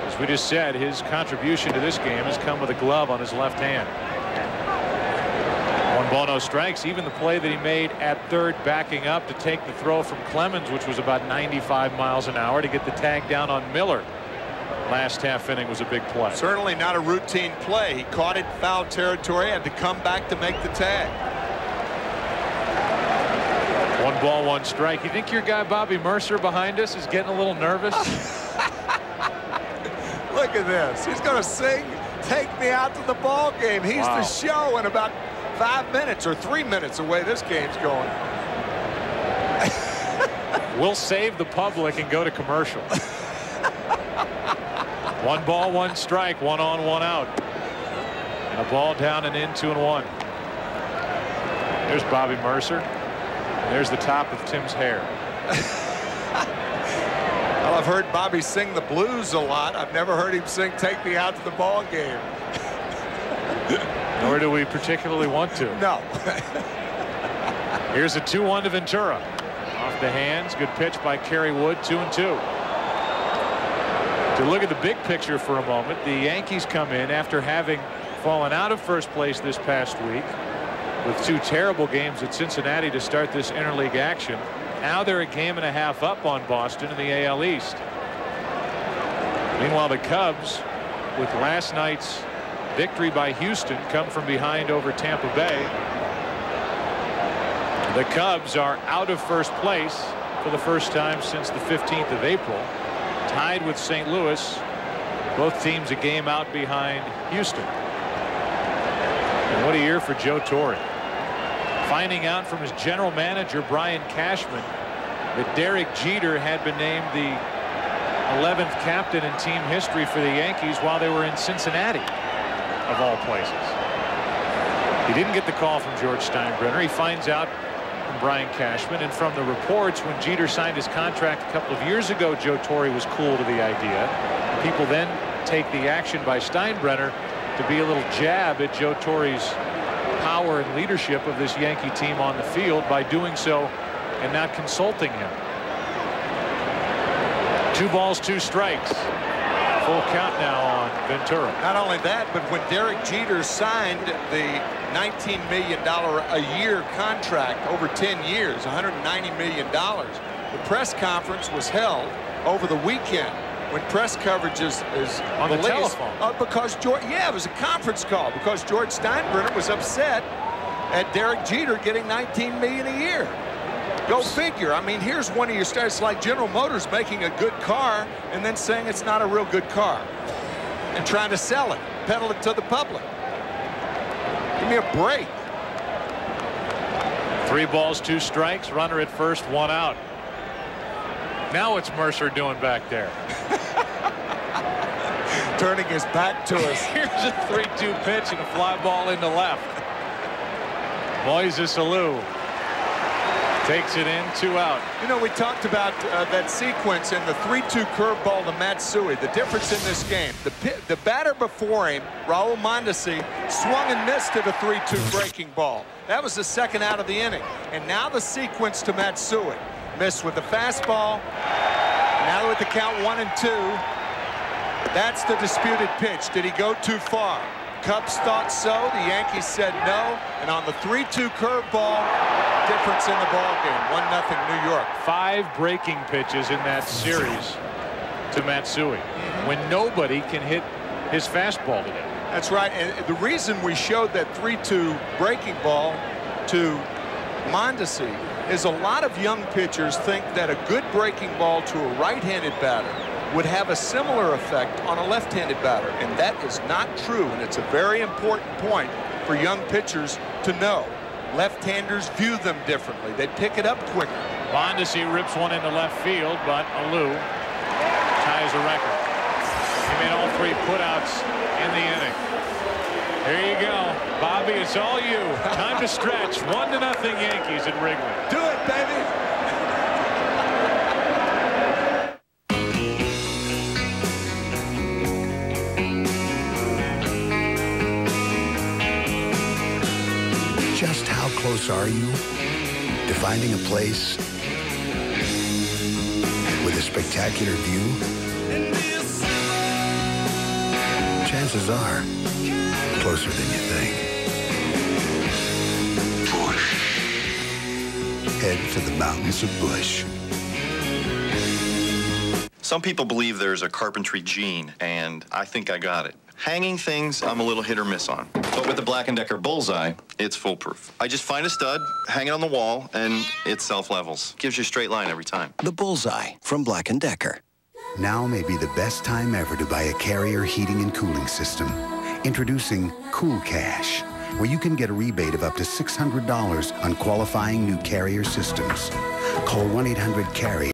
As we just said, his contribution to this game has come with a glove on his left hand. 1 ball, no strikes. Even the play that he made at third, backing up to take the throw from Clemens, which was about 95 miles an hour, to get the tag down on Miller. Last half inning was a big play. Certainly not a routine play. He caught it in foul territory, had to come back to make the tag. 1 ball, 1 strike. You think your guy Bobby Mercer behind us is getting a little nervous? Look at this. He's going to sing "Take Me Out to the Ball Game." He's the show in about 5 minutes or 3 minutes away this game's going. We'll save the public and go to commercial. 1 ball, 1 strike, 1 on, 1 out. And a ball down and in, 2-1. There's Bobby Mercer. And there's the top of Tim's hair. Well, I've heard Bobby sing the blues a lot. I've never heard him sing "Take Me Out to the Ball Game." Nor do we particularly want to. No. Here's a 2-1 to Ventura. Off the hands. Good pitch by Kerry Wood. 2-2. To look at the big picture for a moment, the Yankees come in after having fallen out of first place this past week with 2 terrible games at Cincinnati to start this interleague action. Now they're a game and a half up on Boston in the AL East. Meanwhile, the Cubs, with last night's victory by Houston, come from behind over Tampa Bay. The Cubs are out of first place for the first time since the 15th of April, tied with St. Louis, Both teams a game out behind Houston. And what a year for Joe Torre. Finding out from his general manager, Brian Cashman, that Derek Jeter had been named the 11th captain in team history for the Yankees while they were in Cincinnati, of all places. He didn't get the call from George Steinbrenner. He finds out from Brian Cashman, and from the reports when Jeter signed his contract a couple of years ago, Joe Torre was cool to the idea. People then take the action by Steinbrenner to be a little jab at Joe Torre's power and leadership of this Yankee team on the field by doing so and not consulting him. 2 balls, 2 strikes. Full count now on Ventura. Not only that, but when Derek Jeter signed the $19 million a year contract over 10 years, $190 million, the press conference was held over the weekend when press coverage is on the telephone. Because it was a conference call because George Steinbrenner was upset at Derek Jeter getting $19 million a year. Go figure. I mean, here's one of your stars, like General Motors making a good car and then saying it's not a real good car and trying to sell it, peddle it to the public. Give me a break. 3 balls, 2 strikes, runner at first, 1 out. Now what's Mercer doing back there? Turning his back to us. Here's a 3-2 pitch and a fly ball into left. Moises Alou takes it in, 2 out. You know, we talked about that sequence and the 3-2 curveball to Matsui. The difference in this game, the batter before him, Raul Mondesi, swung and missed at a 3-2 breaking ball. That was the 2nd out of the inning. And now the sequence to Matsui. Missed with the fastball. Now with the count 1-2. That's the disputed pitch. Did he go too far? Cubs thought so. The Yankees said no. And on the 3-2 curveball, difference in the ball game. 1-0 New York. 5 breaking pitches in that series to Matsui when nobody can hit his fastball today. That's right. And the reason we showed that 3-2 breaking ball to Mondesi is a lot of young pitchers think that a good breaking ball to a right-handed batter would have a similar effect on a left-handed batter, and that is not true, and it's a very important point for young pitchers to know. Left-handers view them differently. They pick it up quicker. Mondesi rips one into left field, but Alou ties a record. He made all 3 putouts in the inning. Here you go, Bobby, it's all you. Time to stretch. 1-0 Yankees at Wrigley. Do it, baby. Just how close are you to finding a place with a spectacular view? Chances are closer than you think. Head for the mountains of Bush. Some people believe there's a carpentry gene, and I think I got it. Hanging things, I'm a little hit or miss on. But with the Black & Decker Bullseye, it's foolproof. I just find a stud, hang it on the wall, and it self-levels. Gives you a straight line every time. The Bullseye from Black & Decker. Now may be the best time ever to buy a Carrier heating and cooling system. Introducing Cool Cash, where you can get a rebate of up to $600 on qualifying new Carrier systems. Call 1-800-CARRY.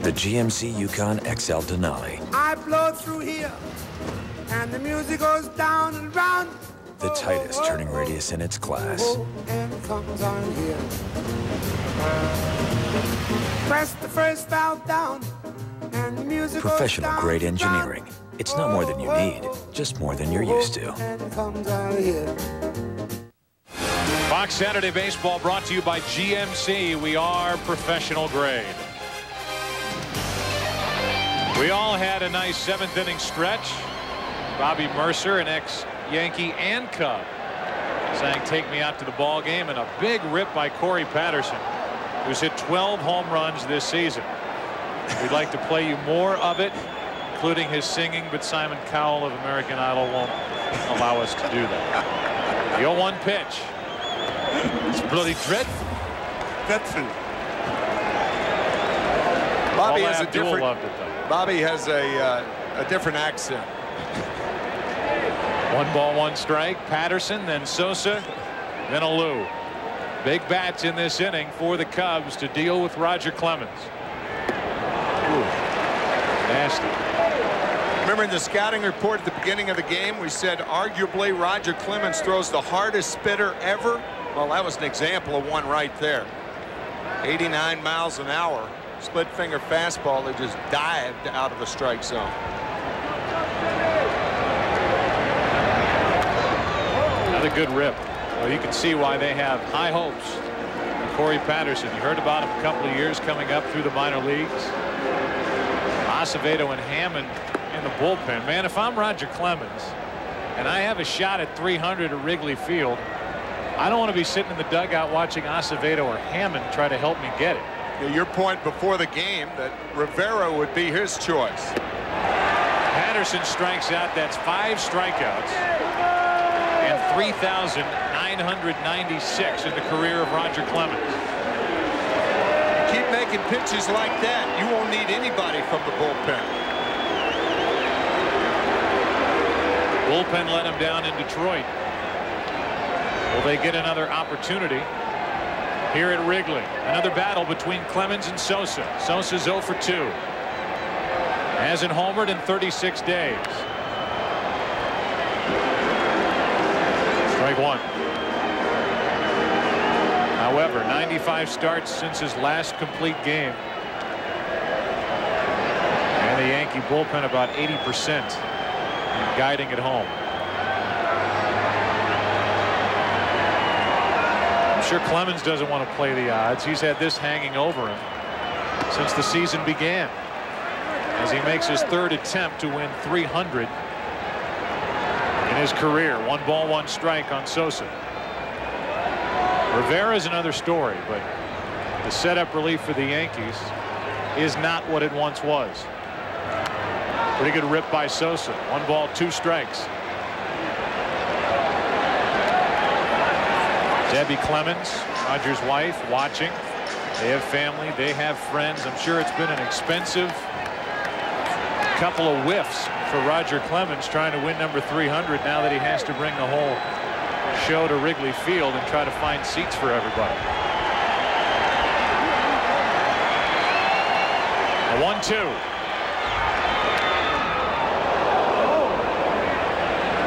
The GMC Yukon XL Denali. I blow through here, and the music goes down and round. The tightest turning radius in its class. And it comes on here. Press the first valve down, and the music Professional goes down grade and engineering. It's not more than you need, just more than you're used to. And it comes on here. Fox Saturday Baseball brought to you by GMC. We are professional grade. We all had a nice 7th inning stretch. Bobby Mercer, an ex-Yankee and Cub, sang "Take Me Out to the Ball Game," and a big rip by Corey Patterson, who's hit 12 home runs this season. We'd like to play you more of it, including his singing, but Simon Cowell of American Idol won't allow us to do that. The 0-1 pitch. It's bloody dreadful. Bobby has a different. Bobby has a different accent. 1 ball, 1 strike. Patterson, then Sosa, then Alou. Big bats in this inning for the Cubs to deal with Roger Clemens. Ooh, nasty. Remember in the scouting report at the beginning of the game, we said arguably Roger Clemens throws the hardest spitter ever. Well, that was an example of one right there. 89 miles an hour, split finger fastball that just dived out of the strike zone. Another good rip. Well, you can see why they have high hopes for Corey Patterson. You heard about him a couple of years coming up through the minor leagues. Acevado and Hammond in the bullpen. Man, if I'm Roger Clemens and I have a shot at 300 at Wrigley Field, I don't want to be sitting in the dugout watching Acevado or Hammond try to help me get it. Yeah, your point before the game that Rivera would be his choice. Patterson strikes out. That's 5 strikeouts and 3,996 in the career of Roger Clemens. Keep making pitches like that, you won't need anybody from the bullpen. Bullpen let him down in Detroit. Will they get another opportunity here at Wrigley? Another battle between Clemens and Sosa. Sosa's 0 for 2. Hasn't homered in 36 days. Strike 1. However, 95 starts since his last complete game. And the Yankee bullpen about 80% guiding at home. I'm sure Clemens doesn't want to play the odds. He's had this hanging over him since the season began, as he makes his 3rd attempt to win 300 in his career. 1 ball, 1 strike on Sosa. Rivera is another story, but the setup relief for the Yankees is not what it once was. Pretty good rip by Sosa. 1 ball, 2 strikes. Debbie Clemens, Roger's wife, watching. They have family. They have friends. I'm sure it's been an expensive couple of whiffs for Roger Clemens trying to win number 300 now that he has to bring the whole show to Wrigley Field and try to find seats for everybody. A 1-2.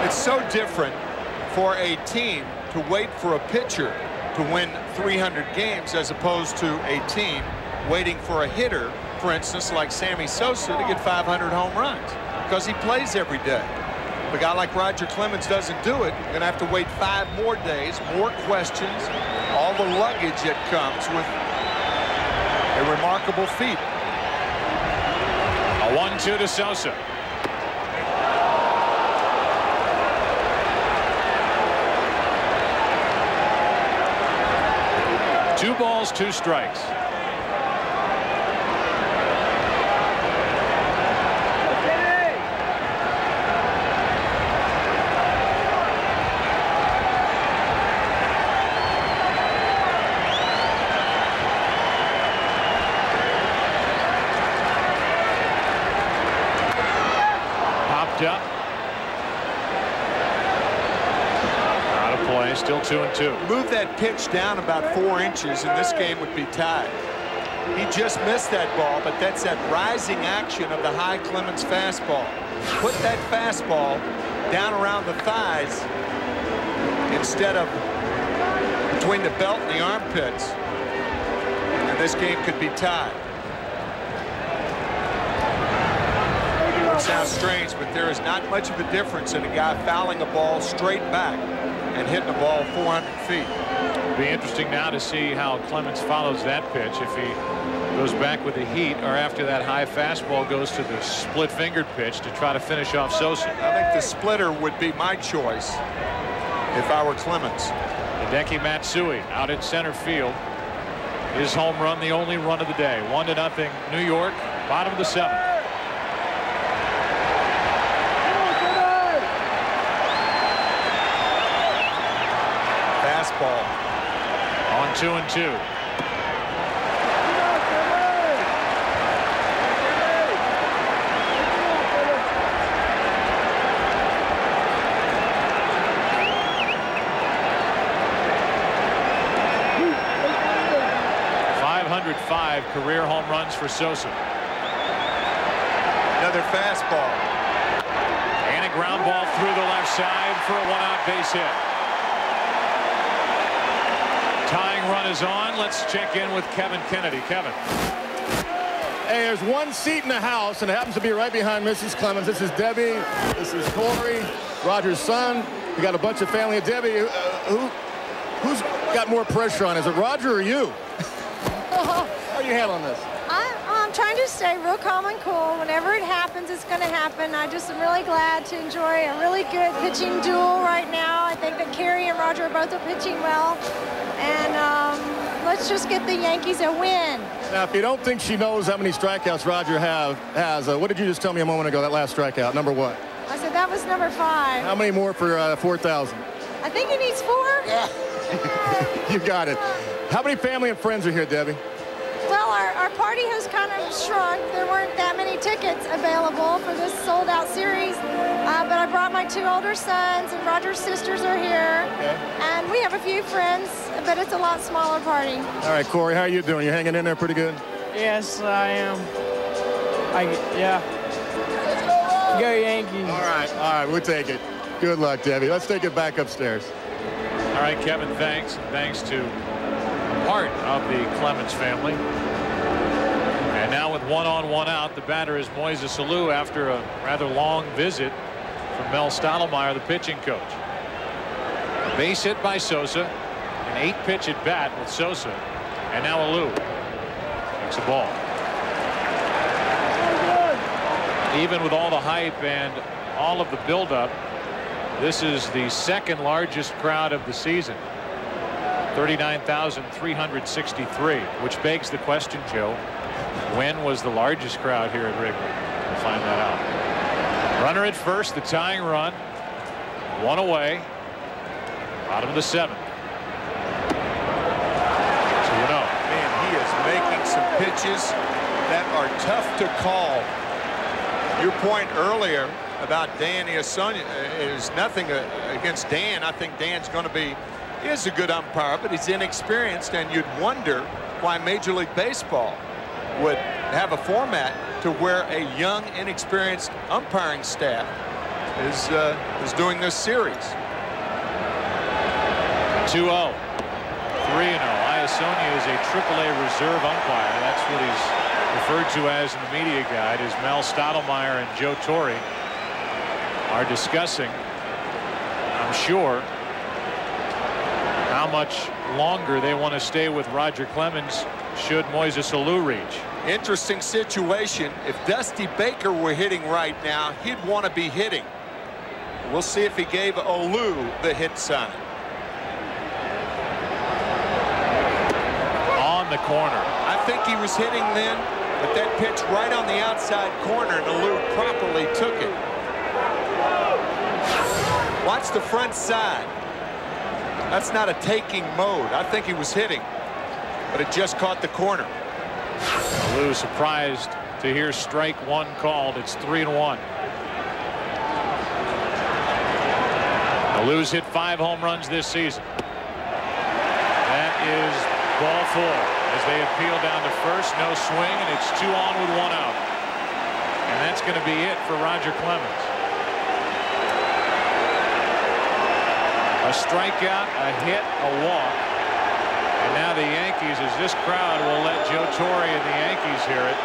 It's so different for a team to wait for a pitcher to win 300 games as opposed to a team waiting for a hitter, for instance, like Sammy Sosa, to get 500 home runs because he plays every day. If a guy like Roger Clemens doesn't do it, you're going to have to wait 5 more days, more questions, all the luggage that comes with a remarkable feat. A 1-2 to Sosa. Two balls, 2 strikes. Popped up. Out of play, still 2-2. Move that pitch down about 4 inches and this game would be tied. He just missed that ball, but that's that rising action of the high Clemens fastball. Put that fastball down around the thighs instead of between the belt and the armpits, and this game could be tied. It sounds strange, but there is not much of a difference in a guy fouling a ball straight back and hitting the ball 400 feet. It'll be interesting now to see how Clemens follows that pitch, if he goes back with the heat or after that high fastball goes to the split-fingered pitch to try to finish off Sosa. I think the splitter would be my choice if I were Clemens. Hideki Matsui out in center field. His home run, the only run of the day. 1-0 New York, bottom of the 7th. Fastball. On 2-2. Career home runs for Sosa. Another fastball. And a ground ball through the left side for a 1-out base hit. Tying run is on. Let's check in with Kevin Kennedy. Kevin. Hey, there's one seat in the house, and it happens to be right behind Mrs. Clemens. This is Debbie. This is Torre, Roger's son. We got a bunch of family. Debbie, who's got more pressure on? Is it Roger or you? How are you handling this? I'm trying to stay real calm and cool. Whenever it happens, it's going to happen. I just am really glad to enjoy a really good pitching duel right now. I think that Kerry and Roger both are pitching well. And let's just get the Yankees a win. Now, if you don't think she knows how many strikeouts Roger has, what did you just tell me a moment ago, that last strikeout? Number what? I said that was number 5. How many more for 4,000? I think he needs 4. Yeah. You got it. How many family and friends are here, Debbie? Well, our party has kind of shrunk. There weren't that many tickets available for this sold-out series, but I brought my 2 older sons, and Roger's sisters are here, and we have a few friends, but it's a lot smaller party. All right, Corey, how are you doing? You hanging in there pretty good? Yes, I am. Yeah. Go Yankees. All right, we'll take it. Good luck, Debbie. Let's take it back upstairs. All right, Kevin, thanks. Thanks to part of the Clemens family. And now with 1 on, 1 out, the batter is Moises Alou after a rather long visit from Mel Stottlemyre, the pitching coach. A base hit by Sosa, an 8-pitch at bat with Sosa, and now Alou takes a ball. Even with all the hype and all of the buildup, this is the second largest crowd of the season. 39,363, which begs the question, Joe, when was the largest crowd here at Wrigley? We'll find that out. Runner at first, the tying run. 1 away. Bottom of the 7th. 2-0. Man, he is making some pitches that are tough to call. Your point earlier about Dan Iassogna is nothing against Dan. I think Dan's going to be is a good umpire, but he's inexperienced, and you'd wonder why Major League Baseball would have a format to where a young, inexperienced umpiring staff is doing this series. 2-0. 3-0. Iassogna is a AAA reserve umpire. That's what he's referred to as in the media guide, as Mel Stottlemyre and Joe Torre are discussing, I'm sure, how much longer they want to stay with Roger Clemens should Moises Alou reach. Interesting situation. If Dusty Baker were hitting right now, he'd want to be hitting. We'll see if he gave Alou the hit sign. On the corner. I think he was hitting then, but that pitch right on the outside corner, and Alou properly took it. Watch the front side. That's not a taking mode. I think he was hitting, but it just caught the corner. Alou surprised to hear strike 1 called. It's 3-1. Alou's hit 5 home runs this season. That is ball 4 as they appeal down to first. No swing, and it's 2 on with 1 out. And that's going to be it for Roger Clemens. A strikeout, a hit, a walk. And now the Yankees, as this crowd will let Joe Torre and the Yankees hear it.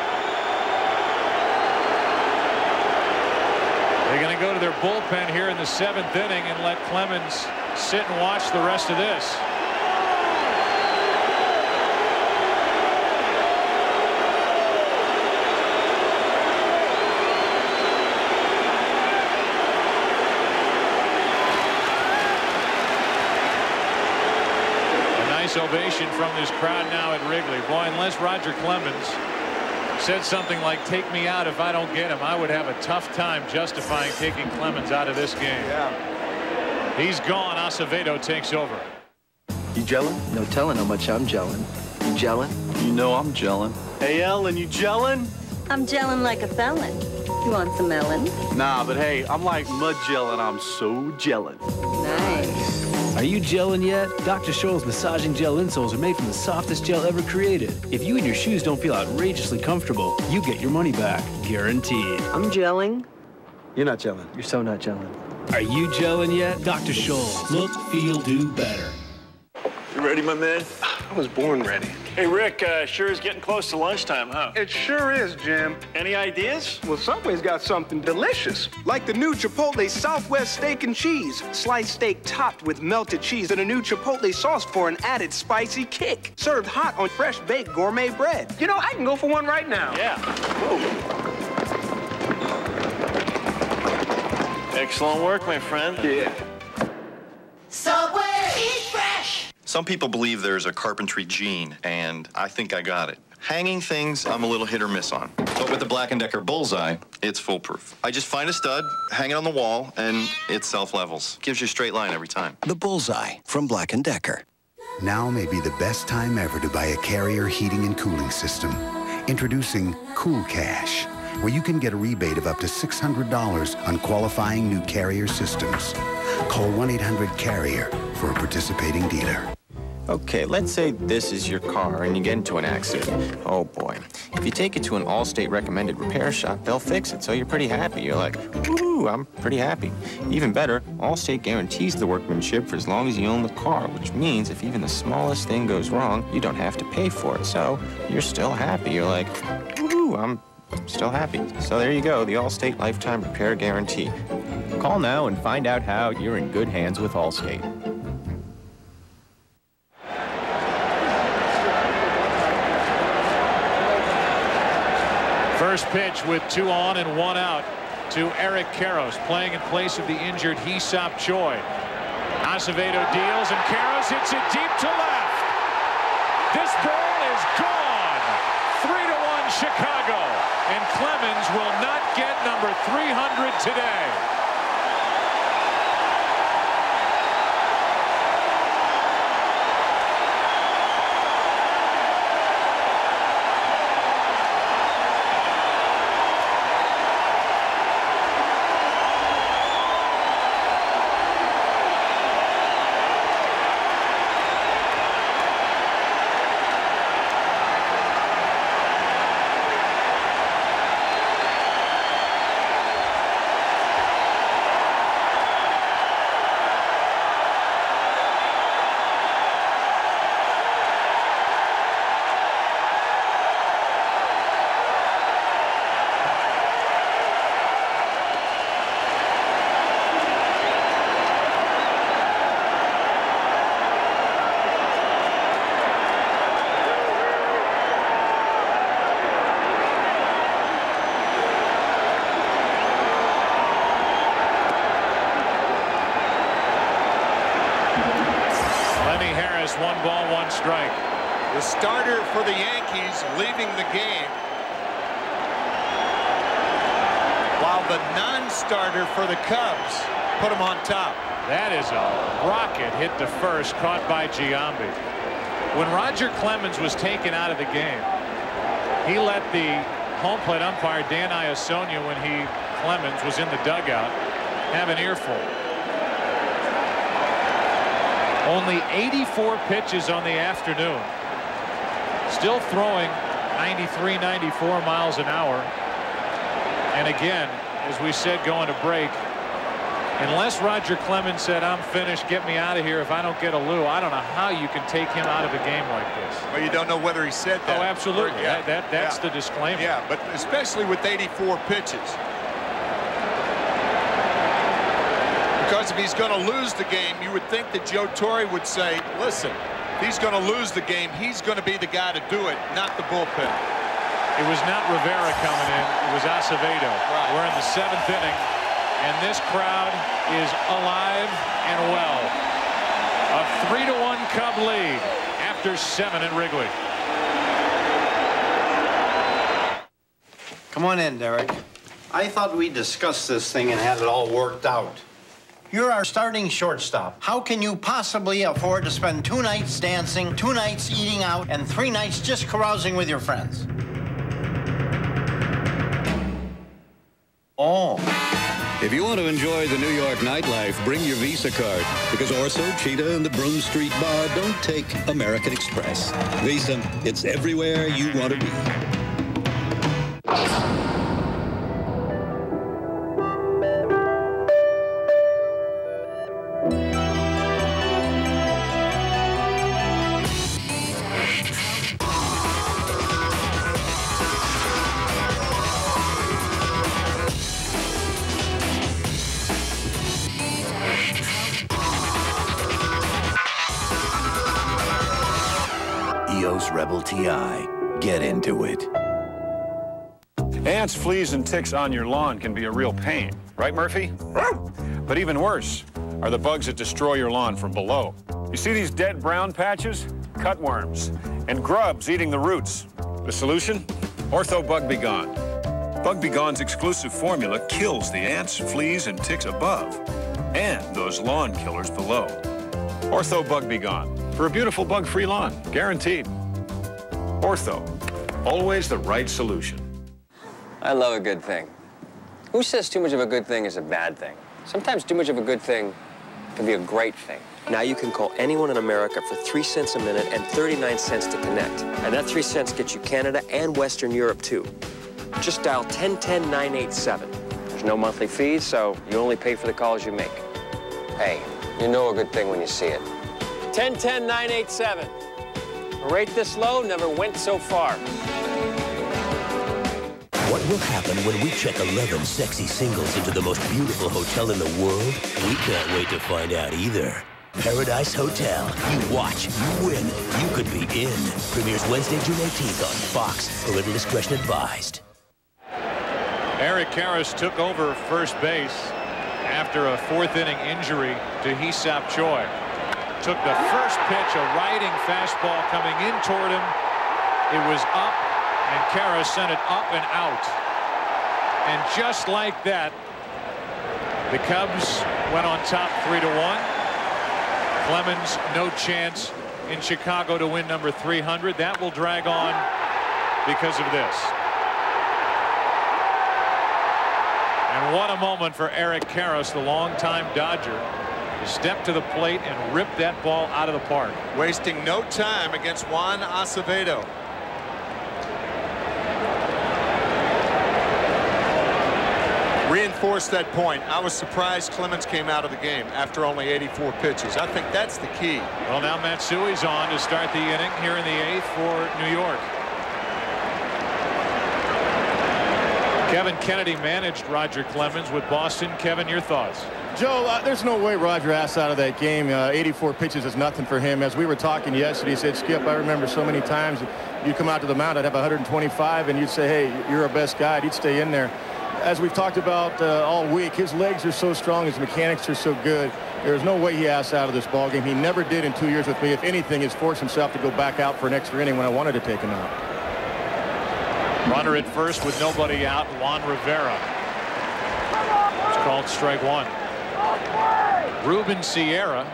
They're going to go to their bullpen here in the 7th inning and let Clemens sit and watch the rest of this. ovation from this crowd now at Wrigley. Boy, unless Roger Clemens said something like, take me out if I don't get him, I would have a tough time justifying taking Clemens out of this game. Yeah. He's gone. Acevedo takes over. You gelling? No telling how much I'm gelling. You gelling? You know I'm gelling. Hey, Ellen, you gelling? I'm gelling like a felon. You want some melon? Nah, but hey, I'm like mud gelling. I'm so gelling. Nice. Are you gelling yet? Dr. Scholl's massaging gel insoles are made from the softest gel ever created. If you and your shoes don't feel outrageously comfortable, you get your money back. Guaranteed. I'm gelling. You're not gelling. You're so not gelling. Are you gelling yet? Dr. Scholl. Look, feel, do better. You ready, my man? I was born ready. Hey, Rick, sure is getting close to lunchtime, huh? It sure is, Jim. Any ideas? Well, Subway's got something delicious, like the new Chipotle Southwest Steak and Cheese. Sliced steak topped with melted cheese and a new Chipotle sauce for an added spicy kick. Served hot on fresh baked gourmet bread. You know, I can go for one right now. Yeah. Whoa. Excellent work, my friend. Yeah. Subway, eat fresh! Some people believe there's a carpentry gene, and I think I got it. Hanging things, I'm a little hit or miss on. But with the Black & Decker Bullseye, it's foolproof. I just find a stud, hang it on the wall, and it self-levels. Gives you a straight line every time. The Bullseye from Black & Decker. Now may be the best time ever to buy a Carrier heating and cooling system. Introducing Cool Cash, where you can get a rebate of up to $600 on qualifying new Carrier systems. Call 1-800-CARRIER for a participating dealer. Okay, let's say this is your car and you get into an accident. Oh boy. If you take it to an Allstate recommended repair shop, they'll fix it, so you're pretty happy. You're like, woo, I'm pretty happy. Even better, Allstate guarantees the workmanship for as long as you own the car, which means if even the smallest thing goes wrong, you don't have to pay for it. So you're still happy. You're like, woo, I'm still happy. So there you go, the Allstate Lifetime Repair Guarantee. Call now and find out how you're in good hands with Allstate. First pitch with 2 on and 1 out to Eric Karros, playing in place of the injured Hee-Seop Choi. Acevedo deals, and Karros hits it deep to left. This ball is gone. 3-1 Chicago, and Clemens will not get number 300 today. Strike. The starter for the Yankees leaving the game, while the non-starter for the Cubs put him on top. That is a rocket hit to first, caught by Giambi. When Roger Clemens was taken out of the game, he let the home plate umpire Dan Iasonia, when Clemens was in the dugout, have an earful. Only 84 pitches on the afternoon. Still throwing 93, 94 miles an hour. And again, as we said going to break, unless Roger Clemens said, I'm finished, get me out of here if I don't get Alou, I don't know how you can take him out of a game like this. Well, you don't know whether he said that. Oh, absolutely. Yeah. That's the disclaimer. Yeah, but especially with 84 pitches. Because if he's going to lose the game, you would think that Joe Torre would say, listen, if he's going to lose the game, he's going to be the guy to do it, not the bullpen. It was not Rivera coming in. It was Acevedo. Right. We're in the 7th inning, and this crowd is alive and well. A 3-1 Cub lead after after 7 at Wrigley. Come on in, Derrek. I thought we discussed this thing and had it all worked out. You're our starting shortstop. How can you possibly afford to spend 2 nights dancing, 2 nights eating out, and 3 nights just carousing with your friends? Oh. If you want to enjoy the New York nightlife, bring your Visa card. Because Orso, Cheetah, and the Broom Street Bar don't take American Express. Visa, it's everywhere you want to be. Rebel TI. Get into it. Ants, fleas, and ticks on your lawn can be a real pain. Right, Murphy? But even worse are the bugs that destroy your lawn from below. You see these dead brown patches? Cutworms and grubs eating the roots. The solution? Ortho Bug Be Gone. Bug Be Gone's exclusive formula kills the ants, fleas, and ticks above, and those lawn killers below. Ortho Bug Be Gone. For a beautiful bug-free lawn, guaranteed. Ortho, always the right solution. I love a good thing. Who says too much of a good thing is a bad thing? Sometimes too much of a good thing can be a great thing. Now you can call anyone in America for 3 cents a minute and 39 cents to connect. And that 3 cents gets you Canada and Western Europe, too. Just dial 1010-987. There's no monthly fees, so you only pay for the calls you make. Hey, you know a good thing when you see it. 1010-987. A rate this low never went so far. What will happen when we check 11 sexy singles into the most beautiful hotel in the world? We can't wait to find out either. Paradise Hotel. You watch, you win, you could be in. Premieres Wednesday, June 18th on Fox. Parental discretion advised. Eric Karros took over first base after a 4th inning injury to Hee-Seop Choi. Took the first pitch, a riding fastball coming in toward him. It was up, and Karros sent it up and out. And just like that, the Cubs went on top 3-1. Clemens, no chance in Chicago to win number 300. That will drag on because of this. And what a moment for Eric Karros, the longtime Dodger, to step to the plate and rip that ball out of the park. Wasting no time against Juan Acevado. Reinforce that point. I was surprised Clemens came out of the game after only 84 pitches. I think that's the key. Well, now Matsui's on to start the inning here in the 8th for New York. Kevin Kennedy managed Roger Clemens with Boston. Kevin, your thoughts? Joe, there's no way Roger asked out of that game. 84 pitches is nothing for him. As we were talking yesterday, he said, Skip, I remember so many times you come out to the mound, I'd have 125, and you'd say, hey, you're our best guy. He'd stay in there. As we've talked about all week, his legs are so strong, his mechanics are so good. There's no way he asked out of this ball game. He never did in 2 years with me. If anything, he's forced himself to go back out for an extra inning when I wanted to take him out. Runner at first with nobody out, Juan Rivera. It's called strike 1. Ruben Sierra,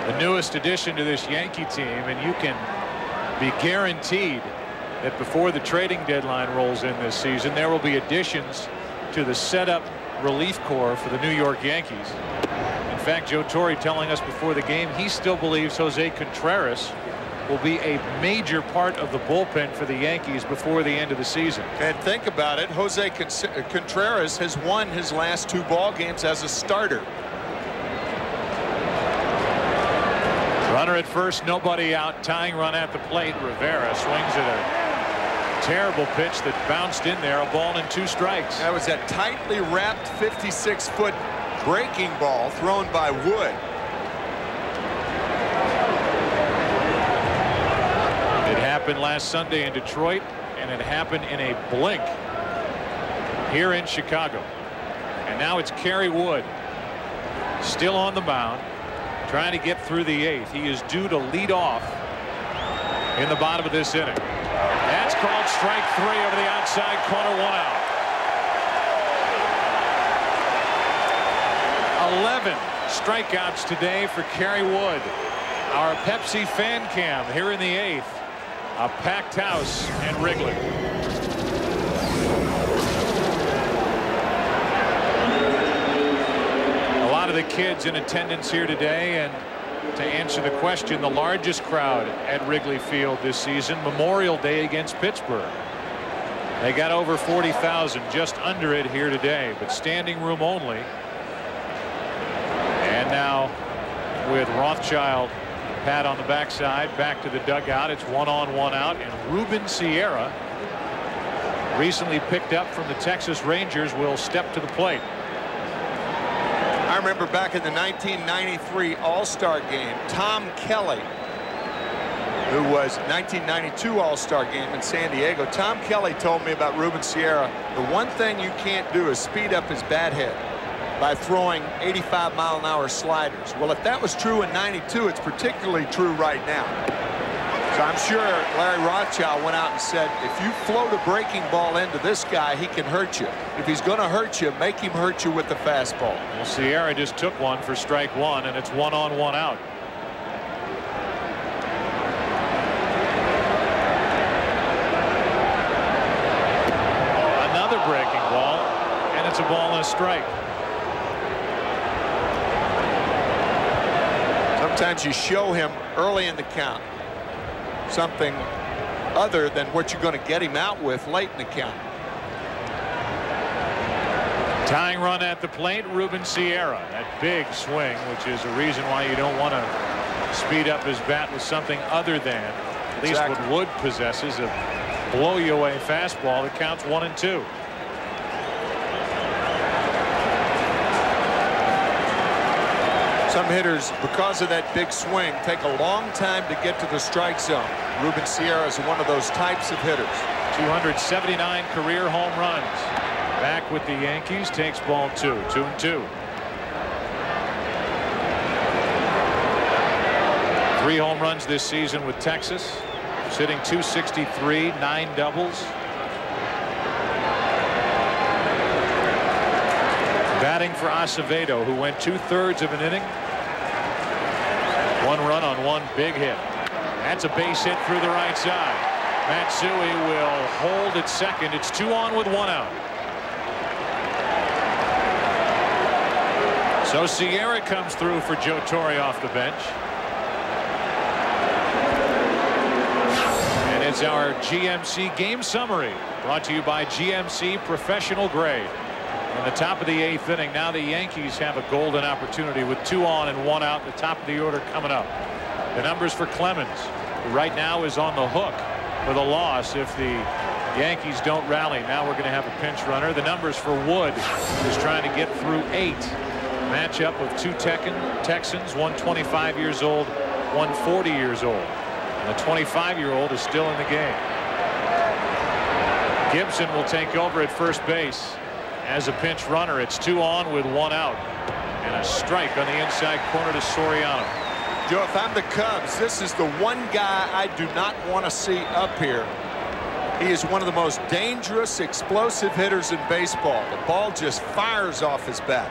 the newest addition to this Yankee team, and you can be guaranteed that before the trading deadline rolls in this season, there will be additions to the setup relief corps for the New York Yankees. In fact, Joe Torre telling us before the game he still believes Jose Contreras will be a major part of the bullpen for the Yankees before the end of the season. And think about it, Jose Contreras has won his last 2 ball games as a starter. Runner at first, nobody out, tying run at the plate. Rivera swings at a terrible pitch that bounced in there, a ball and 2 strikes. That was a tightly wrapped 56-foot breaking ball thrown by Wood. It happened last Sunday in Detroit, and it happened in a blink here in Chicago. And now it's Kerry Wood still on the mound, trying to get through the 8th. He is due to lead off in the bottom of this inning. That's called strike 3 over the outside corner, 1 out. 11 strikeouts today for Kerry Wood. Our Pepsi fan cam here in the 8th. A packed house at Wrigley. A lot of the kids in attendance here today, and to answer the question, the largest crowd at Wrigley Field this season, Memorial Day against Pittsburgh. They got over 40,000, just under it here today, but standing room only. And now with Rothschild, pat on the backside, back to the dugout. It's 1 on, 1 out, and Ruben Sierra, recently picked up from the Texas Rangers, will step to the plate. I remember back in the 1993 All-Star game, Tom Kelly, who was 1992 All-Star game in San Diego. Tom Kelly told me about Ruben Sierra. The one thing you can't do is speed up his bat head by throwing 85-mile-an-hour sliders. Well, if that was true in 92, it's particularly true right now. So I'm sure Larry Rothschild went out and said, if you float a breaking ball into this guy, he can hurt you. If he's going to hurt you, make him hurt you with the fastball. Well, Sierra just took one for strike 1, and it's 1 on, 1 out. Another breaking ball, and it's a ball and a strike. Sometimes you show him early in the count something other than what you're going to get him out with late in the count. Tying run at the plate, Ruben Sierra. That big swing, which is a reason why you don't want to speed up his bat with something other than, at least what Wood possesses, a blow you away fastball that counts 1 and 2. Some hitters, because of that big swing, take a long time to get to the strike zone. Ruben Sierra is one of those types of hitters. 279 career home runs. Back with the Yankees, takes ball 2, 2 and 2. 3 home runs this season with Texas. Sitting .263, 9 doubles. Batting for Acevado, who went 2/3 of an inning. 1 run on 1 big hit. That's a base hit through the right side. Matsui will hold at second. It's 2 on with 1 out. So Sierra comes through for Joe Torre off the bench. And it's our GMC game summary, brought to you by GMC Professional Grade. In the top of the 8th inning, now the Yankees have a golden opportunity with 2 on and 1 out. The top of the order coming up. The numbers for Clemens, who right now is on the hook for the loss if the Yankees don't rally. Now we're going to have a pinch runner. The numbers for Wood, who's trying to get through 8. Matchup of 2 Texans, one 25 years old, one 40 years old. And the 25-year-old is still in the game. Gibson will take over at first base. As a pinch runner, it's 2 on with 1 out, and a strike on the inside corner to Soriano. Joe, if I'm the Cubs, this is the one guy I do not want to see up here. He is one of the most dangerous, explosive hitters in baseball. The ball just fires off his bat.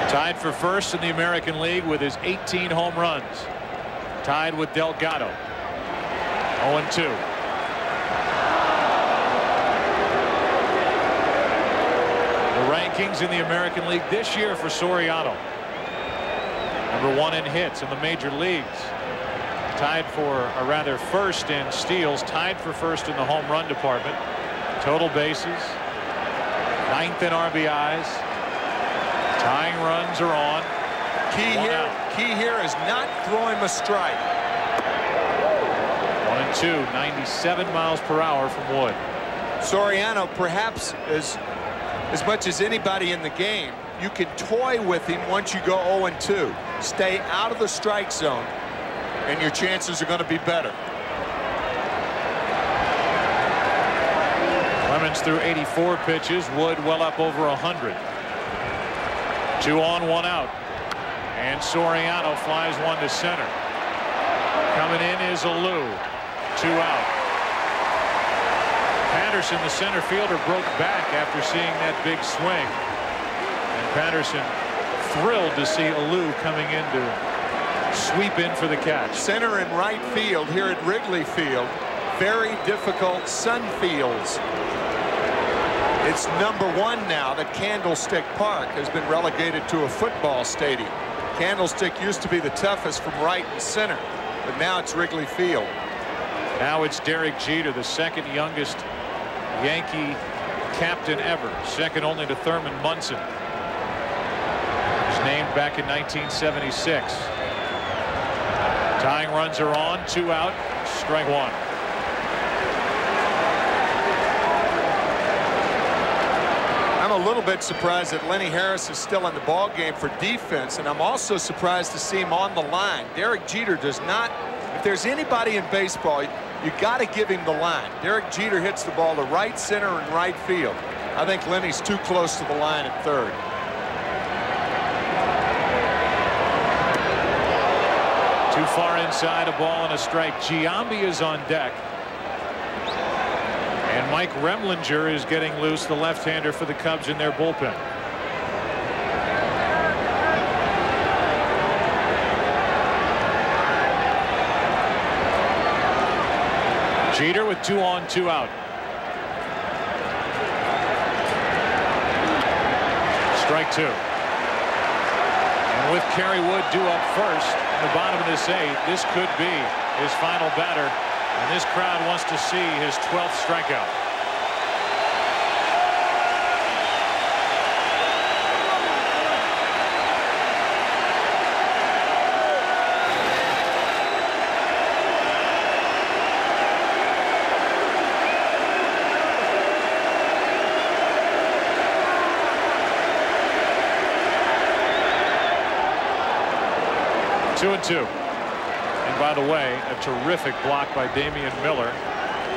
Tied for first in the American League with his 18 home runs. Tied with Delgado. 0-2. Rankings in the American League this year for Soriano. Number 1 in hits in the major leagues. Tied for, or rather first in steals, tied for first in the home run department. Total bases, 9th in RBIs. Tying runs are on. Key here is not throwing a strike. 1-2, 97 miles per hour from Wood. Soriano, perhaps as much as anybody in the game, you can toy with him once you go 0-2. Stay out of the strike zone, and your chances are going to be better. Clemens threw 84 pitches. Wood well up over 100. 2 on, 1 out. And Soriano flies one to center. Coming in is Alou. 2 out. Patterson, the center fielder, broke back after seeing that big swing. And Patterson thrilled to see Alou coming in to sweep in for the catch. Center and right field here at Wrigley Field. Very difficult sun fields. It's #1 now that Candlestick Park has been relegated to a football stadium. Candlestick used to be the toughest from right and center, but now it's Wrigley Field. Now it's Derek Jeter, the second youngest Yankee captain ever, second only to Thurman Munson. He was named back in 1976. Tying runs are on. 2 out. Strike 1. I'm a little bit surprised that Lenny Harris is still in the ball game for defense, and I'm also surprised to see him on the line. Derek Jeter does not. If there's anybody in baseball, you got to give him the line. Derek Jeter hits the ball to right, center, and right field. I think Lenny's too close to the line at third. Too far inside, a ball and a strike. Giambi is on deck. And Mike Remlinger is getting loose, the left-hander for the Cubs in their bullpen. Jeter with 2 on, 2 out. Strike 2. And with Kerry Wood due up first in the bottom of this 8th, this could be his final batter. And this crowd wants to see his 12th strikeout. Two and 2. And by the way, a terrific block by Damian Miller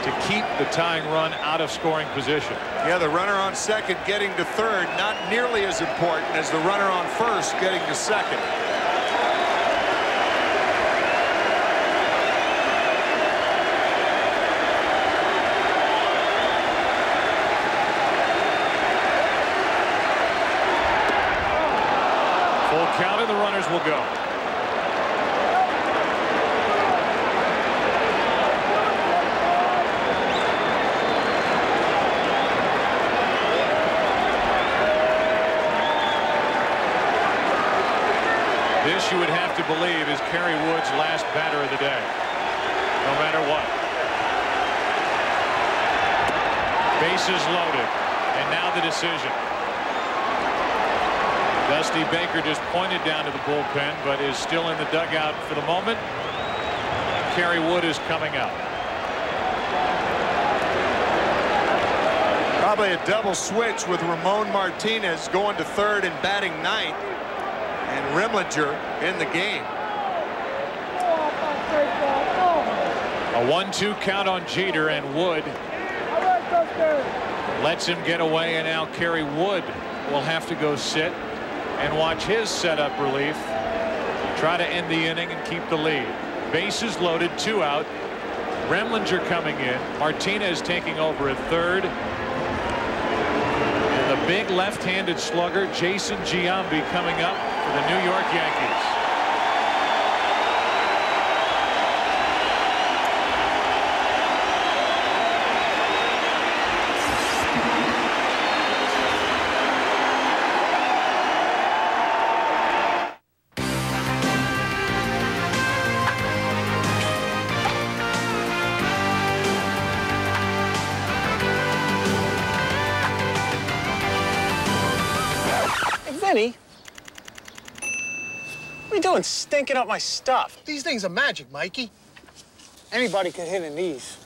to keep the tying run out of scoring position. Yeah, the runner on second getting to third, not nearly as important as the runner on first getting to second. Full count and the runners will go. This, you would have to believe, is Kerry Wood's last batter of the day, no matter what. Bases loaded, and now the decision. Dusty Baker just pointed down to the bullpen, but is still in the dugout for the moment. Kerry Wood is coming out. Probably a double switch with Ramon Martinez going to third and batting ninth, and Remlinger in the game. A 1-2 count on Jeter, and Wood lets him get away, and now Kerry Wood will have to go sit and watch his setup relief try to end the inning and keep the lead. Bases loaded, 2 out. Remlinger coming in, Martinez taking over at third, and the big left-handed slugger Jason Giambi coming up for the New York Yankees. What are you doing stinking up my stuff? These things are magic, Mikey. Anybody could hit in these.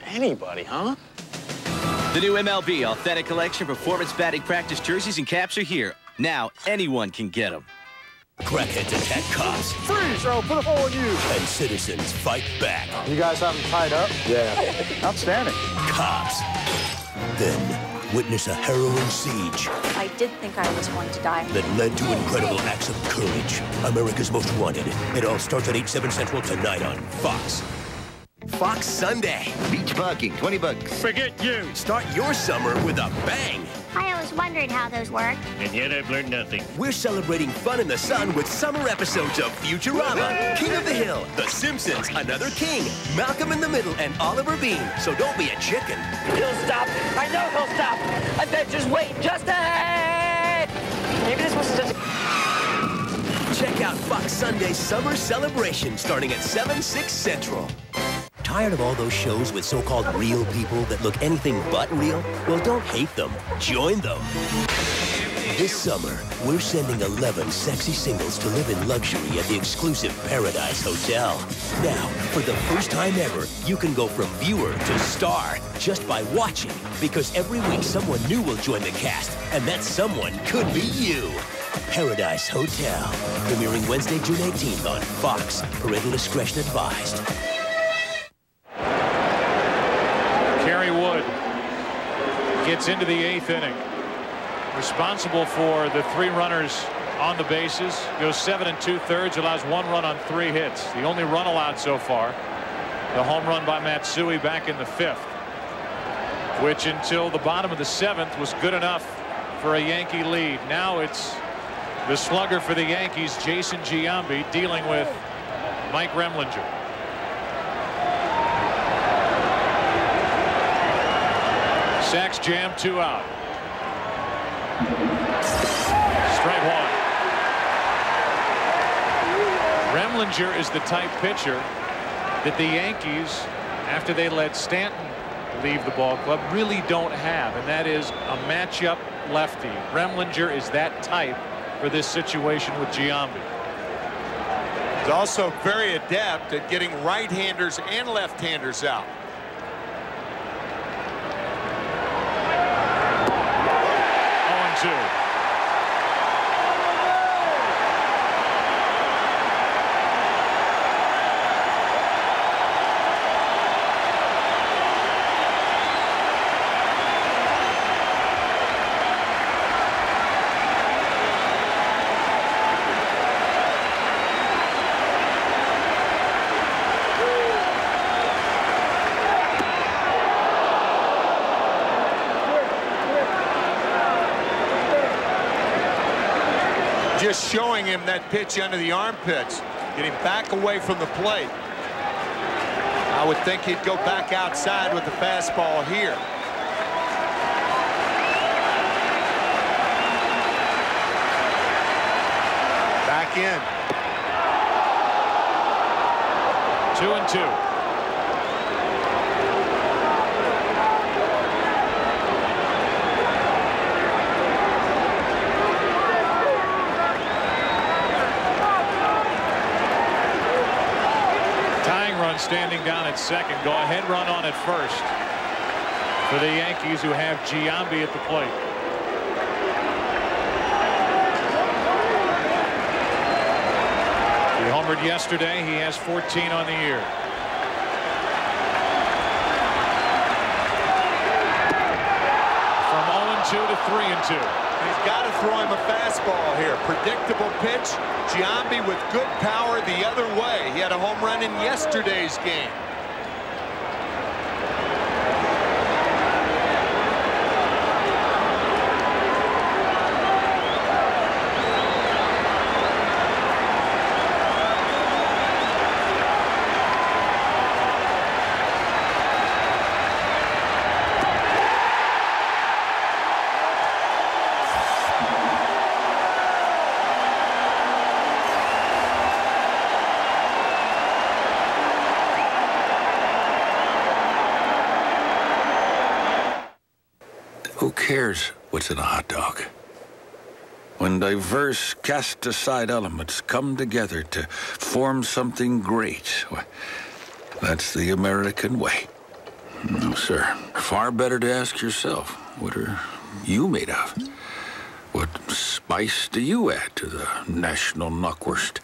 Anybody, huh? The new MLB Authentic Collection Performance Batting Practice jerseys and caps are here. Now anyone can get them. Crackheads attack cops. Freeze, or I'll put a hole in you. And citizens fight back. You guys have them tied up? Yeah. Outstanding. Cops. Then witness a harrowing siege I did think I was going to die. that led to incredible acts of courage. America's Most Wanted. It all starts at 8, 7 Central tonight on Fox. Fox Sunday. Beach parking, $20. Forget you. Start your summer with a bang. I always wondered how those work. And yet I've learned nothing. We're celebrating fun in the sun with summer episodes of Futurama, King of the Hill, The Simpsons, Another King, Malcolm in the Middle, and Oliver Bean. So don't be a chicken. He'll stop. I know he'll stop. I bet just wait just ahead. Maybe this was just Check out Fox Sunday's Summer Celebration starting at 7, 6 Central. Tired of all those shows with so-called real people that look anything but real? Well, don't hate them. Join them. This summer, we're sending 11 sexy singles to live in luxury at the exclusive Paradise Hotel. Now, for the first time ever, you can go from viewer to star just by watching, because every week someone new will join the cast, and that someone could be you. Paradise Hotel, premiering Wednesday, June 18th on Fox. Parental discretion advised. Kerry Wood gets into the 8th inning. Responsible for the 3 runners on the bases. Goes 7 2/3. Allows 1 run on 3 hits. The only run allowed so far. The home run by Matsui back in the 5th. Which until the bottom of the 7th was good enough for a Yankee lead. Now it's the slugger for the Yankees, Jason Giambi, dealing with Mike Remlinger. Sacks jam, 2 out. Strike 1. Remlinger is the type pitcher that the Yankees, after they let Stanton leave the ball club, really don't have, and that is a matchup lefty. Remlinger is that type for this situation with Giambi. He's also very adept at getting right-handers and left-handers out. Just showing him that pitch under the armpits, getting back away from the plate. I would think he'd go back outside with the fastball here. Back in. 2-2. Standing down at second. Go ahead run on at first for the Yankees, who have Giambi at the plate. He homered yesterday. He has 14 on the year. From 0-2 to 3-2. He's got to throw him a fastball here. Predictable pitch. Giambi with good power the other way. He had a home run in yesterday's game. Who cares what's in a hot dog? When diverse, cast-aside elements come together to form something great, that's the American way. No, sir. Far better to ask yourself, what are you made of? What spice do you add to the national knockwurst?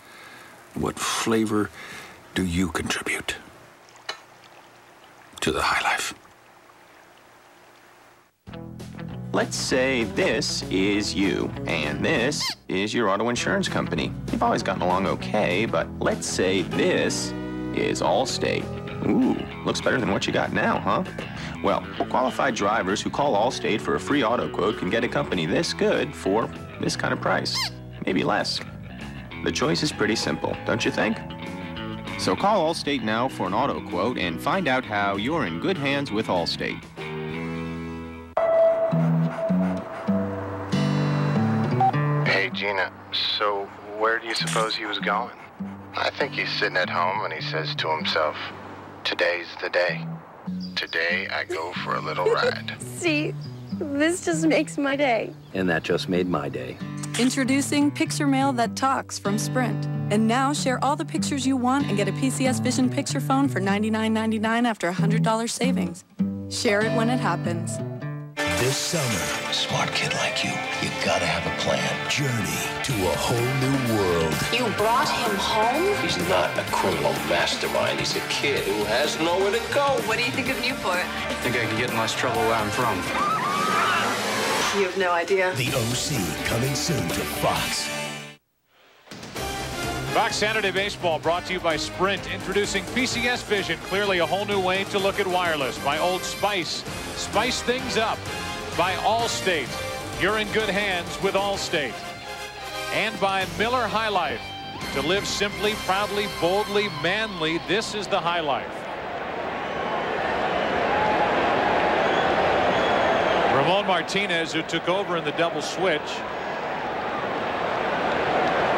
What flavor do you contribute to the high life? let's say this is you, and this is your auto insurance company. You've always gotten along okay, but let's say this is Allstate. Ooh, looks better than what you got now, huh? Well, qualified drivers who call Allstate for a free auto quote can get a company this good for this kind of price, maybe less. The choice is pretty simple, don't you think? So call Allstate now for an auto quote and find out how you're in good hands with Allstate. Hey, Gina, so where do you suppose he was going? I think he's sitting at home and he says to himself, today's the day. Today I go for a little ride. See, this just makes my day. And that just made my day. Introducing Picture Mail That Talks from Sprint. And now share all the pictures you want and get a PCS Vision Picture phone for $99.99 after $100 savings. Share it when it happens. This summer, smart kid like you gotta have a plan. Journey to a whole new world. You brought him home? He's not a criminal mastermind. He's a kid who has nowhere to go. What do you think of Newport? I think I could get in less trouble where I'm from. You have no idea. The OC coming soon to Fox. Fox Saturday Baseball brought to you by Sprint, introducing PCS Vision, clearly a whole new way to look at wireless. By Old Spice, spice things up. By Allstate, you're in good hands with Allstate. And by Miller High Life, to live simply, proudly, boldly, manly, this is the High Life. Ramon Martinez, who took over in the double switch,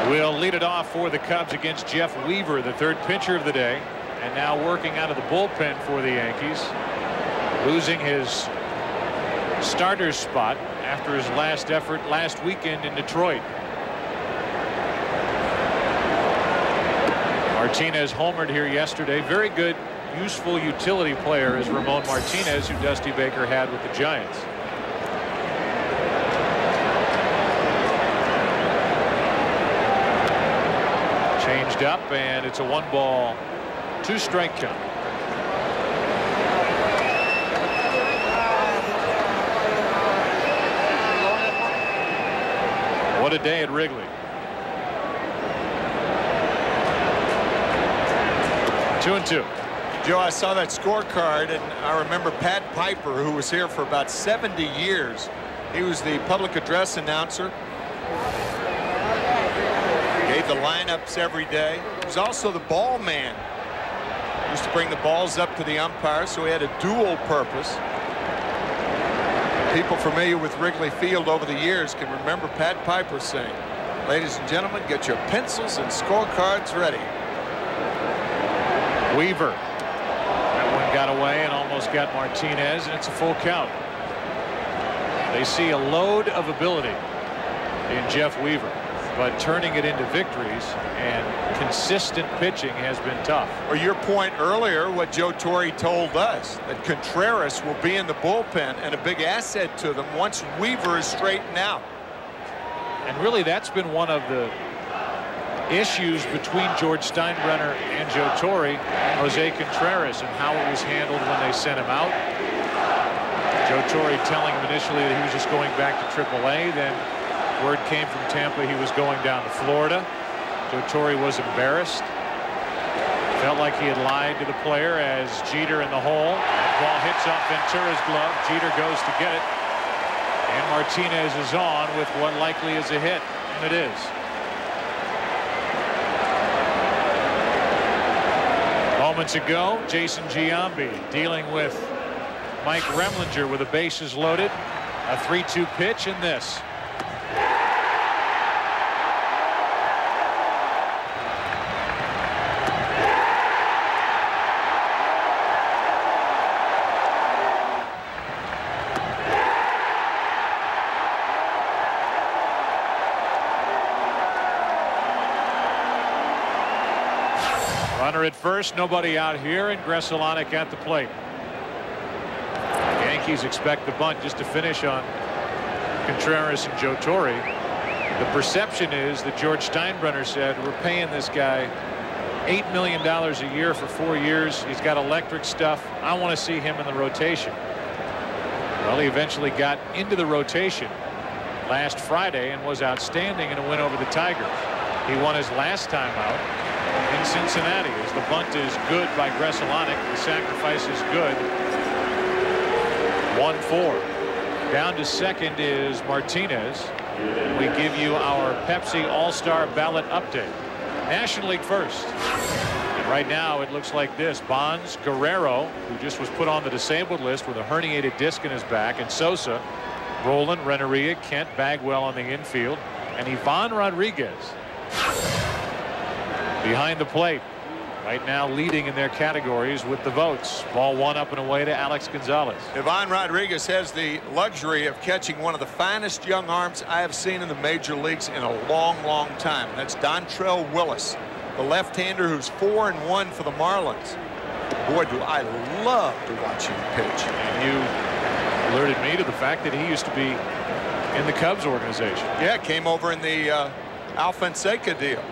will lead it off for the Cubs against Jeff Weaver, the third pitcher of the day, and now working out of the bullpen for the Yankees, losing his starter's spot after his last effort last weekend in Detroit. Martinez homered here yesterday. Very good, useful utility player is Ramon Martinez, who Dusty Baker had with the Giants. Changed up, and it's a 1-ball, 2-strike count. What a day at Wrigley. 2-2. Joe, I saw that scorecard, and I remember Pat Piper, who was here for about 70 years. He was the public address announcer. Gave the lineups every day. He was also the ball man. Used to bring the balls up to the umpire, so he had a dual purpose. People familiar with Wrigley Field over the years can remember Pat Piper saying, ladies and gentlemen, get your pencils and scorecards ready. Weaver. That one got away and almost got Martinez, and it's a full count. They see a load of ability in Jeff Weaver, but turning it into victories and consistent pitching has been tough. Or your point earlier, what Joe Torre told us, that Contreras will be in the bullpen and a big asset to them once Weaver is straightened out. And really, that's been one of the issues between George Steinbrenner and Joe Torre, Jose Contreras, and how it was handled when they sent him out. Joe Torre telling him initially that he was just going back to AAA. Then word came from Tampa he was going down to Florida. Joe Torre was embarrassed. Felt like he had lied to the player as Jeter in the hole. Ball hits off Ventura's glove. Jeter goes to get it. And Martinez is on with what likely is a hit. And it is. Moments ago, Jason Giambi dealing with Mike Remlinger with the bases loaded. A 3-2 pitch in this. Runner at first, nobody out here, and Gressolanic at the plate. The Yankees expect the bunt just to finish on Contreras and Joe Torre. The perception is that George Steinbrenner said, we're paying this guy $8 million a year for 4 years. He's got electric stuff. I want to see him in the rotation. Well, he eventually got into the rotation last Friday and was outstanding in a win over the Tigers. He won his last time out in Cincinnati as the bunt is good by Gresolonic. The sacrifice is good. 1-4. Down to second is Martinez. We give you our Pepsi All-Star ballot update. National League first. And right now it looks like this. Bonds, Guerrero, who just was put on the disabled list with a herniated disc in his back, and Sosa, Roland, Renneria, Kent, Bagwell on the infield, and Ivan Rodriguez behind the plate. Right now leading in their categories with the votes. Ball one up and away to Alex Gonzalez. Ivan Rodriguez has the luxury of catching one of the finest young arms I have seen in the major leagues in a long, long time. That's Dontrell Willis, the left-hander who's 4-1 for the Marlins. Boy, do I love to watch him pitch. And you alerted me to the fact that he used to be in the Cubs organization. Yeah, came over in the Al Fonseca deal.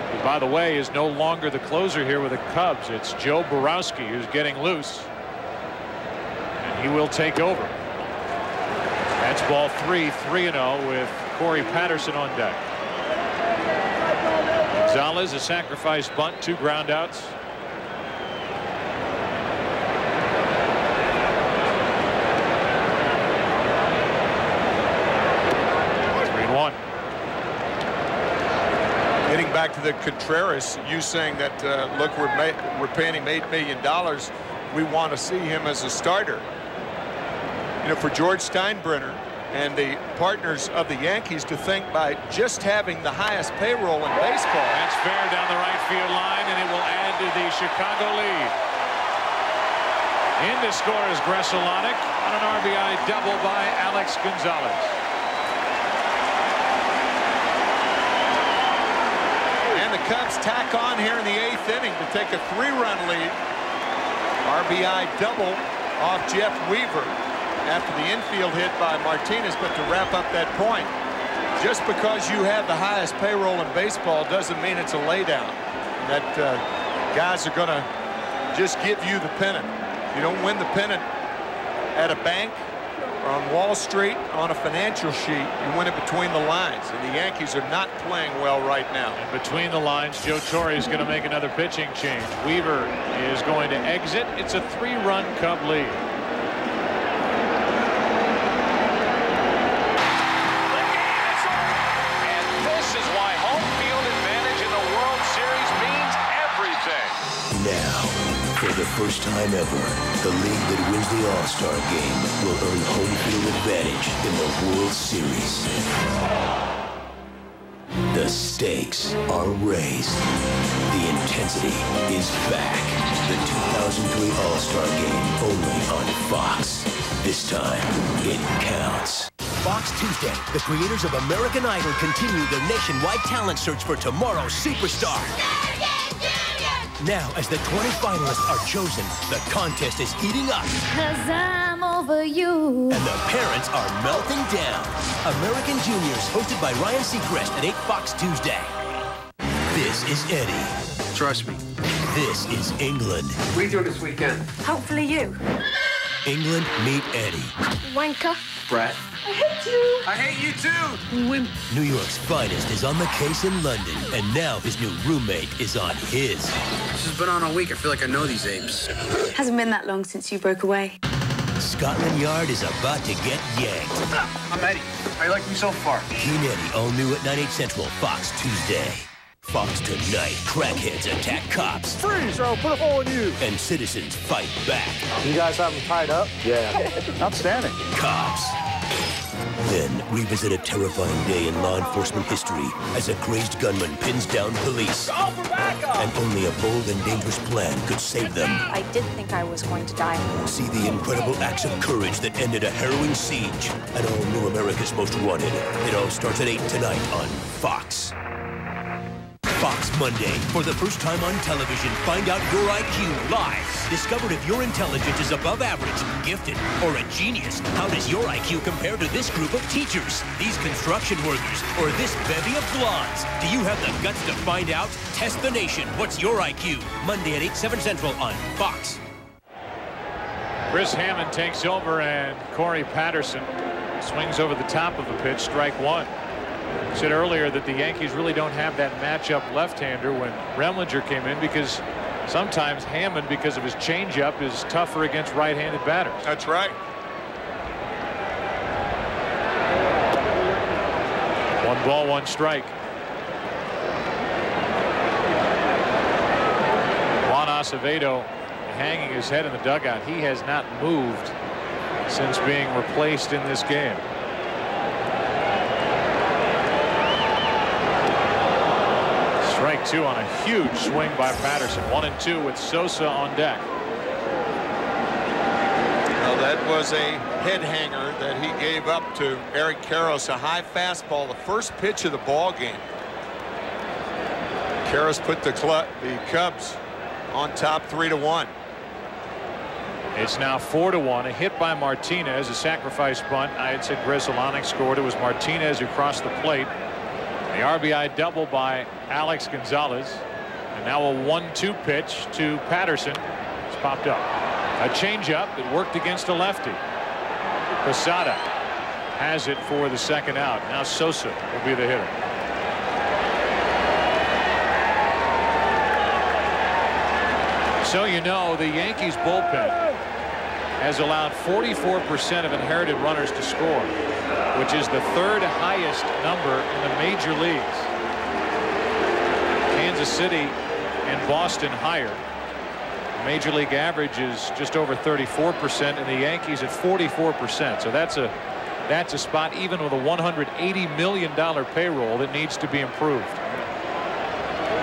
Who, by the way, is no longer the closer here with the Cubs. It's Joe Borowski who's getting loose. And he will take over. That's ball 3, 3-0 with Corey Patterson on deck. Gonzalez, a sacrifice bunt, 2 groundouts. Getting back to the Contreras, you saying that, look, we're paying him $8 million. We want to see him as a starter. You know, for George Steinbrenner and the partners of the Yankees to think by just having the highest payroll in baseball. That's fair down the right field line, and it will add to the Chicago lead. In to score is Gresolonic on an RBI double by Alex Gonzalez. The Cubs tack on here in the 8th inning to take a 3-run lead. RBI double off Jeff Weaver after the infield hit by Martinez. But to wrap up that point, just because you have the highest payroll in baseball doesn't mean it's a laydown. That guys are going to just give you the pennant. You don't win the pennant at a bank or on Wall Street on a financial sheet. You win it between the lines, and the Yankees are not playing well right now. And between the lines, Joe Torre is going to make another pitching change. Weaver is going to exit. It's a 3-run Cub lead. And this is why home field advantage in the World Series means everything. Now, for the first time ever, the league that wins the All-Star game will earn home field advantage in the World Series. The stakes are raised. The intensity is back. The 2003 All-Star game only on Fox. This time, it counts. Fox Tuesday, the creators of American Idol continue their nationwide talent search for tomorrow's superstar. Now, as the 20 finalists are chosen, the contest is heating up. 'Cause I'm over you. And the parents are melting down. American Juniors, hosted by Ryan Seacrest at 8 Fox Tuesday. This is Eddie. Trust me. This is England. What are you doing this weekend? Hopefully you. England, meet Eddie. Wanker. Brett. I hate you. I hate you too. Wimp. New York's finest is on the case in London, and now his new roommate is on his. This has been on all week. I feel like I know these apes. Hasn't been that long since you broke away. Scotland Yard is about to get yanked. I'm Eddie. How you like me so far? Keen Eddie, all new at 9/8 Central, Fox Tuesday. Fox tonight, crackheads attack cops. Freeze, or I'll put a hole in you. And citizens fight back. You guys have them tied up? Yeah. Outstanding. Cops. Then revisit a terrifying day in law enforcement history as a crazed gunman pins down police. And only a bold and dangerous plan could save them. I did think I was going to die. See the incredible acts of courage that ended a harrowing siege. And all new America's Most Wanted. It all starts at 8 tonight on Fox. Fox Monday. For the first time on television, find out your IQ live. Discover if your intelligence is above average, gifted, or a genius. How does your IQ compare to this group of teachers, these construction workers, or this bevy of blondes? Do you have the guts to find out? Test the nation. What's your IQ? Monday at 8/7 Central on Fox. Chris Hammond takes over, and Corey Patterson swings over the top of the pitch, strike one. I said earlier that the Yankees really don't have that matchup left-hander when Remlinger came in, because sometimes Hammond, because of his changeup, is tougher against right-handed batters. That's right. 1 ball, 1 strike. Juan Acevado hanging his head in the dugout. He has not moved since being replaced in this game. Strike 2 on a huge swing by Patterson. 1-2 with Sosa on deck. Well, that was a head hanger that he gave up to Eric Karros, a high fastball, the first pitch of the ball game. Karros put the Cubs on top 3-1. It's now 4-1. A hit by Martinez, a sacrifice bunt. I had said Grzelcyk scored. It was Martinez who crossed the plate. The RBI double by Alex Gonzalez. And now a 1-2 pitch to Patterson. It's popped up. A changeup. It worked against a lefty. Posada has it for the second out. Now Sosa will be the hitter. So you know, the Yankees bullpen has allowed 44% of inherited runners to score, which is the 3rd highest number in the major leagues. Kansas City and Boston higher. The major league average is just over 34%, and the Yankees at 44%. So that's a spot, even with a $180 million payroll, that needs to be improved.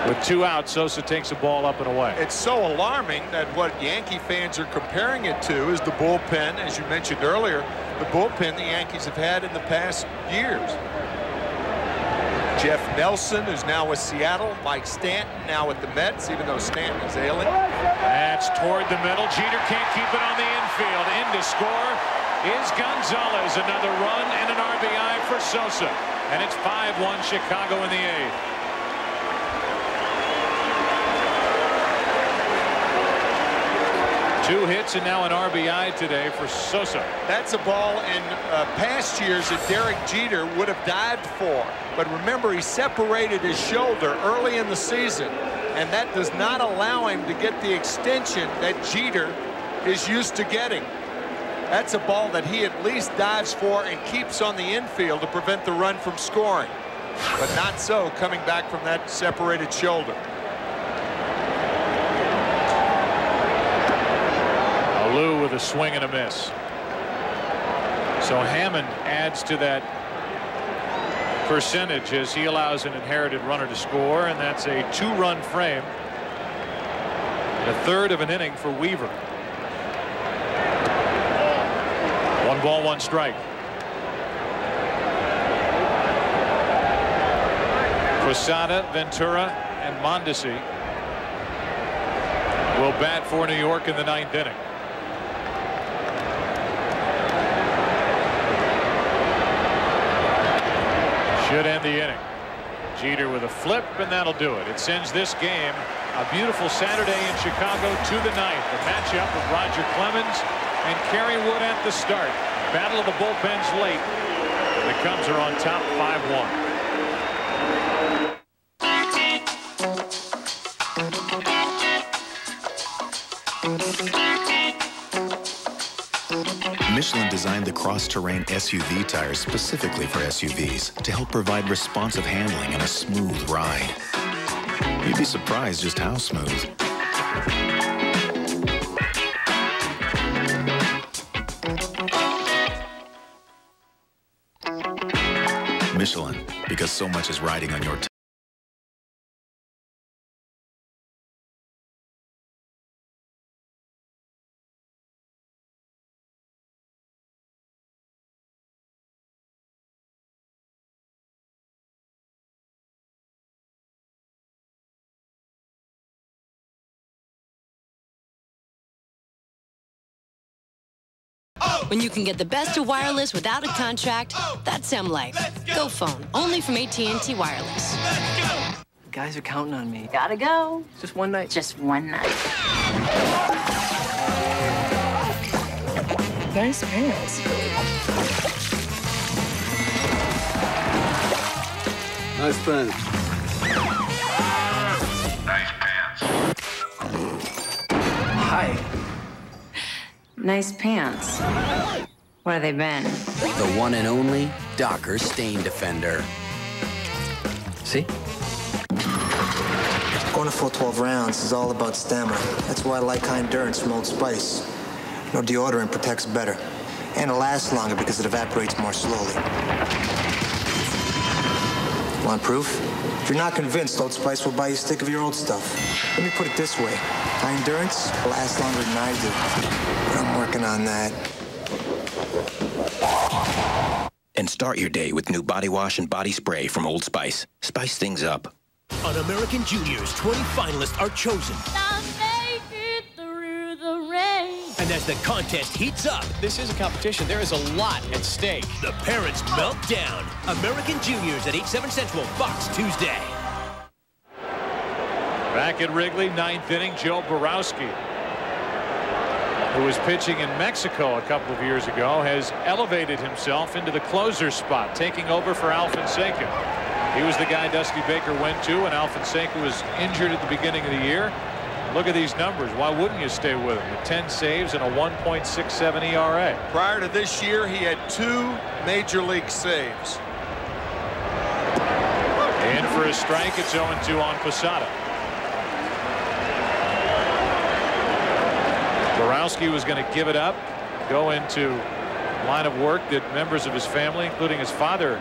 With 2 outs, Sosa takes the ball up and away. It's so alarming that what Yankee fans are comparing it to is the bullpen, as you mentioned earlier, the bullpen the Yankees have had in the past years. Jeff Nelson, who's now with Seattle. Mike Stanton now with the Mets, even though Stanton is ailing. That's toward the middle. Jeter can't keep it on the infield. In to score is Gonzalez. Another run and an RBI for Sosa. And it's 5-1 Chicago in the 8th. 2 hits and now an RBI today for Sosa. That's a ball in past years that Derek Jeter would have dived for. But remember, he separated his shoulder early in the season, and that does not allow him to get the extension that Jeter is used to getting. That's a ball that he at least dives for and keeps on the infield to prevent the run from scoring. But not so coming back from that separated shoulder. Alou with a swing and a miss. So Hammond adds to that percentage as he allows an inherited runner to score, and that's a 2-run frame. A 1/3 of an inning for Weaver. 1 ball, 1 strike. Posada, Ventura, and Mondesi will bat for New York in the 9th inning. Should end the inning. Jeter with a flip, and that'll do it. It sends this game, a beautiful Saturday in Chicago, to the 9th. The matchup of Roger Clemens and Kerry Wood at the start. Battle of the bullpens late. And the Cubs are on top 5-1. Michelin designed the cross-terrain SUV tires specifically for SUVs to help provide responsive handling and a smooth ride. You'd be surprised just how smooth. Michelin, because so much is riding on your tires. When you can get the best of wireless without a contract, that's M Life. Go phone, only from AT&T Wireless. Guys are counting on me. Gotta go. Just one night. Just one night. Nice pants. Nice pants. Nice pants. Hi. Nice pants. What have they been? The one and only Docker Stain Defender. See? Going a full 12 rounds is all about stamina. That's why I like high endurance from Old Spice. No deodorant protects better. And it lasts longer because it evaporates more slowly. Want proof? If you're not convinced, Old Spice will buy you a stick of your old stuff. Let me put it this way. High endurance lasts longer than I do. But I'm working on that. And start your day with new body wash and body spray from Old Spice. Spice things up. On American Juniors, 20 finalists are chosen. And as the contest heats up, this is a competition. There is a lot at stake. The parents melt down. American Juniors at 8/7 Central, Fox Tuesday. Back at Wrigley, 9th inning, Joe Borowski, who was pitching in Mexico a couple of years ago, has elevated himself into the closer spot, taking over for Alfonseca. He was the guy Dusty Baker went to when Alfonseca was injured at the beginning of the year. Look at these numbers. Why wouldn't you stay with him? With 10 saves and a 1.67 ERA. Prior to this year, he had 2 major league saves. In for a strike. It's 0-2 on Posada. Borowski was going to give it up, go into line of work that members of his family, including his father,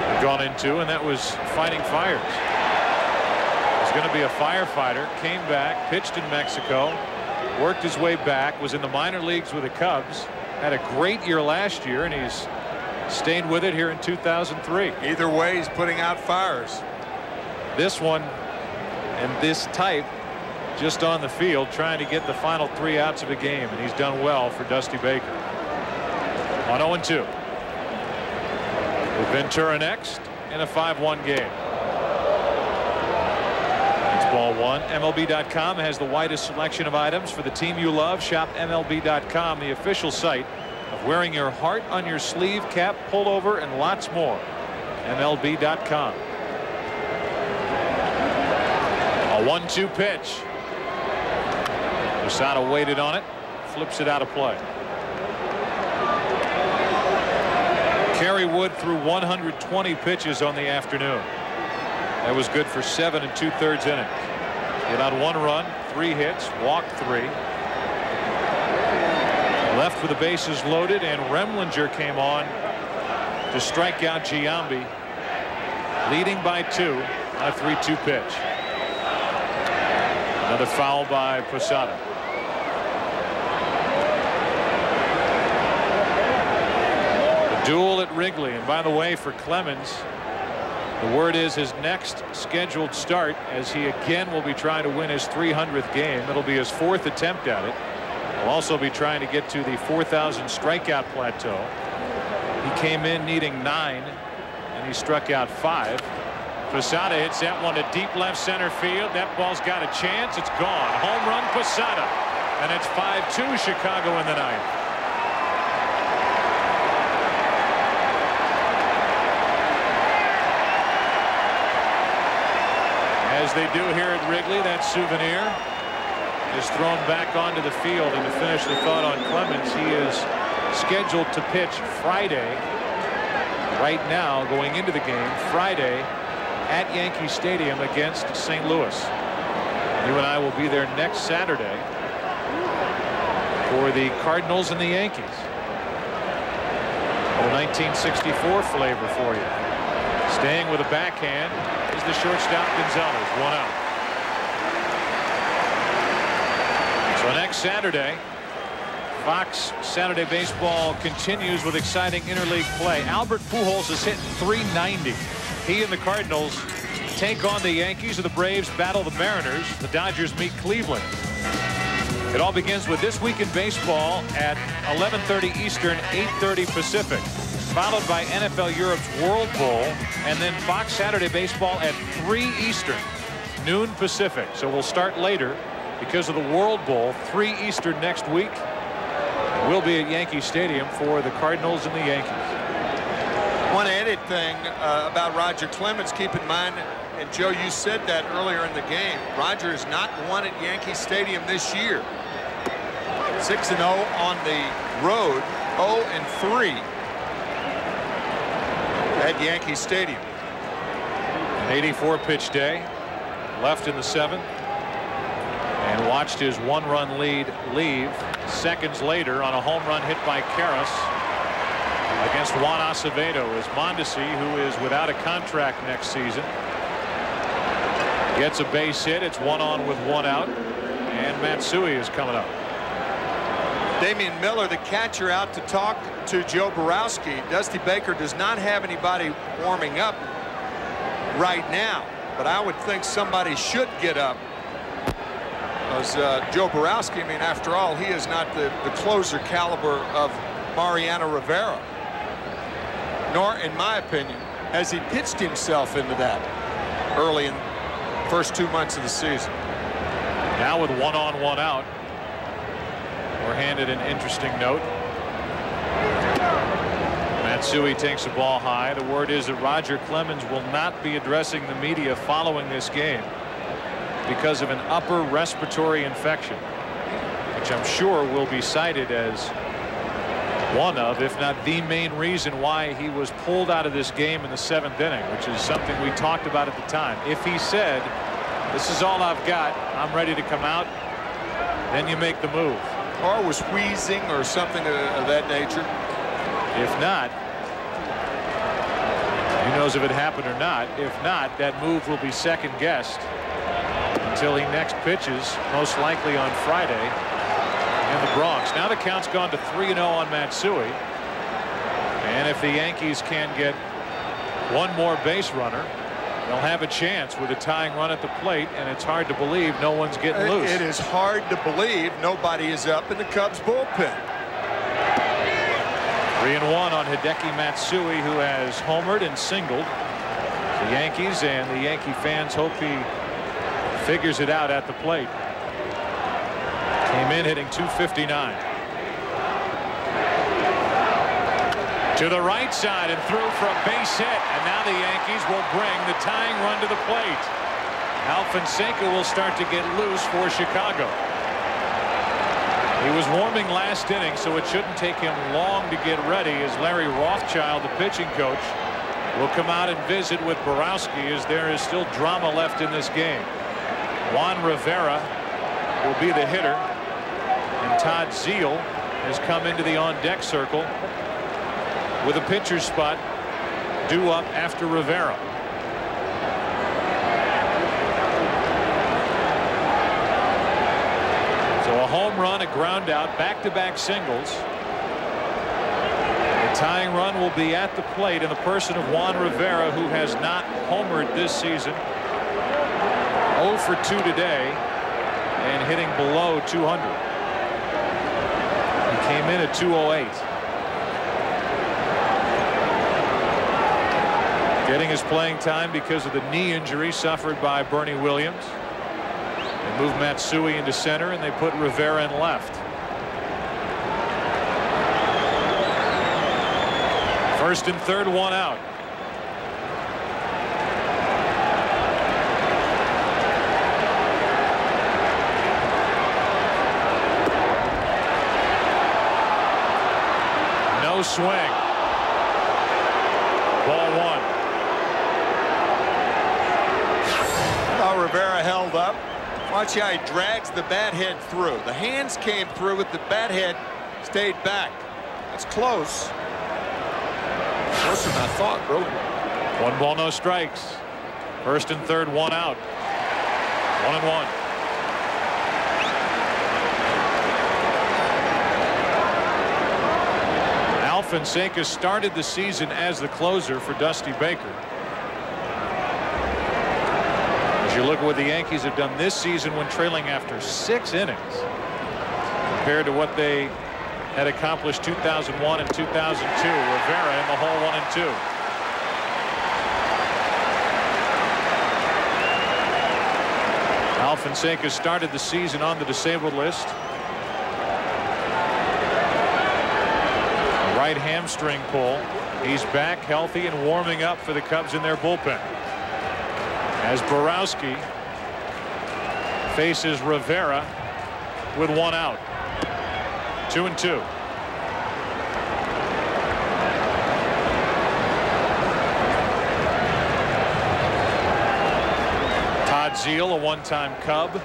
had gone into, and that was fighting fires. Going to be a firefighter, came back, pitched in Mexico, worked his way back, was in the minor leagues with the Cubs, had a great year last year, and he's stayed with it here in 2003. Either way, he's putting out fires. This one and this type just on the field trying to get the final 3 outs of a game, and he's done well for Dusty Baker. On 0-2. With Ventura next in a 5-1 game. Ball 1. MLB.com has the widest selection of items for the team you love. Shop MLB.com, the official site of wearing your heart on your sleeve, cap, pullover, and lots more. MLB.com. A 1-2 pitch. Posada waited on it, flips it out of play. Kerry Wood threw 120 pitches on the afternoon. That was good for 7 2/3 innings. He allowed 1 run, 3 hits, walked 3. Left with the bases loaded, and Remlinger came on to strike out Giambi, leading by 2 on a 3-2 pitch. Another foul by Posada. The duel at Wrigley, and by the way, for Clemens, the word is his next scheduled start, as he again will be trying to win his 300th game. It'll be his 4th attempt at it. He'll also be trying to get to the 4,000 strikeout plateau. He came in needing 9, and he struck out 5. Posada hits that one to deep left center field. That ball's got a chance. It's gone. Home run Posada, and it's 5-2 Chicago in the 9th. As they do here at Wrigley, that souvenir is thrown back onto the field. And to finish the thought on Clemens, he is scheduled to pitch Friday, right now, going into the game, Friday at Yankee Stadium against St. Louis. You and I will be there next Saturday for the Cardinals and the Yankees. A 1964 flavor for you. Staying with a backhand is the shortstop Gonzalez. 1 out. So next Saturday, Fox Saturday Baseball continues with exciting interleague play. Albert Pujols is hitting .390. He and the Cardinals take on the Yankees, and the Braves battle the Mariners. The Dodgers meet Cleveland. It all begins with This Week in Baseball at 11:30 Eastern, 8:30 Pacific, followed by NFL Europe's World Bowl, and then Fox Saturday Baseball at 3 Eastern, noon Pacific. So we'll start later because of the World Bowl, 3 Eastern next week. will be at Yankee Stadium for the Cardinals and the Yankees. One added thing about Roger Clemens, keep in mind, and Joe, you said that earlier in the game, Roger has not won at Yankee Stadium this year. 6-0 on the road, 0-3 at Yankee Stadium. An 84 pitch day left in the 7th, and watched his 1-run lead leave seconds later on a home run hit by Karros against Juan Acevado, as Mondesi, who is without a contract next season, gets a base hit. It's 1 on with 1 out, and Matsui is coming up. Damian Miller, the catcher, out to talk to Joe Borowski. Dusty Baker does not have anybody warming up right now, but I would think somebody should get up. Because Joe Borowski, I mean, after all, he is not the closer caliber of Mariano Rivera. Nor, in my opinion, has he pitched himself into that early in the first 2 months of the season. Now with 1 on 1 out, we're handed an interesting note. Matsui takes the ball high. The word is that Roger Clemens will not be addressing the media following this game because of an upper respiratory infection, which I'm sure will be cited as one of, if not the main reason why he was pulled out of this game in the 7th inning, which is something we talked about at the time. If he said, "This is all I've got, I'm ready to come out," then you make the move. Or was wheezing or something of that nature. If not, who knows if it happened or not. If not, that move will be second guessed until he next pitches, most likely on Friday in the Bronx. Now the count's gone to 3-0 on Matsui, and if the Yankees can get one more base runner, they'll have a chance with a tying run at the plate, and it's hard to believe no one's getting loose. It is hard to believe nobody is up in the Cubs bullpen. 3-1 on Hideki Matsui, who has homered and singled the Yankees, and the Yankee fans hope he figures it out at the plate. Came in hitting .259. To the right side and through for a base hit, and now the Yankees will bring the tying run to the plate. Alfonseca will start to get loose for Chicago. He was warming last inning, so it shouldn't take him long to get ready, as Larry Rothschild, the pitching coach, will come out and visit with Borowski, as there is still drama left in this game. Juan Rivera will be the hitter, and Todd Zeile has come into the on-deck circle with a pitcher's spot due up after Rivera. So a home run, a ground out, back-to-back singles. The tying run will be at the plate in the person of Juan Rivera, who has not homered this season. 0 for 2 today and hitting below 200. He came in at 208. Getting his playing time because of the knee injury suffered by Bernie Williams. They move Matsui into center, and they put Rivera in left. First and third, 1 out. No swing. Ball 1. Rivera held up. Watch how he drags the bat head through. The hands came through, with the bat head stayed back. That's close. Closer than I thought, really. 1 ball, no strikes. First and third, 1 out. 1-1. Alfonseca started the season as the closer for Dusty Baker. As you look at what the Yankees have done this season when trailing after 6 innings compared to what they had accomplished 2001 and 2002. Rivera in the hole, 1 and 2. Alfonseca started the season on the disabled list. right hamstring pull. He's back healthy and warming up for the Cubs in their bullpen. As Borowski faces Rivera with 1 out. 2-2. Todd Zeile, a one-time Cub,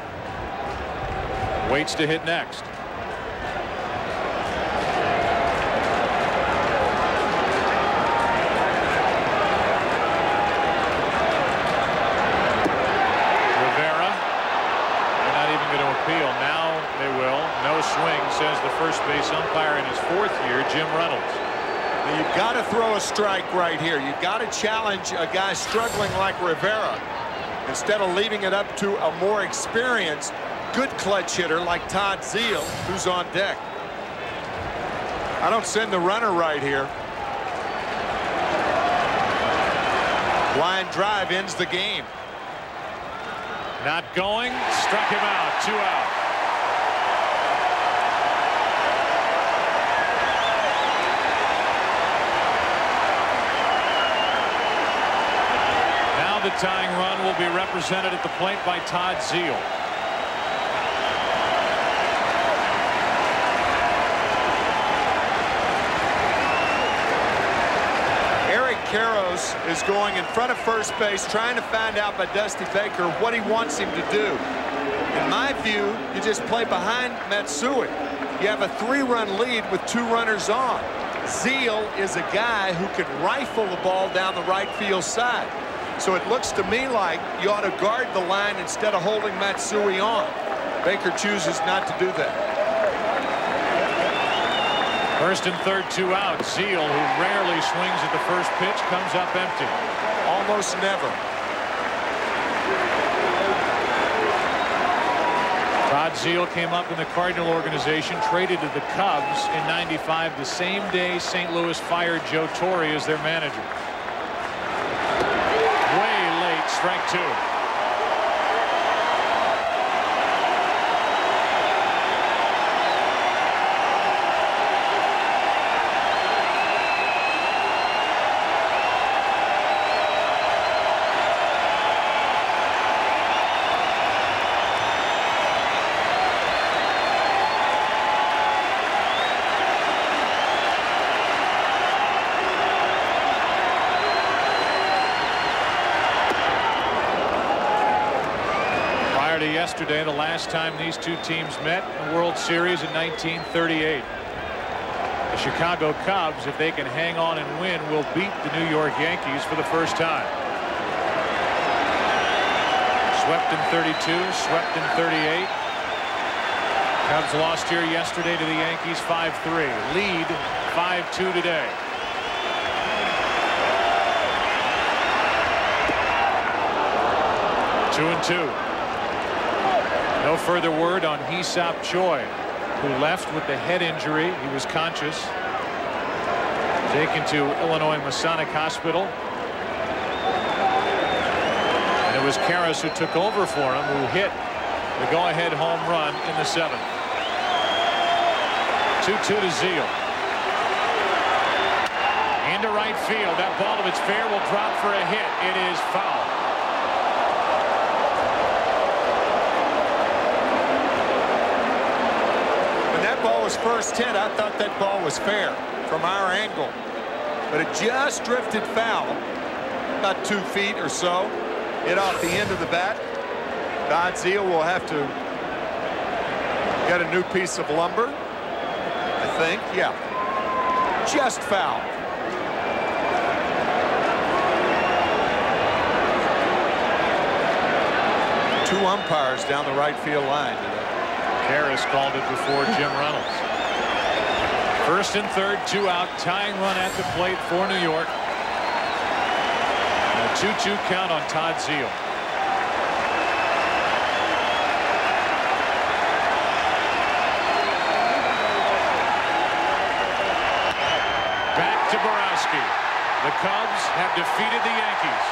waits to hit next. Now they will. No swing, says the first base umpire in his 4th year, Jim Reynolds. Now you've got to throw a strike right here. You've got to challenge a guy struggling like Rivera instead of leaving it up to a more experienced, good clutch hitter like Todd Zeile, who's on deck. I don't send the runner right here. Line drive ends the game. Not going, struck him out, 2 out. Now the tying run will be represented at the plate by Todd Zeile. Eric Karros is going in front of first base, trying to find out by Dusty Baker what he wants him to do. In my view, you just play behind Matsui. You have a 3-run lead with 2 runners on. Zeile is a guy who can rifle the ball down the right field side. So it looks to me like you ought to guard the line instead of holding Matsui on. Baker chooses not to do that. First and third, 2 out. Zeile, who rarely swings at the first pitch, comes up empty. Almost never. Todd Zeile came up in the Cardinal organization, traded to the Cubs in '95, the same day St. Louis fired Joe Torre as their manager. Way late, strike 2. Yesterday, the last time these two teams met in the World Series in 1938. The Chicago Cubs, if they can hang on and win, will beat the New York Yankees for the first time. Swept in 32, swept in 38. Cubs lost here yesterday to the Yankees 5-3. Lead 5-2 today. Two and two. No further word on Hee-Seop Choi, who left with the head injury. He was conscious. Taken to Illinois Masonic Hospital. And it was Karros who took over for him, who hit the go-ahead home run in the 7th. 2-2 to Zeile. Into right field. That ball, if it's fair, will drop for a hit. It is foul. Was first hit, I thought that ball was fair from our angle, but it just drifted foul about 2 feet or so. Hit off the end of the bat. Todd Zeile will have to get a new piece of lumber, I think. Yeah, just foul. Two umpires down the right field line today. Karros called it before Jim Reynolds. First and third, 2 out, tying run at the plate for New York. And a 2-2 count on Todd Zeile. Back to Borowski. The Cubs have defeated the Yankees.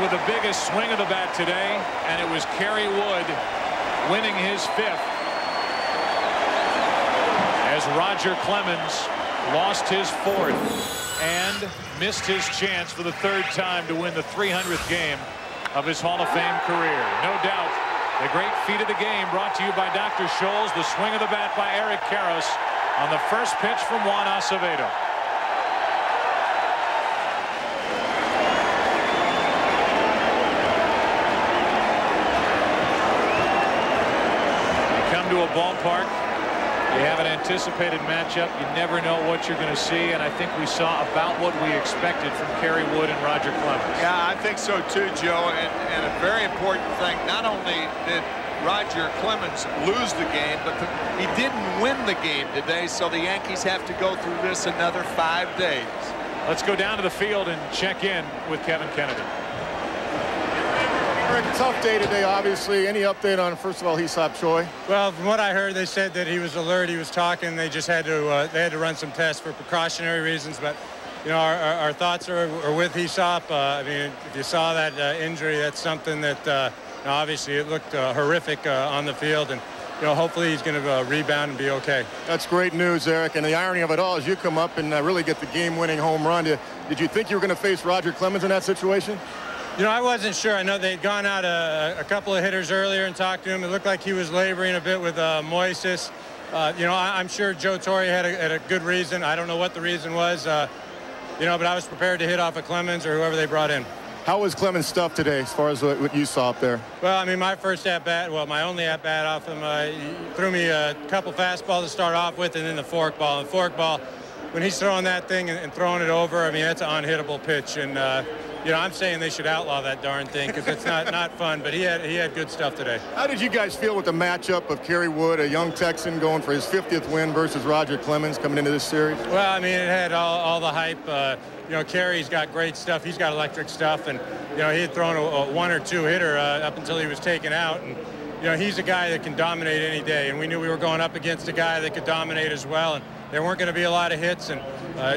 with the biggest swing of the bat today, and it was Kerry Wood winning his 5th. As Roger Clemens lost his 4th and missed his chance for the 3rd time to win the 300th game of his Hall of Fame career. No doubt, the great feat of the game brought to you by Dr. Scholl's. The swing of the bat by Eric Karros on the first pitch from Juan Acevado. You come to a ballpark, you have an anticipated matchup. You never know what you're going to see, and I think we saw about what we expected from Kerry Wood and Roger Clemens. Yeah, I think so too, Joe. And a very important thing, not only did Roger Clemens lose the game, but he didn't win the game today, so the Yankees have to go through this another 5 days. Let's go down to the field and check in with Kevin Kennedy. Eric, a tough day today, obviously. Any update on, first of all, Hee-Seop Choi? Well, from what I heard, they said that he was alert, he was talking. They just had to run some tests for precautionary reasons. But, you know, our thoughts are with Hee-Seop. I mean, if you saw that injury, that's something that, obviously, it looked horrific on the field. And, you know, hopefully he's going to rebound and be okay. That's great news, Eric. And the irony of it all is you come up and really get the game-winning home run. Did you think you were going to face Roger Clemens in that situation? You know, I wasn't sure. I know they'd gone out a couple of hitters earlier and talked to him. It looked like he was laboring a bit with Moises. You know, I'm sure Joe Torre had a good reason. I don't know what the reason was. You know, but I was prepared to hit off of Clemens or whoever they brought in. How was Clemens' stuff today as far as what you saw up there? Well, I mean, my first at-bat, well, my only at-bat off him, he threw me a couple fastballs to start off with and then the forkball. And forkball, when he's throwing that thing and throwing it over, I mean, that's an unhittable pitch. And, you know, I'm saying they should outlaw that darn thing because it's not fun. But he had good stuff today. How did you guys feel with the matchup of Kerry Wood, a young Texan, going for his 50th win versus Roger Clemens coming into this series? Well, I mean, it had all the hype. You know, Kerry's got great stuff. He's got electric stuff. And, you know, he had thrown a 1 or 2 hitter up until he was taken out. And, you know, he's a guy that can dominate any day. And we knew we were going up against a guy that could dominate as well. And there weren't going to be a lot of hits. And,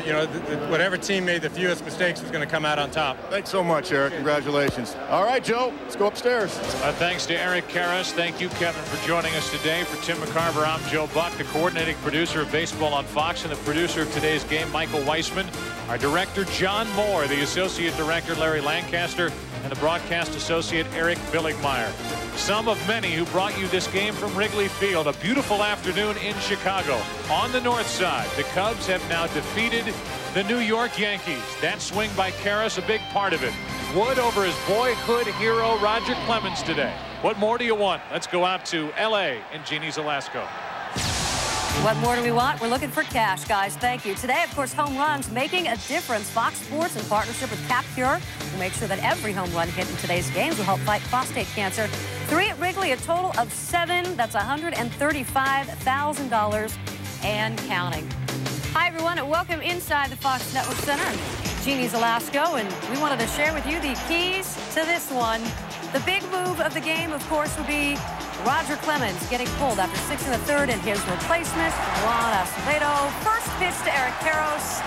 you know, whatever team made the fewest mistakes was going to come out on top. Thanks so much, Eric. Congratulations. All right, Joe, let's go upstairs. Thanks to Eric Karros. Thank you, Kevin, for joining us today. For Tim McCarver, I'm Joe Buck, the coordinating producer of Baseball on Fox, and the producer of today's game, Michael Weissman. Our director, John Moore, the associate director, Larry Lancaster, and the broadcast associate, Eric Billigmeyer. Some of many who brought you this game from Wrigley Field. A beautiful afternoon in Chicago. On the north side, the Cubs have now defeated the New York Yankees. That swing by Karros, a big part of it. Wood over his boyhood hero, Roger Clemens, today. What more do you want? Let's go out to L.A. and Jeannie Zelasco. What more do we want? We're looking for cash, guys. Thank you. Today, of course, home runs making a difference. Fox Sports, in partnership with CapCure, will make sure that every home run hit in today's games will help fight prostate cancer. 3 at Wrigley, a total of 7. That's $135,000 and counting. Hi, everyone, and welcome inside the Fox Network Center. I'm Jeannie Zelasco, and we wanted to share with you the keys to this one. The big move of the game, of course, would be Roger Clemens getting pulled after 6 1/3 and his replacement, Juan Acevado. First pitch to Eric Karros.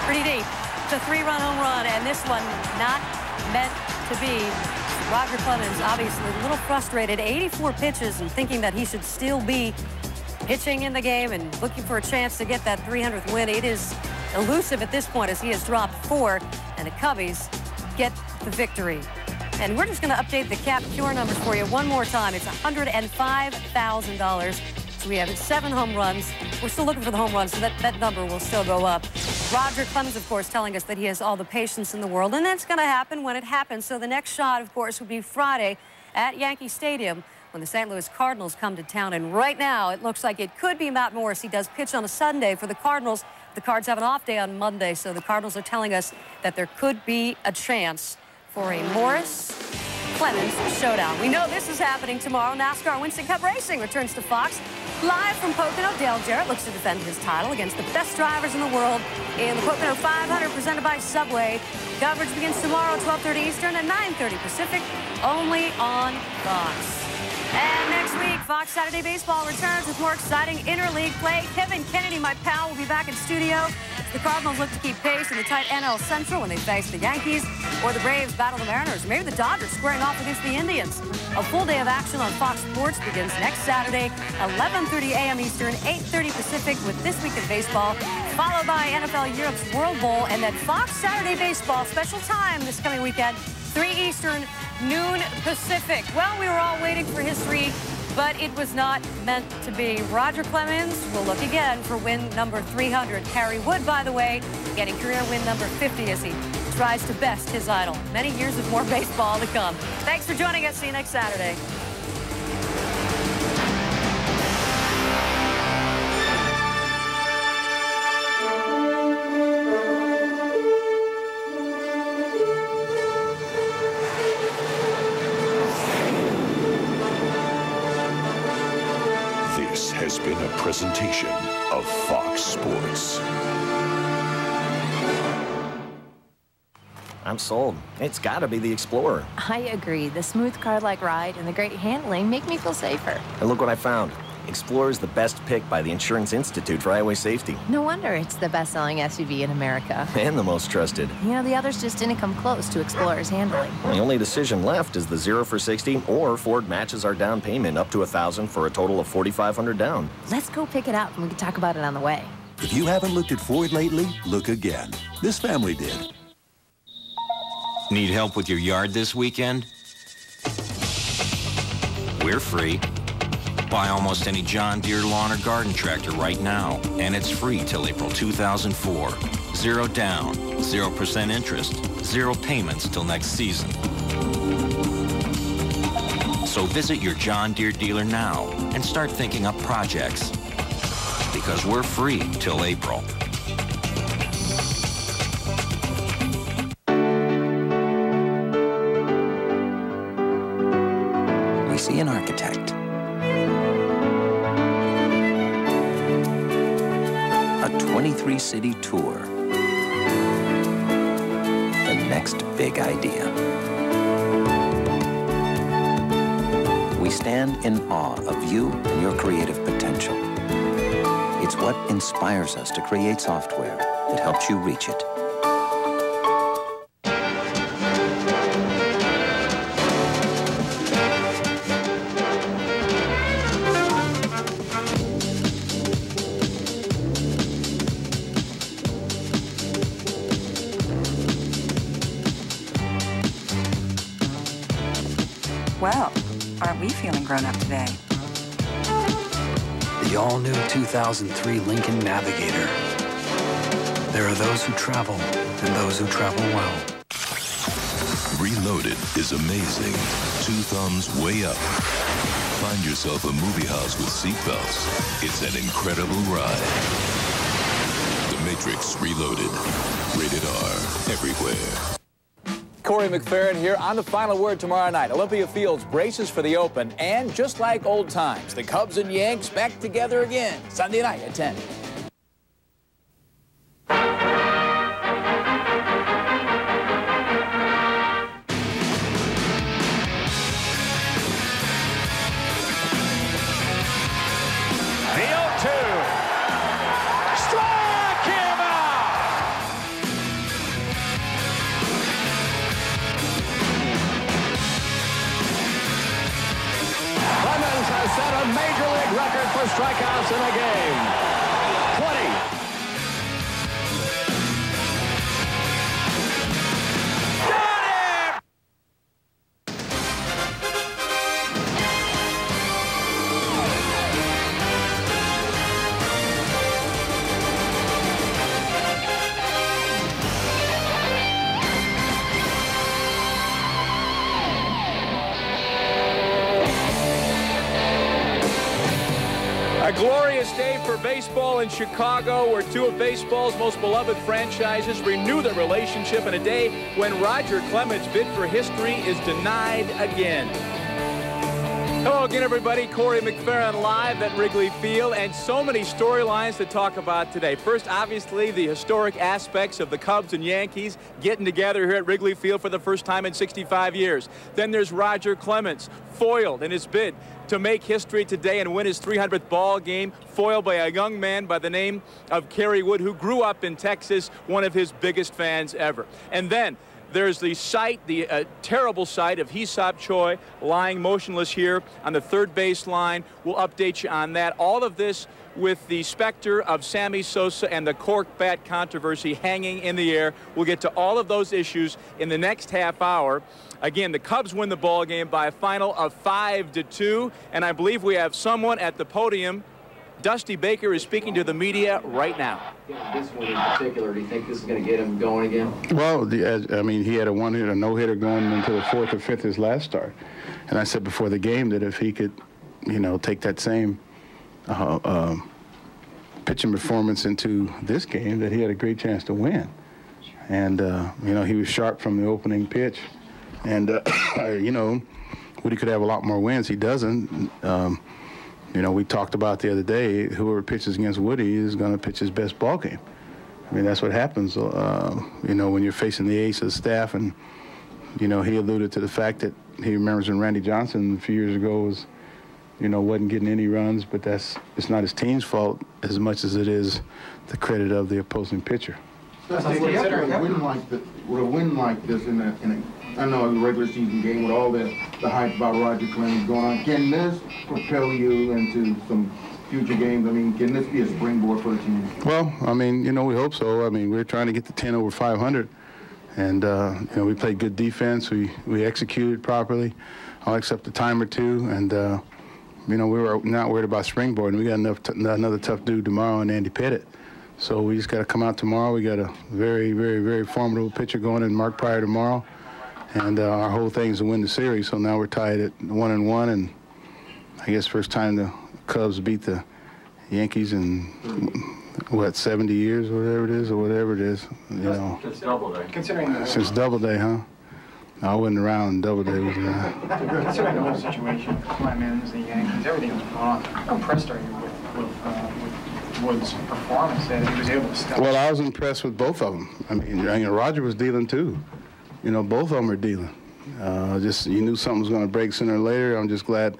Pretty deep. It's a 3-run home run, and this one not meant to be. Roger Clemens, obviously, a little frustrated. 84 pitches and thinking that he should still be pitching in the game and looking for a chance to get that 300th win. It is elusive at this point as he has dropped 4, and the Cubbies get the victory. And we're just going to update the CapCure numbers for you one more time. It's $105,000. So we have 7 home runs. We're still looking for the home runs, so that number will still go up. Roger Clemens, of course, telling us that he has all the patience in the world, and that's going to happen when it happens. So the next shot, of course, would be Friday at Yankee Stadium when the St. Louis Cardinals come to town. And right now, it looks like it could be Matt Morris. He does pitch on a Sunday for the Cardinals. The Cards have an off day on Monday, so the Cardinals are telling us that there could be a chance for a Morris-Clemens showdown. We know this is happening tomorrow. NASCAR Winston Cup Racing returns to Fox. Live from Pocono, Dale Jarrett looks to defend his title against the best drivers in the world in the Pocono 500 presented by Subway. Coverage begins tomorrow, 12:30 Eastern and 9:30 Pacific, only on Fox. And next week, Fox Saturday Baseball returns with more exciting interleague play. Kevin Kennedy, my pal, will be back in studio. The Cardinals look to keep pace in the tight NL Central when they face the Yankees, or the Braves battle the Mariners, or maybe the Dodgers squaring off against the Indians. A full day of action on Fox Sports begins next Saturday, 11:30 a.m. Eastern, 8:30 Pacific, with This Week in Baseball, followed by NFL Europe's World Bowl, and then Fox Saturday Baseball, special time this coming weekend, 3 Eastern, noon Pacific. Well, we were all waiting for history, but it was not meant to be. Roger Clemens will look again for win number 300. Kerry Wood, by the way, getting career win number 50 as he tries to best his idol. Many years of more baseball to come. Thanks for joining us. See you next Saturday. This has been a presentation of Fox Sports. I'm sold. It's got to be the Explorer. I agree. The smooth car-like ride and the great handling make me feel safer. And look what I found. Explorer is the best pick by the Insurance Institute for Highway Safety. No wonder it's the best-selling SUV in America. And the most trusted. You know, the others just didn't come close to Explorer's handling. The only decision left is the 0 for 60, or Ford matches our down payment up to $1,000 for a total of $4,500 down. Let's go pick it up and we can talk about it on the way. If you haven't looked at Ford lately, look again. This family did. Need help with your yard this weekend? We're free. Buy almost any John Deere lawn or garden tractor right now, and it's free till April 2004. 0 down, 0% interest, 0 payments till next season. So visit your John Deere dealer now and start thinking up projects. Because we're free till April. We see an architect, a 23-city tour, the next big idea. We stand in awe of you and your creative potential. It's what inspires us to create software that helps you reach it. Well, aren't we feeling grown up today? The all-new 2003 Lincoln Navigator. There are those who travel and those who travel well. Reloaded is amazing. 2 thumbs way up. Find yourself a movie house with seatbelts. It's an incredible ride. The Matrix Reloaded. Rated R. Everywhere. Corey McFerrin here on The Final Word tomorrow night. Olympia Fields braces for the Open, and just like old times, the Cubs and Yanks back together again Sunday night at 10. Set a major league record for strikeouts in a game. 20. A glorious day for baseball in Chicago, where 2 of baseball's most beloved franchises renew their relationship in a day when Roger Clemens' bid for history is denied again. Hello again, everybody. Corey McFerrin live at Wrigley Field, and so many storylines to talk about today. First, obviously, the historic aspects of the Cubs and Yankees getting together here at Wrigley Field for the first time in 65 years. Then there's Roger Clemens, foiled in his bid to make history today and win his 300th ball game, foiled by a young man by the name of Kerry Wood, who grew up in Texas, one of his biggest fans ever. And then there's the sight, the terrible sight of Hee-Seop Choi lying motionless here on the third base line. We'll update you on that. All of this with the specter of Sammy Sosa and the cork bat controversy hanging in the air. We'll get to all of those issues in the next half hour. Again, the Cubs win the ball game by a final of 5-2, and I believe we have someone at the podium. Dusty Baker is speaking to the media right now. This one in particular, do you think this is going to get him going again? Well, I mean, he had a one-hitter, no-hitter going into the fourth or fifth his last start. And I said before the game that if he could, you know, take that same pitching performance into this game, that he had a great chance to win. And, you know, he was sharp from the opening pitch. And, you know, Woody could have a lot more wins. He doesn't. You know, we talked about the other day, whoever pitches against Woody is going to pitch his best ball game. I mean, that's what happens, you know, when you're facing the ace of the staff. And, you know, he alluded to the fact that he remembers when Randy Johnson a few years ago was, you know, wasn't getting any runs, but it's not his team's fault as much as it is the credit of the opposing pitcher. After a win like this in a I know a regular season game with all the hype about Roger Clemens going on, can this propel you into some future games? I mean, can this be a springboard for the team? Well, I mean, you know, we hope so. I mean, we're trying to get to 10 over 500, and you know, we played good defense. We executed properly, except the time or two, and you know, we were not worried about springboard. And we got another tough dude tomorrow in Andy Pettit. So we just got to come out tomorrow. We got a very, very, very formidable pitcher going in Mark Pryor tomorrow. And our whole thing is to win the series. So now we're tied at 1-1, and I guess first time the Cubs beat the Yankees in what, 70 years, or whatever it is, you know. Since Doubleday. Considering since Doubleday, huh? I wasn't around. Doubleday was Considering the whole situation, Clemens, the Yankees, everything was going on. How impressed are you with Wood's performance that he was able to step? Well, I was impressed with both of them. I mean, Roger was dealing too. You know, both of them are dealing. Just you knew something was going to break sooner or later. I'm just glad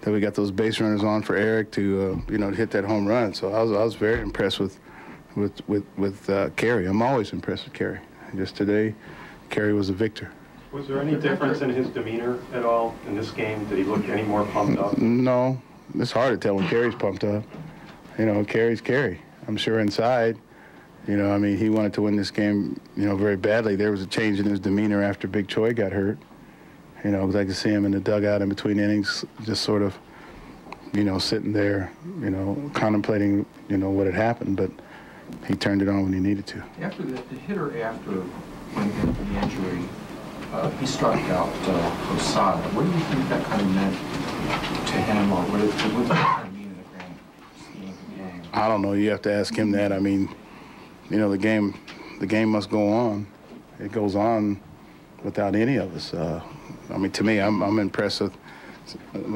that we got those base runners on for Eric to you know, to hit that home run. So I was very impressed with Kerry. I'm always impressed with Kerry. Just today, Kerry was a victor. Was there any difference in his demeanor at all in this game? Did he look any more pumped up? No, it's hard to tell when Kerry's pumped up. You know, Kerry's Kerry. I'm sure inside, you know, I mean, he wanted to win this game, you know, very badly. There was a change in his demeanor after Big Choi got hurt. You know, I could see him in the dugout in between innings, just sort of, you know, sitting there, you know, contemplating, you know, what had happened. But he turned it on when he needed to. After the hitter after the injury, he struck out Osada. What do you think that kind of meant to him, or what did that kind of mean in the grand scheme of the game? I don't know. You have to ask him that. I mean, you know, the game must go on. It goes on without any of us. I mean, to me, I'm impressed with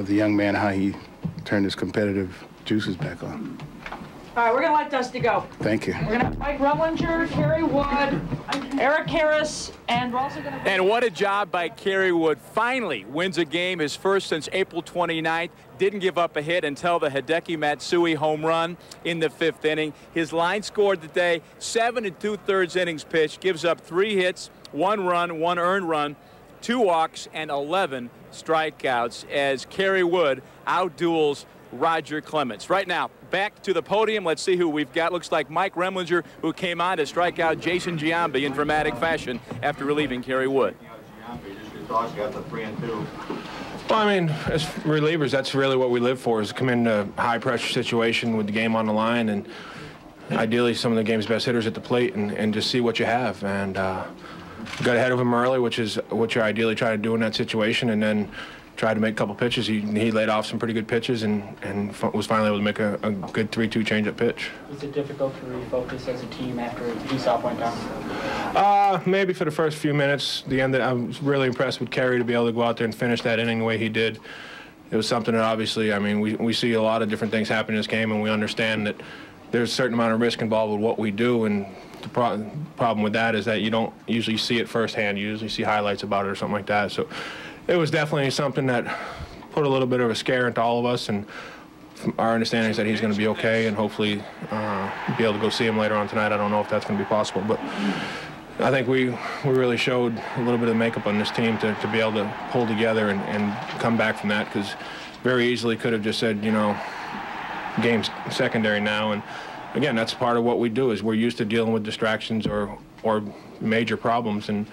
the young man, how he turned his competitive juices back on. All right, we're going to let Dusty go. Thank you. We're going to have Mike Rumlinger, Kerry Wood, Eric Karros, and we're also going to... And what a job by Kerry Wood. Finally wins a game, his first since April 29th. Didn't give up a hit until the Hideki Matsui home run in the 5th inning. His line scored today, 7 2/3 innings pitched, gives up 3 hits, 1 run, 1 earned run, 2 walks, and 11 strikeouts as Kerry Wood outduels Roger Clemens. Right now, back to the podium. Let's see who we've got. Looks like Mike Remlinger, who came on to strike out Jason Giambi in dramatic fashion after relieving Kerry Wood. Well, I mean, as relievers, that's really what we live for, is to come in a high-pressure situation with the game on the line, and ideally some of the game's best hitters at the plate, and just see what you have. And got ahead of him early, which is what you ideally try to do in that situation, and then tried to make a couple pitches. He laid off some pretty good pitches and was finally able to make a good 3-2 changeup pitch. Was it difficult to refocus as a team after Hee-Seop went down? Maybe for the first few minutes. The end, I was really impressed with Kerry to be able to go out there and finish that inning the way he did. it was something that obviously, I mean, we see a lot of different things happen in this game, and we understand that there's a certain amount of risk involved with what we do, and the problem with that is that you don't usually see it firsthand. You usually see highlights about it or something like that. So it was definitely something that put a little bit of a scare into all of us, and our understanding is that he's going to be okay, and hopefully be able to go see him later on tonight. I don't know if that's going to be possible, but I think we really showed a little bit of makeup on this team to be able to pull together and come back from that, because very easily could have just said, you know, game's secondary now. And again, that's part of what we do, is we're used to dealing with distractions or major problems, and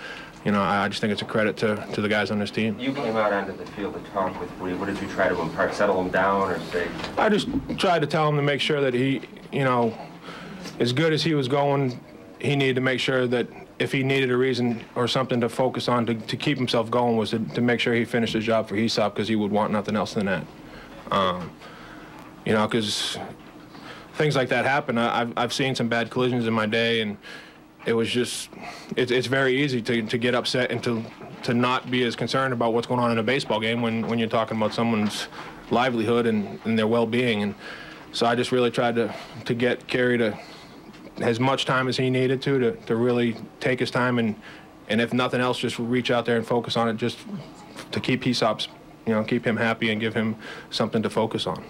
you know, I just think it's a credit to the guys on this team. You came out onto the field to talk with Lee. What did you try to impart? Settle him down, or say? I just tried to tell him to make sure that he, you know, as good as he was going, he needed to make sure that if he needed a reason or something to focus on to keep himself going, was to make sure he finished his job for Hee-Seop, because he would want nothing else than that. You know, because things like that happen. I've seen some bad collisions in my day, and it was just, it's very easy to get upset and to not be as concerned about what's going on in a baseball game when you're talking about someone's livelihood and their well-being. And so I just really tried to get Kerry to as much time as he needed to really take his time, and if nothing else, just reach out there and focus on it, just to keep Hee-Seop's, you know, keep him happy and give him something to focus on.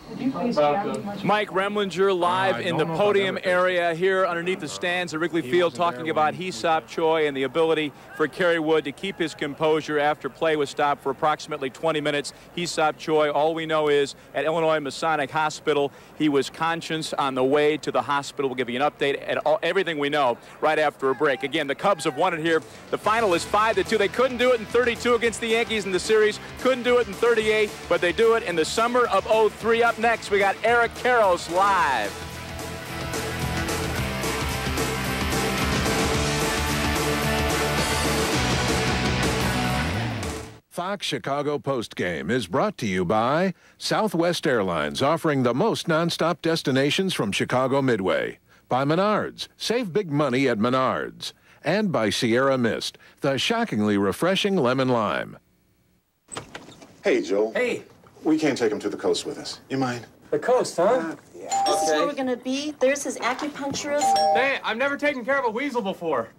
Mike Remlinger live in the podium area here underneath the stands at Wrigley Field, talking about Hee-Seop Choi and the ability for Kerry Wood to keep his composure after play was stopped for approximately 20 minutes. Hee-Seop Choi, all we know is at Illinois Masonic Hospital, he was conscious on the way to the hospital. We'll give you an update at everything we know right after a break. Again, the Cubs have won it here. The final is 5-2. They couldn't do it in 32 against the Yankees in the series, couldn't do it in 38, but they do it in the summer of '03. Up next, we got Eric Karros live. Fox Chicago Postgame is brought to you by Southwest Airlines, offering the most nonstop destinations from Chicago Midway. By Menards, save big money at Menards. And by Sierra Mist, the shockingly refreshing lemon lime. Hey, Joe. Hey. We can't take him to the coast with us. You mind? The coast, huh? Yeah. This is where we're gonna be. There's his acupuncturist. Hey, I've never taken care of a weasel before.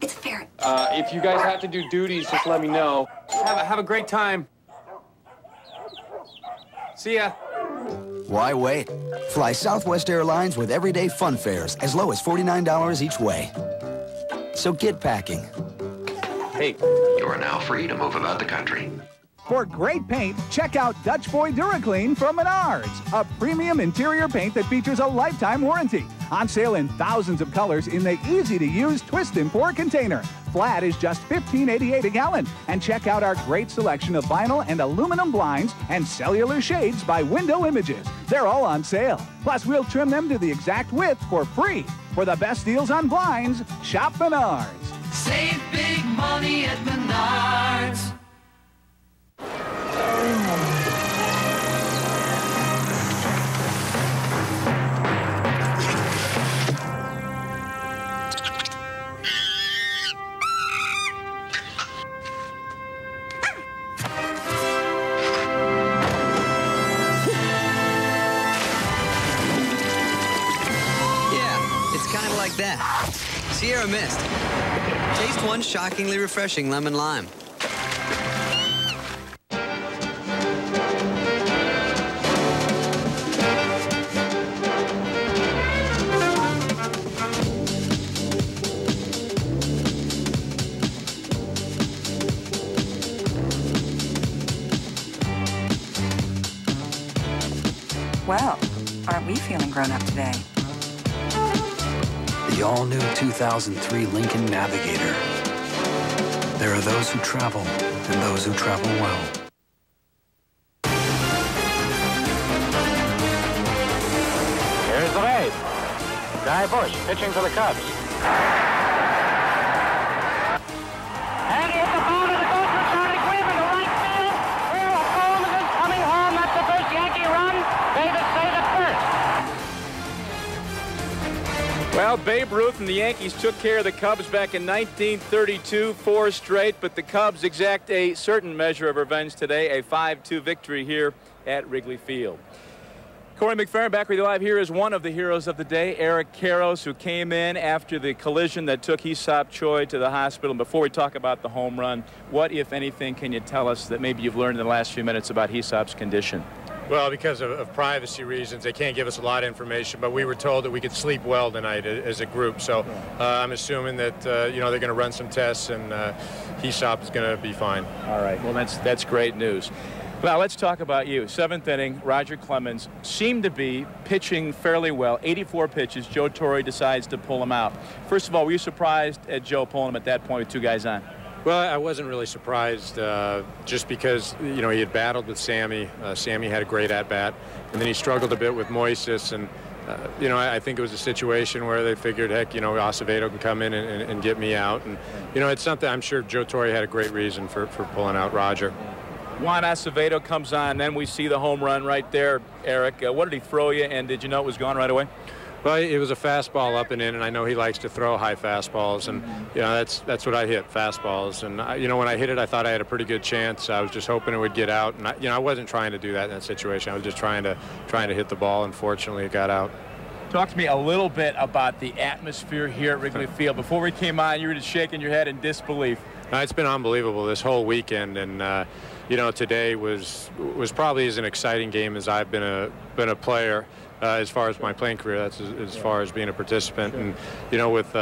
It's a ferret. If you guys have to do duties, just let me know. Have a great time. See ya. Why wait? Fly Southwest Airlines with everyday fun fares as low as $49 each way. So get packing. Hey. You are now free to move about the country. For great paint, check out Dutch Boy DuraClean from Menards, a premium interior paint that features a lifetime warranty. On sale in thousands of colors in the easy-to-use twist and pour container. Flat is just $15.88 a gallon. And check out our great selection of vinyl and aluminum blinds and cellular shades by Window Images. They're all on sale. Plus, we'll trim them to the exact width for free. For the best deals on blinds, shop Menards. Save big money at Menards. Like that. Sierra Mist. Taste one shockingly refreshing lemon lime. Well, aren't we feeling grown up today? The all-new 2003 Lincoln Navigator. There are those who travel and those who travel well. Here's the base. Guy Bush pitching for the Cubs. And he hit the ball to the coach with Charlie Quinn in the right field. Will Holmes is coming home. That's the first Yankee run. Davis saved it first. Well, Babe Ruth and the Yankees took care of the Cubs back in 1932, 4 straight, but the Cubs exact a certain measure of revenge today, a 5-2 victory here at Wrigley Field. Corey McFerrin back with you live. Here is one of the heroes of the day, Eric Karros, who came in after the collision that took Hee-Seop Choi to the hospital. And before we talk about the home run, what, if anything, can you tell us that maybe you've learned in the last few minutes about Hee-Seop's condition? Well, because of privacy reasons, they can't give us a lot of information, but we were told that we could sleep well tonight as a group. So I'm assuming that, you know, they're going to run some tests, and Hee-Seop is going to be fine. All right. Well, that's great news. Now, let's talk about you. Seventh inning, Roger Clemens seemed to be pitching fairly well. 84 pitches. Joe Torre decides to pull him out. First of all, were you surprised at Joe pulling him at that point with 2 guys on? Well, I wasn't really surprised just because, you know, he had battled with Sammy. Sammy had a great at-bat, and then he struggled a bit with Moises. And, you know, I think it was a situation where they figured, heck, you know, Acevado can come in and get me out. And, you know, it's something I'm sure Joe Torre had a great reason for pulling out Roger. Juan Acevado comes on, then we see the home run right there, Eric. What did he throw you, and did you know it was gone right away? Well, it was a fastball up and in, and I know he likes to throw high fastballs, and you know that's what I hit, fastballs. And you know, when I hit it, I thought I had a pretty good chance. I was just hoping it would get out, and you know, I wasn't trying to do that in that situation. I was just trying to hit the ball. Unfortunately, it got out. Talk to me a little bit about the atmosphere here at Wrigley Field. Before we came on, you were just shaking your head in disbelief. It's been unbelievable this whole weekend, and you know, today was probably as an exciting game as I've been a player. As far as my playing career, that's as far as being a participant. And, you know, with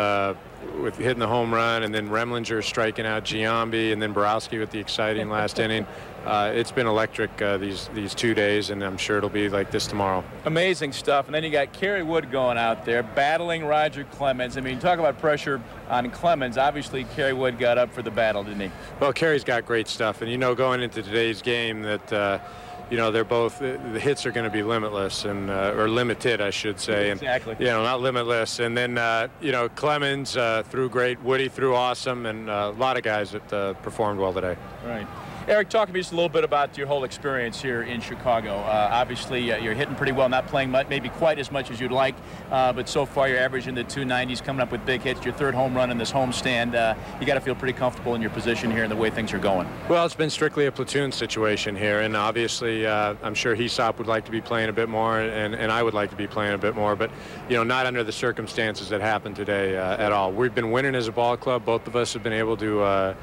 hitting the home run and then Remlinger striking out Giambi and then Borowski with the exciting last inning, it's been electric these 2 days, and I'm sure it'll be like this tomorrow. Amazing stuff. And then you got Kerry Wood going out there battling Roger Clemens. I mean, talk about pressure on Clemens. Obviously, Kerry Wood got up for the battle, didn't he? Well, Kerry's got great stuff. And, you know, going into today's game that you know, they're both, the hits are going to be limitless, and or limited, I should say. Exactly. And, you know, not limitless. And then, you know, Clemens threw great, Woody threw awesome, and a lot of guys that performed well today. Right. Eric, talk to me just a little bit about your whole experience here in Chicago. Obviously, you're hitting pretty well, not playing much, maybe quite as much as you'd like, but so far you're averaging the 290s, coming up with big hits. Your third home run in this homestand. You got to feel pretty comfortable in your position here and the way things are going. Well, it's been strictly a platoon situation here, and obviously I'm sure Hee-Seop would like to be playing a bit more, and I would like to be playing a bit more, but, you know, not under the circumstances that happened today at all. We've been winning as a ball club. Both of us have been able to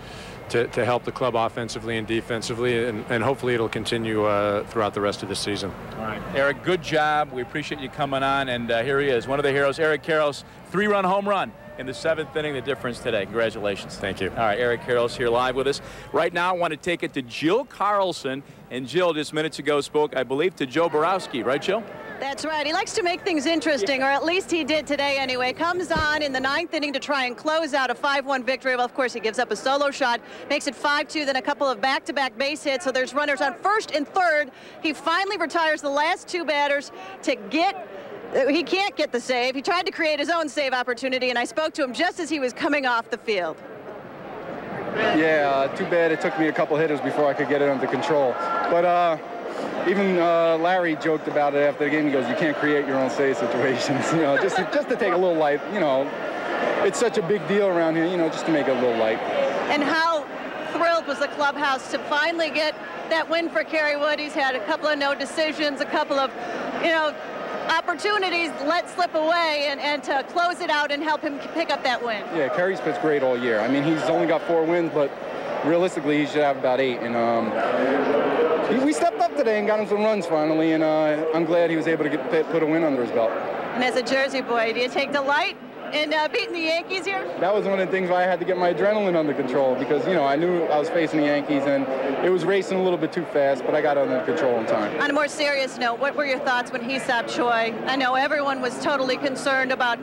help the club offensively and defensively, and hopefully it'll continue throughout the rest of the season. All right, Eric, good job. We appreciate you coming on, and here he is, one of the heroes, Eric Karros, 3-run home run in the 7th inning, the difference today. Congratulations. Thank you. All right, Eric Karros here live with us. Right now, I want to take it to Jill Carlson, and Jill just minutes ago spoke, I believe, to Joe Borowski. Right, Jill? That's right. He likes to make things interesting, or at least he did today anyway. Comes on in the 9th inning to try and close out a 5-1 victory. Well, of course, he gives up a solo shot, makes it 5-2, then a couple of back-to-back base hits. So there's runners on first and third. He finally retires the last 2 batters to get. He can't get the save. He tried to create his own save opportunity, and I spoke to him just as he was coming off the field. Yeah, too bad it took me a couple hitters before I could get it under control. But even Larry joked about it after the game. He goes, "You can't create your own save situations, you know, just to take a little light. You know, it's such a big deal around here, you know, just to make it a little light." And how thrilled was the clubhouse to finally get that win for Kerry Wood? He's had a couple of no decisions, a couple of, you know, opportunities let slip away, and to close it out and help him pick up that win. Yeah, Kerry's pitched great all year. I mean, he's only got 4 wins, but realistically, he should have about 8. And we stepped up today and got him some runs finally, and I'm glad he was able to put a win under his belt. And as a Jersey boy, do you take delight in beating the Yankees here? That was one of the things where I had to get my adrenaline under control, because, you know, I knew I was facing the Yankees, and it was racing a little bit too fast, but I got it under control in time. On a more serious note, what were your thoughts when Hee-Seop Choi? I know everyone was totally concerned about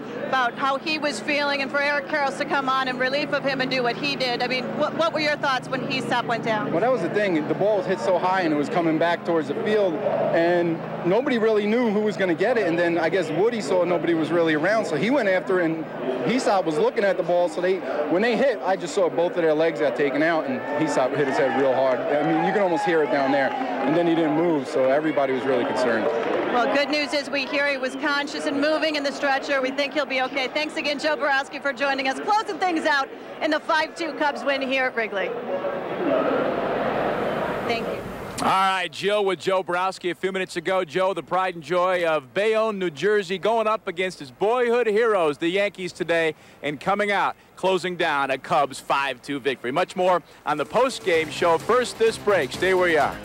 how he was feeling, and for Eric Karros to come on in relief of him and do what he did. I mean, what were your thoughts when Hee-Seop went down? Well, that was the thing. The ball was hit so high, and it was coming back towards the field, and nobody really knew who was going to get it. And then I guess Woody saw nobody was really around, so he went after it, and Hee-Seop was looking at the ball. So when they hit, I just saw both of their legs got taken out, and Hee-Seop hit his head real hard. I mean, you can almost hear it down there. And then he didn't move, so everybody was really concerned. Well, good news is we hear he was conscious and moving in the stretcher. We think he'll be okay. Thanks again, Joe Borowski, for joining us, closing things out in the 5-2 Cubs win here at Wrigley. Thank you. All right, Joe with Joe Borowski a few minutes ago. Joe, the pride and joy of Bayonne, New Jersey, going up against his boyhood heroes, the Yankees today, and coming out, closing down a Cubs 5-2 victory. Much more on the post-game show. First, this break. Stay where you are.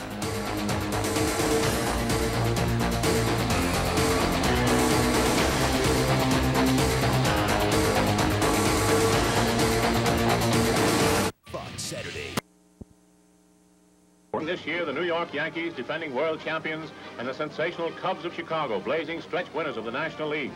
Saturday. This year, the New York Yankees, defending world champions, and the sensational Cubs of Chicago, blazing stretch winners of the National League.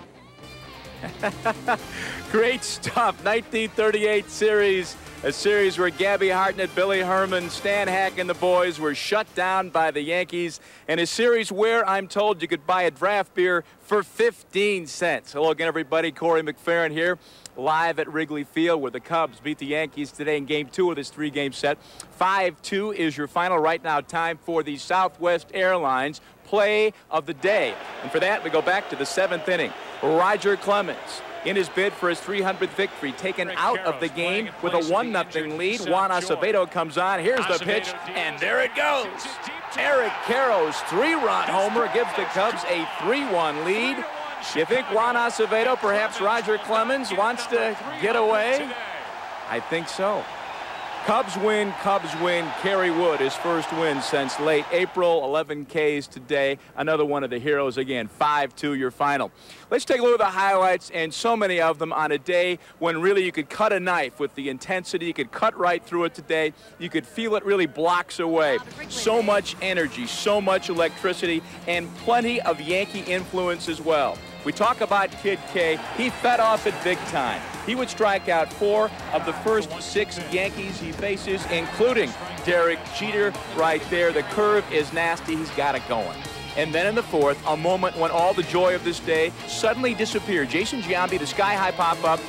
Great stuff. 1938 series, a series where Gabby Hartnett, Billy Herman, Stan Hack, and the boys were shut down by the Yankees, and a series where I'm told you could buy a draft beer for 15 cents. Hello again, everybody. Corey McFerrin here, live at Wrigley Field, where the Cubs beat the Yankees today in Game 2 of this 3-game set. 5-2 is your final right now time for the Southwest Airlines play of the day. And for that, we go back to the 7th inning. Roger Clemens, in his bid for his 300th victory, taken out of the game with a 1-0 lead. Juan Acevado comes on. Here's the pitch, and there it goes. Eric Karros' 3-run homer gives the Cubs a 3-1 lead. You think Juan Acevado, perhaps Roger Clemens, wants to get away? I think so. Cubs win, Kerry Wood, his first win since late April, 11 Ks today. Another one of the heroes again, 5-2 your final. Let's take a look at the highlights, and so many of them on a day when really you could cut a knife with the intensity. You could cut right through it today. You could feel it really blocks away. So much energy, so much electricity, and plenty of Yankee influence as well. We talk about Kid K. He fed off it big time. He would strike out 4 of the first 6 Yankees he faces, including Derek Jeter right there. The curve is nasty. He's got it going. And then in the 4th, a moment when all the joy of this day suddenly disappeared. Jason Giambi, the sky-high pop-up,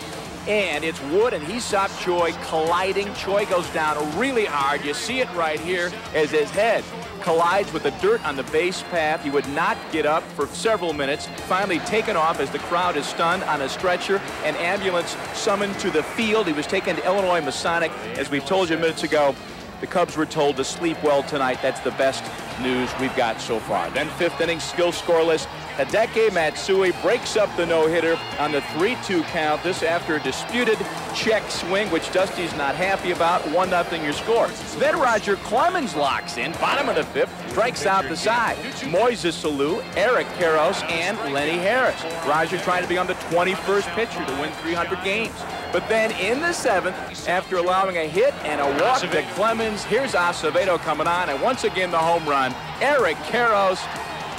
and it's Wood and Hee-Seop Choi colliding. Choi goes down really hard. You see it right here as his head collides with the dirt on the base path. He would not get up for several minutes, finally taken off as the crowd is stunned on a stretcher. An ambulance summoned to the field. He was taken to Illinois Masonic. As we told you minutes ago, the Cubs were told to sleep well tonight. That's the best news we've got so far. Then 5th inning, still scoreless. Hideki Matsui breaks up the no-hitter on the 3-2 count. This after a disputed check swing, which Dusty's not happy about. 1-0 your score. Then Roger Clemens locks in, bottom of the 5th, strikes out the side. Moises Alou, Eric Karros, and Lenny Harris. Roger trying to be on the 21st pitcher to win 300 games. But then in the 7th, after allowing a hit and a walk to Clemens, here's Acevado coming on, and once again the home run. Eric Karros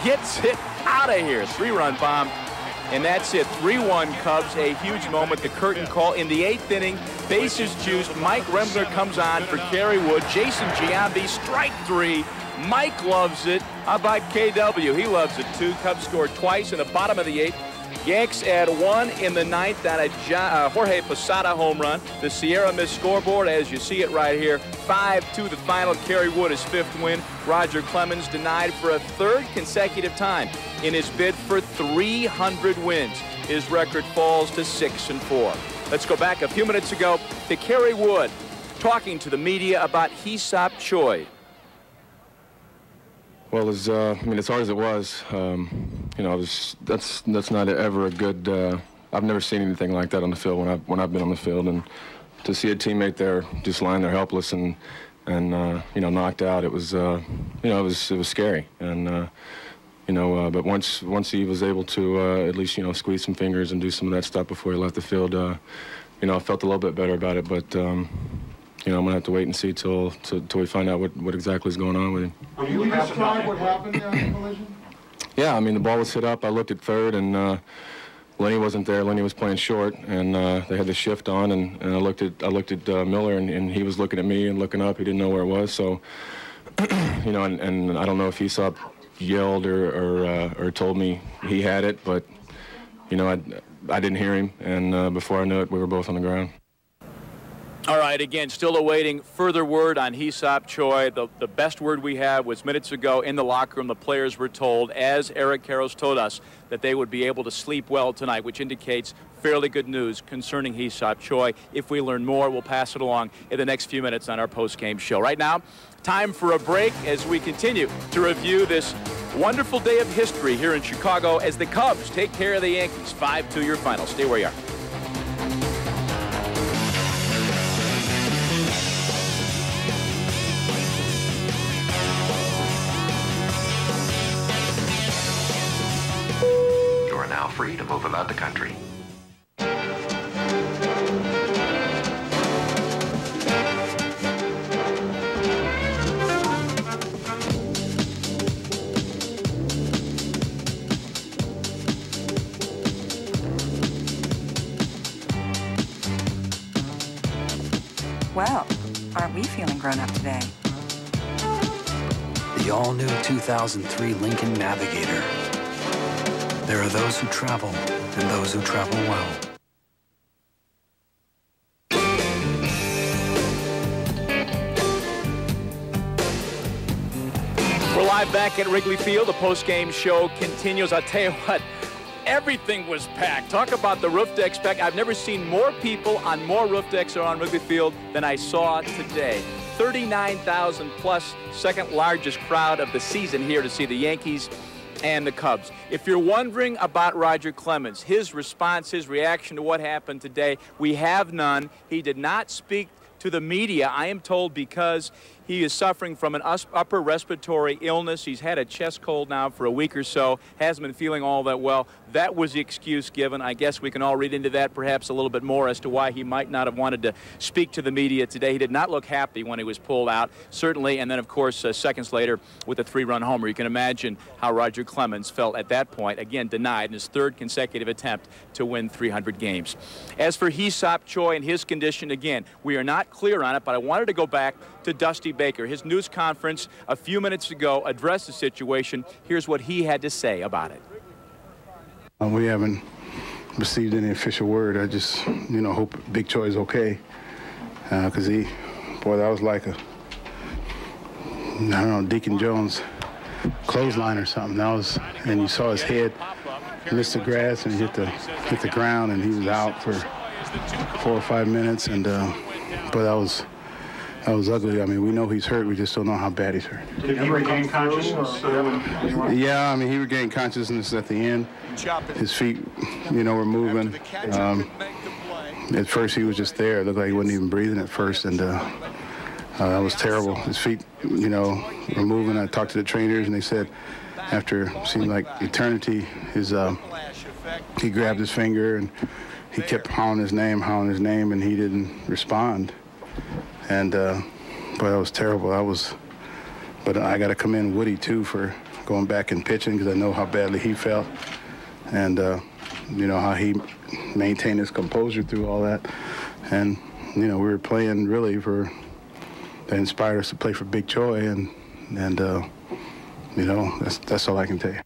gets it out of here. 3-run bomb, and that's it. 3-1 Cubs, a huge moment. The curtain call in the 8th inning. Bases juiced. Mike Rembler comes on for Kerry Wood. Jason Giambi, strike 3. Mike loves it. How about KW? He loves it too. Cubs scored twice in the bottom of the 8th. Yanks add 1 in the 9th on a Jorge Posada home run. The Sierra Mist scoreboard, as you see it right here, 5-2 the final. Kerry Wood, his 5th win. Roger Clemens denied for a 3rd consecutive time in his bid for 300 wins. His record falls to 6-4. Let's go back a few minutes ago to Kerry Wood talking to the media about Hee-Seop Choi. Well, as hard as it was, you know, that's not ever a good. I've never seen anything like that on the field when I've been on the field, and to see a teammate there just lying there helpless and you know, knocked out, it was you know, it was scary, and you know, but once he was able to at least, you know, squeeze some fingers and do some of that stuff before he left the field, you know, I felt a little bit better about it, but. You know, I'm going to have to wait and see till we find out what exactly is going on with him. Can you describe what happened there in the collision? Yeah, I mean, the ball was hit up. I looked at third, and Lenny wasn't there. Lenny was playing short, and they had the shift on, and I looked at Miller, and he was looking at me and looking up. He didn't know where it was, so, you know, and I don't know if Hee-Seop yelled or told me he had it, but, you know, I didn't hear him, and before I knew it, we were both on the ground. All right, again, still awaiting further word on Hee-Seop Choi. The best word we have was minutes ago in the locker room. The players were told, as Eric Karros told us, that they would be able to sleep well tonight, which indicates fairly good news concerning Hee-Seop Choi. If we learn more, we'll pass it along in the next few minutes on our post-game show. Right now, time for a break as we continue to review this wonderful day of history here in Chicago as the Cubs take care of the Yankees. 5-2 your final. Stay where you are. Now free to move about the country. Well, aren't we feeling grown up today? The all-new 2003 Lincoln Navigator. There are those who travel, and those who travel well. We're live back at Wrigley Field. The post-game show continues. I'll tell you what, everything was packed. Talk about the roof decks packed. I've never seen more people on more roof decks around Wrigley Field than I saw today. 39,000 plus, second largest crowd of the season here to see the Yankees and the Cubs. If you're wondering about Roger Clemens, his response, his reaction to what happened today, we have none. He did not speak to the media, I am told, because he is suffering from an upper respiratory illness. He's had a chest cold now for a week or so, hasn't been feeling all that well. That was the excuse given. I guess we can all read into that perhaps a little bit more as to why he might not have wanted to speak to the media today. He did not look happy when he was pulled out, certainly, and then, of course, seconds later with a 3-run homer. You can imagine how Roger Clemens felt at that point, again, denied in his third consecutive attempt to win 300 games. As for Hee-Seop Choi and his condition, again, we are not clear on it, but I wanted to go back to Dusty Baker. His news conference a few minutes ago addressed the situation. Here's what he had to say about it. We haven't received any official word. I just, hope Big Choi is okay. Because boy, that was like Deacon Jones clothesline or something. That was, and you saw his head miss the grass and hit the ground, and he was out for 4 or 5 minutes. And but that was ugly. I mean, we know he's hurt. We just don't know how bad he's hurt. Did he regain consciousness? Yeah, I mean, he regained consciousness at the end. His feet, were moving. At first, he was just there. It looked like he wasn't even breathing at first, and that was terrible. His feet, were moving. I talked to the trainers, and they said after it seemed like eternity, he grabbed his finger, and he kept hollering his name, and he didn't respond. And boy, that was terrible. But I got to commend Woody too for going back and pitching, because I know how badly he felt, and how he maintained his composure through all that. And we were playing really that inspired us to play for Big Choi, and that's all I can tell you.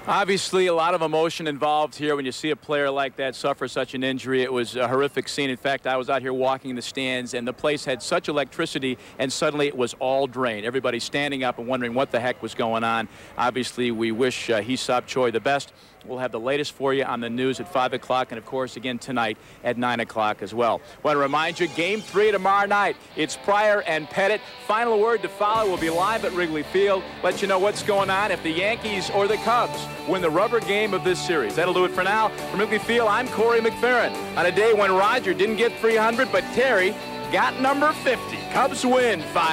Obviously, a lot of emotion involved here when you see a player like that suffer such an injury. It was a horrific scene. In fact, I was out here walking in the stands, and the place had such electricity, and suddenly it was all drained. Everybody standing up and wondering what the heck was going on. Obviously, we wish Hee-Seop Choi the best. We'll have the latest for you on the news at 5 o'clock, and, of course, again tonight at 9 o'clock as well. Want to remind you, Game 3 tomorrow night. It's Pryor and Pettit. Final word to follow. We'll be live at Wrigley Field. Let you know what's going on if the Yankees or the Cubs win the rubber game of this series. That'll do it for now. From Wrigley Field, I'm Corey McFerrin. On a day when Roger didn't get 300, but Terry got number 50. Cubs win 5.